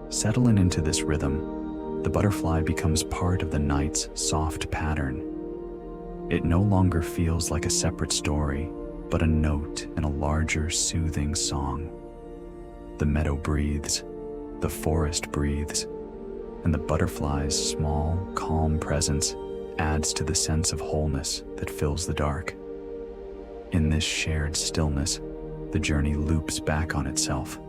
Settling into this rhythm, the butterfly becomes part of the night's soft pattern. It no longer feels like a separate story, but a note in a larger, soothing song. The meadow breathes, the forest breathes, and the butterfly's small, calm presence adds to the sense of wholeness that fills the dark. In this shared stillness, the journey loops back on itself.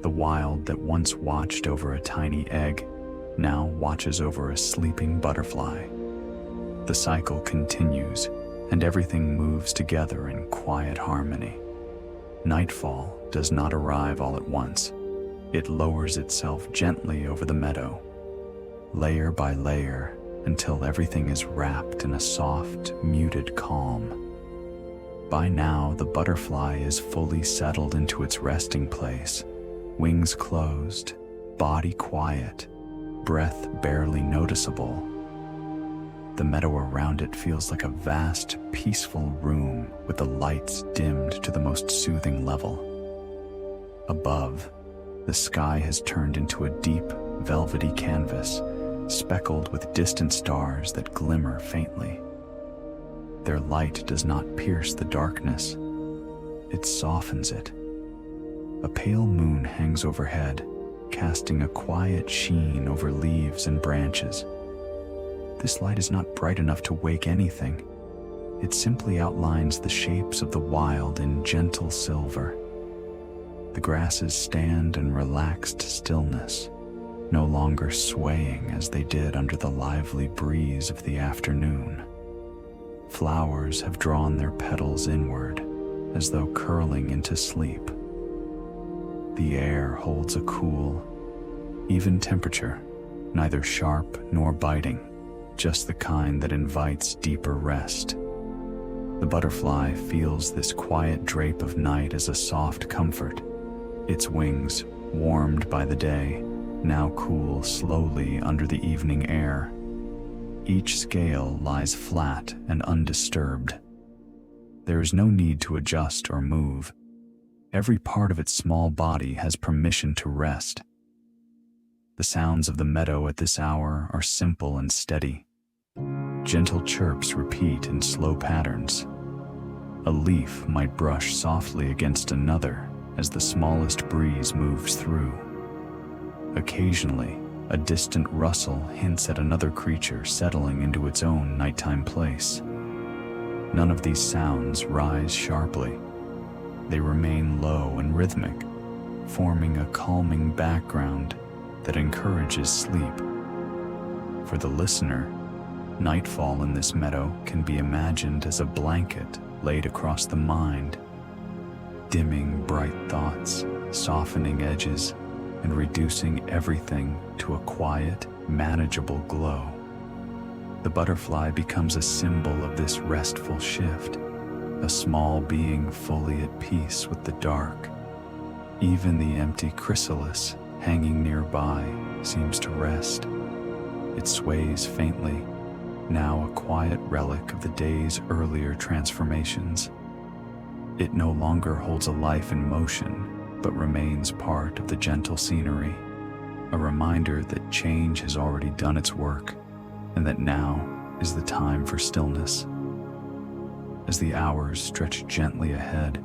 The wild that once watched over a tiny egg now watches over a sleeping butterfly. The cycle continues, and everything moves together in quiet harmony. Nightfall does not arrive all at once. It lowers itself gently over the meadow, layer by layer, until everything is wrapped in a soft, muted calm. By now, the butterfly is fully settled into its resting place, wings closed, body quiet, breath barely noticeable. The meadow around it feels like a vast, peaceful room with the lights dimmed to the most soothing level. Above, the sky has turned into a deep, velvety canvas, speckled with distant stars that glimmer faintly. Their light does not pierce the darkness, it softens it. A pale moon hangs overhead, casting a quiet sheen over leaves and branches. This light is not bright enough to wake anything. It simply outlines the shapes of the wild in gentle silver. The grasses stand in relaxed stillness, no longer swaying as they did under the lively breeze of the afternoon. Flowers have drawn their petals inward, as though curling into sleep. The air holds a cool, even temperature, neither sharp nor biting, just the kind that invites deeper rest. The butterfly feels this quiet drape of night as a soft comfort. Its wings, warmed by the day, now cool slowly under the evening air. Each scale lies flat and undisturbed. There is no need to adjust or move. Every part of its small body has permission to rest. The sounds of the meadow at this hour are simple and steady. Gentle chirps repeat in slow patterns. A leaf might brush softly against another as the smallest breeze moves through. Occasionally, a distant rustle hints at another creature settling into its own nighttime place. None of these sounds rise sharply. They remain low and rhythmic, forming a calming background that encourages sleep. For the listener, nightfall in this meadow can be imagined as a blanket laid across the mind, dimming bright thoughts, softening edges, and reducing everything to a quiet, manageable glow. The butterfly becomes a symbol of this restful shift, a small being fully at peace with the dark. Even the empty chrysalis hanging nearby seems to rest. It sways faintly, now a quiet relic of the day's earlier transformations. It no longer holds a life in motion, but remains part of the gentle scenery, a reminder that change has already done its work, and that now is the time for stillness. As the hours stretch gently ahead,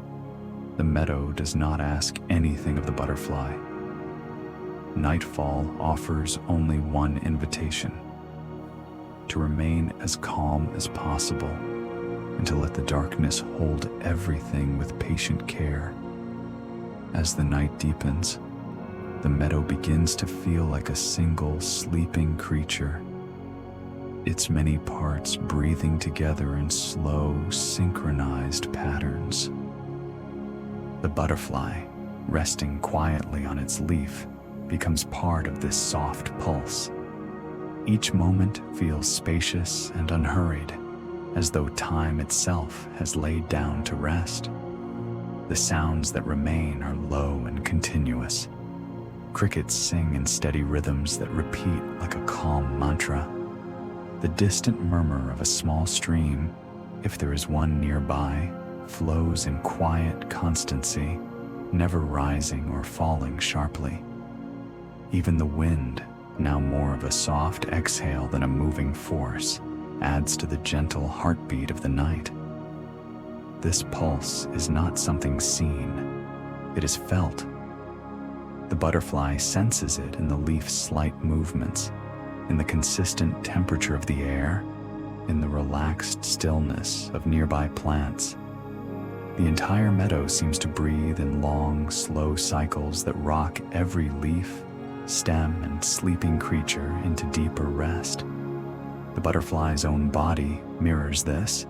the meadow does not ask anything of the butterfly. Nightfall offers only one invitation: to remain as calm as possible and to let the darkness hold everything with patient care. As the night deepens, the meadow begins to feel like a single sleeping creature, its many parts breathing together in slow, synchronized patterns. The butterfly, resting quietly on its leaf, becomes part of this soft pulse. Each moment feels spacious and unhurried, as though time itself has laid down to rest. The sounds that remain are low and continuous. Crickets sing in steady rhythms that repeat like a calm mantra. The distant murmur of a small stream, if there is one nearby, flows in quiet constancy, never rising or falling sharply. Even the wind, now more of a soft exhale than a moving force, adds to the gentle heartbeat of the night. This pulse is not something seen, it is felt. The butterfly senses it in the leaf's slight movements, in the consistent temperature of the air, in the relaxed stillness of nearby plants. The entire meadow seems to breathe in long, slow cycles that rock every leaf, stem, and sleeping creature into deeper rest. The butterfly's own body mirrors this.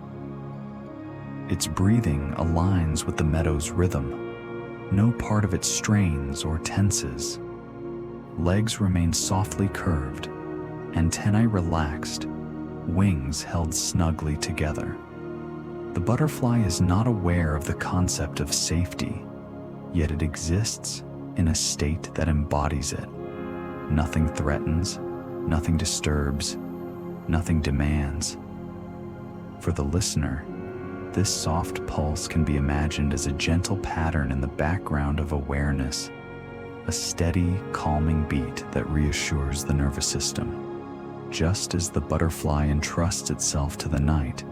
Its breathing aligns with the meadow's rhythm. No part of it strains or tenses. Legs remain softly curved, antennae relaxed, wings held snugly together. The butterfly is not aware of the concept of safety, yet it exists in a state that embodies it. Nothing threatens, nothing disturbs, nothing demands. For the listener, this soft pulse can be imagined as a gentle pattern in the background of awareness, a steady, calming beat that reassures the nervous system. Just as the butterfly entrusts itself to the night,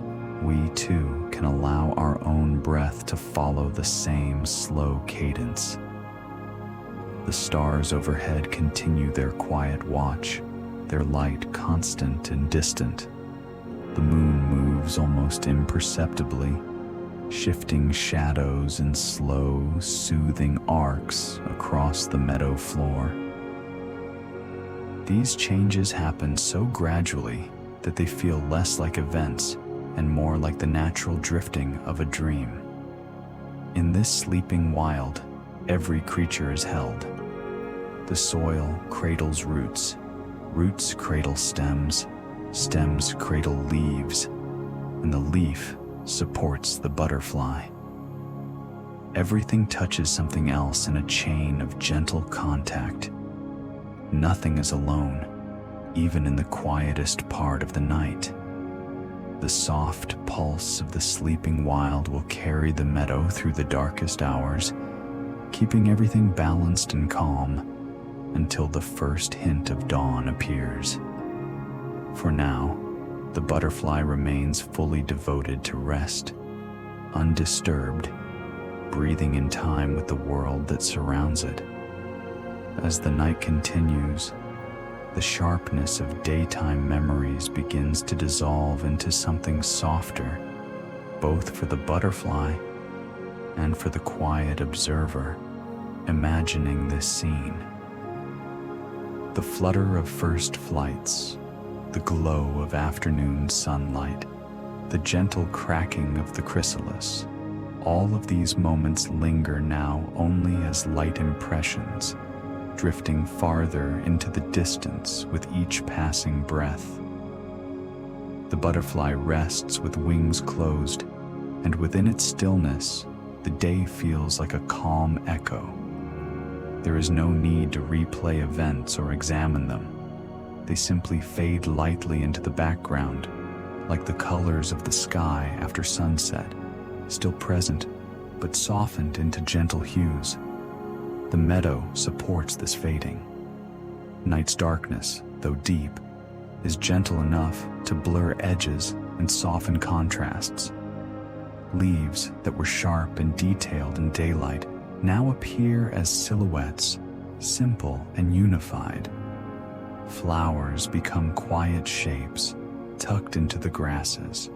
we too can allow our own breath to follow the same slow cadence. The stars overhead continue their quiet watch, their light constant and distant. The moon moves almost imperceptibly, shifting shadows in slow, soothing arcs across the meadow floor. These changes happen so gradually that they feel less like events and more like the natural drifting of a dream. In this sleeping wild, every creature is held. The soil cradles roots, roots cradle stems, stems cradle leaves, and the leaf supports the butterfly. Everything touches something else in a chain of gentle contact. Nothing is alone, even in the quietest part of the night. The soft pulse of the sleeping wild will carry the meadow through the darkest hours, keeping everything balanced and calm until the first hint of dawn appears. For now, the butterfly remains fully devoted to rest, undisturbed, breathing in time with the world that surrounds it. As the night continues, the sharpness of daytime memories begins to dissolve into something softer, both for the butterfly and for the quiet observer, imagining this scene. The flutter of first flights, the glow of afternoon sunlight, the gentle cracking of the chrysalis, all of these moments linger now only as light impressions, drifting farther into the distance with each passing breath. The butterfly rests with wings closed, and within its stillness, the day feels like a calm echo. There is no need to replay events or examine them. They simply fade lightly into the background, like the colors of the sky after sunset, still present, but softened into gentle hues. The meadow supports this fading. Night's darkness, though deep, is gentle enough to blur edges and soften contrasts. Leaves that were sharp and detailed in daylight now appear as silhouettes, simple and unified. Flowers become quiet shapes tucked into the grasses.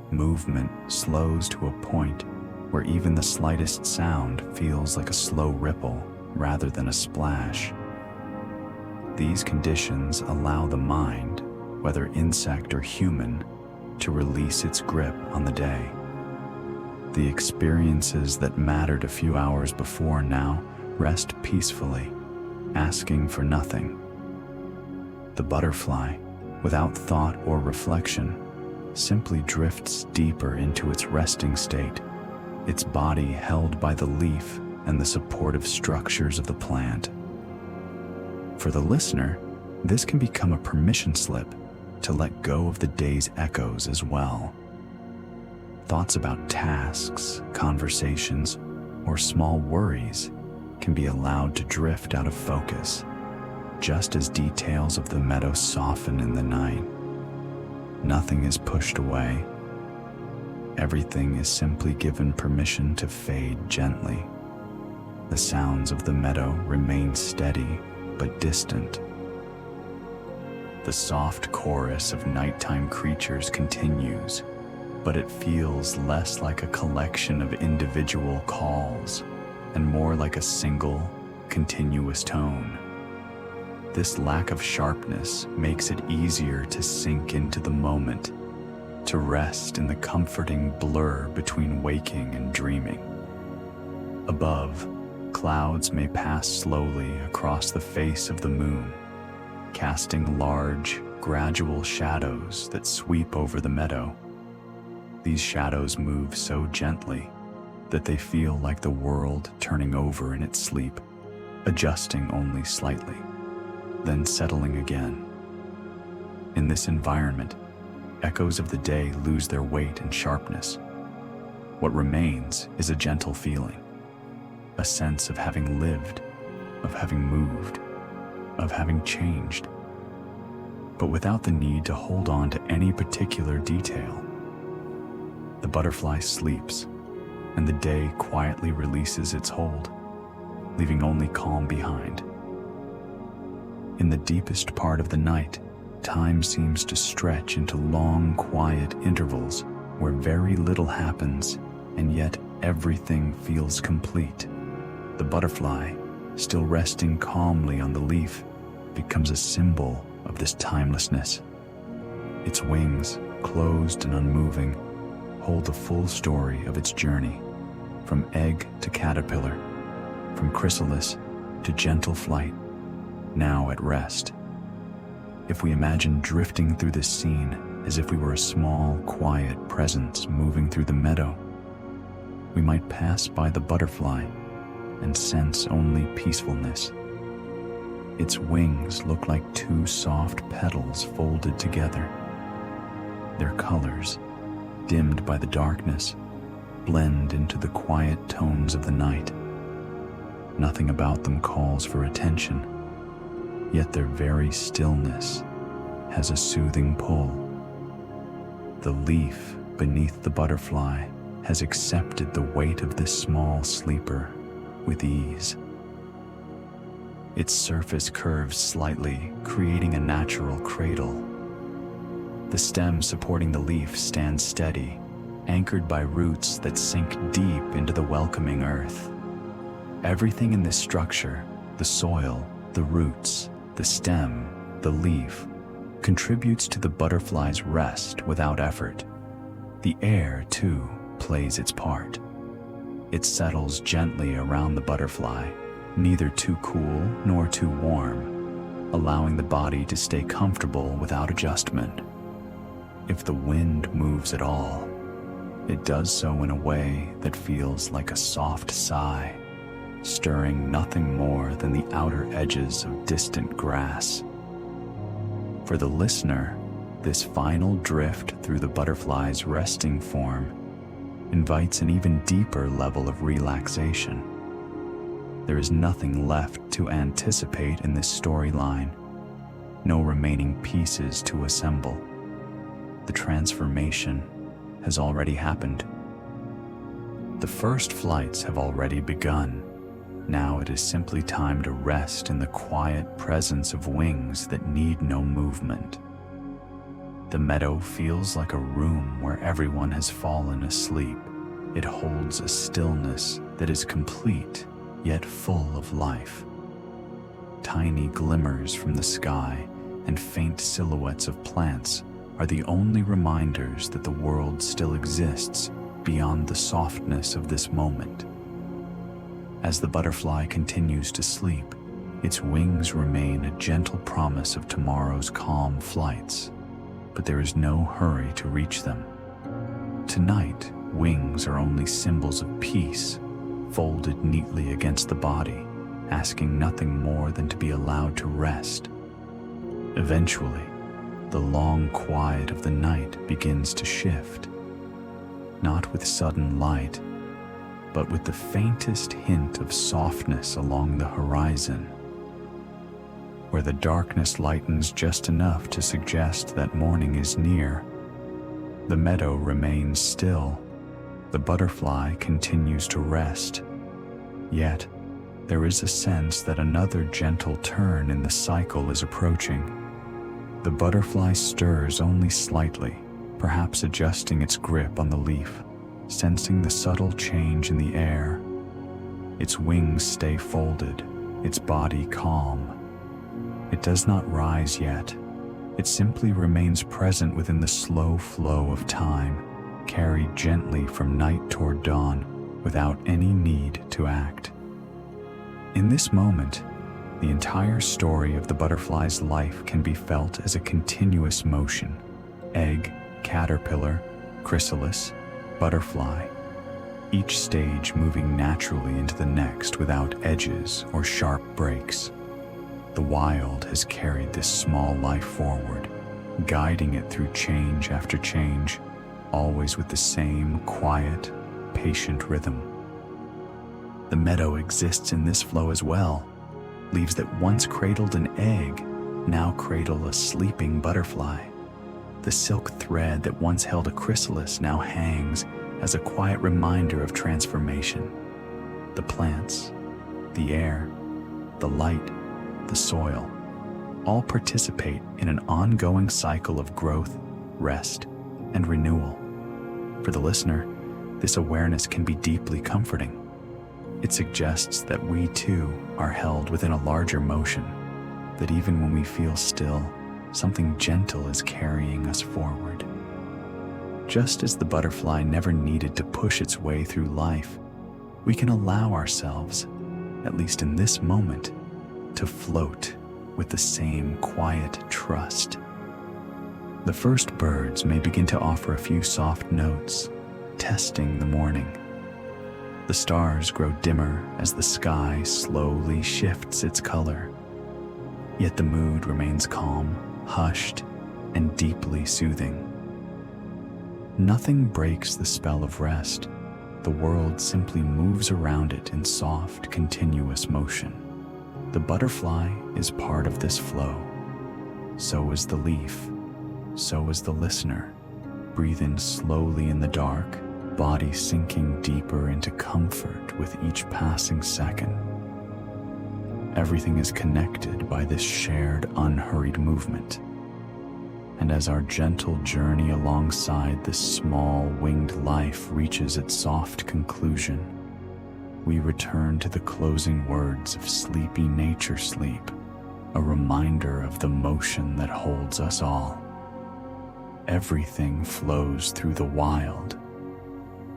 Movement slows to a point where even the slightest sound feels like a slow ripple rather than a splash. These conditions allow the mind, whether insect or human, to release its grip on the day. The experiences that mattered a few hours before now rest peacefully, asking for nothing. The butterfly, without thought or reflection, simply drifts deeper into its resting state, its body held by the leaf and the supportive structures of the plant. For the listener, this can become a permission slip to let go of the day's echoes as well. Thoughts about tasks, conversations, or small worries can be allowed to drift out of focus, just as details of the meadow soften in the night. Nothing is pushed away. Everything is simply given permission to fade gently. The sounds of the meadow remain steady but distant. The soft chorus of nighttime creatures continues, but it feels less like a collection of individual calls and more like a single, continuous tone. This lack of sharpness makes it easier to sink into the moment, to rest in the comforting blur between waking and dreaming. Above, clouds may pass slowly across the face of the moon, casting large, gradual shadows that sweep over the meadow. These shadows move so gently that they feel like the world turning over in its sleep, adjusting only slightly, then settling again. In this environment, echoes of the day lose their weight and sharpness. What remains is a gentle feeling, a sense of having lived, of having moved, of having changed, but without the need to hold on to any particular detail. The butterfly sleeps, and the day quietly releases its hold, leaving only calm behind. In the deepest part of the night, time seems to stretch into long, quiet intervals where very little happens, and yet everything feels complete. The butterfly, still resting calmly on the leaf, becomes a symbol of this timelessness. Its wings, closed and unmoving, hold the full story of its journey, from egg to caterpillar, from chrysalis to gentle flight, now at rest. If we imagine drifting through this scene as if we were a small, quiet presence moving through the meadow, we might pass by the butterfly and sense only peacefulness. Its wings look like two soft petals folded together. Their colors, dimmed by the darkness, blend into the quiet tones of the night. Nothing about them calls for attention, yet their very stillness has a soothing pull. The leaf beneath the butterfly has accepted the weight of this small sleeper with ease. Its surface curves slightly, creating a natural cradle. The stem supporting the leaf stands steady, anchored by roots that sink deep into the welcoming earth. Everything in this structure, the soil, the roots, the stem, the leaf, contributes to the butterfly's rest without effort. The air, too, plays its part. It settles gently around the butterfly, neither too cool nor too warm, allowing the body to stay comfortable without adjustment. If the wind moves at all, it does so in a way that feels like a soft sigh, stirring nothing more than the outer edges of distant grass. For the listener, this final drift through the butterfly's resting form invites an even deeper level of relaxation. There is nothing left to anticipate in this storyline, no remaining pieces to assemble. The transformation has already happened. The first flights have already begun. Now it is simply time to rest in the quiet presence of wings that need no movement. The meadow feels like a room where everyone has fallen asleep. It holds a stillness that is complete, yet full of life. Tiny glimmers from the sky and faint silhouettes of plants are the only reminders that the world still exists beyond the softness of this moment. As the butterfly continues to sleep, its wings remain a gentle promise of tomorrow's calm flights. but there is no hurry to reach them. Tonight, wings are only symbols of peace, folded neatly against the body, asking nothing more than to be allowed to rest. Eventually, the long quiet of the night begins to shift, not with sudden light, but with the faintest hint of softness along the horizon, where the darkness lightens just enough to suggest that morning is near. The meadow remains still. The butterfly continues to rest. Yet, there is a sense that another gentle turn in the cycle is approaching. The butterfly stirs only slightly, perhaps adjusting its grip on the leaf, sensing the subtle change in the air. Its wings stay folded, its body calm. It does not rise yet. It simply remains present within the slow flow of time, carried gently from night toward dawn, without any need to act. In this moment, the entire story of the butterfly's life can be felt as a continuous motion: egg, caterpillar, chrysalis, butterfly, each stage moving naturally into the next without edges or sharp breaks. The wild has carried this small life forward, guiding it through change after change, always with the same quiet, patient rhythm. The meadow exists in this flow as well. Leaves that once cradled an egg now cradle a sleeping butterfly. The silk thread that once held a chrysalis now hangs as a quiet reminder of transformation. The plants, the air, the light, the soil, all participate in an ongoing cycle of growth, rest, and renewal. For the listener, this awareness can be deeply comforting. It suggests that we too are held within a larger motion, that even when we feel still, something gentle is carrying us forward. Just as the butterfly never needed to push its way through life, we can allow ourselves, at least in this moment, to float with the same quiet trust. The first birds may begin to offer a few soft notes, testing the morning. The stars grow dimmer as the sky slowly shifts its color. Yet the mood remains calm, hushed, and deeply soothing. Nothing breaks the spell of rest. The world simply moves around it in soft, continuous motion. The butterfly is part of this flow. So is the leaf. So is the listener. Breathe in slowly in the dark, body sinking deeper into comfort with each passing second. Everything is connected by this shared, unhurried movement. And as our gentle journey alongside this small, winged life reaches its soft conclusion, we return to the closing words of sleepy nature sleep, a reminder of the motion that holds us all. Everything flows through the wild.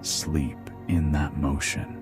Sleep in that motion.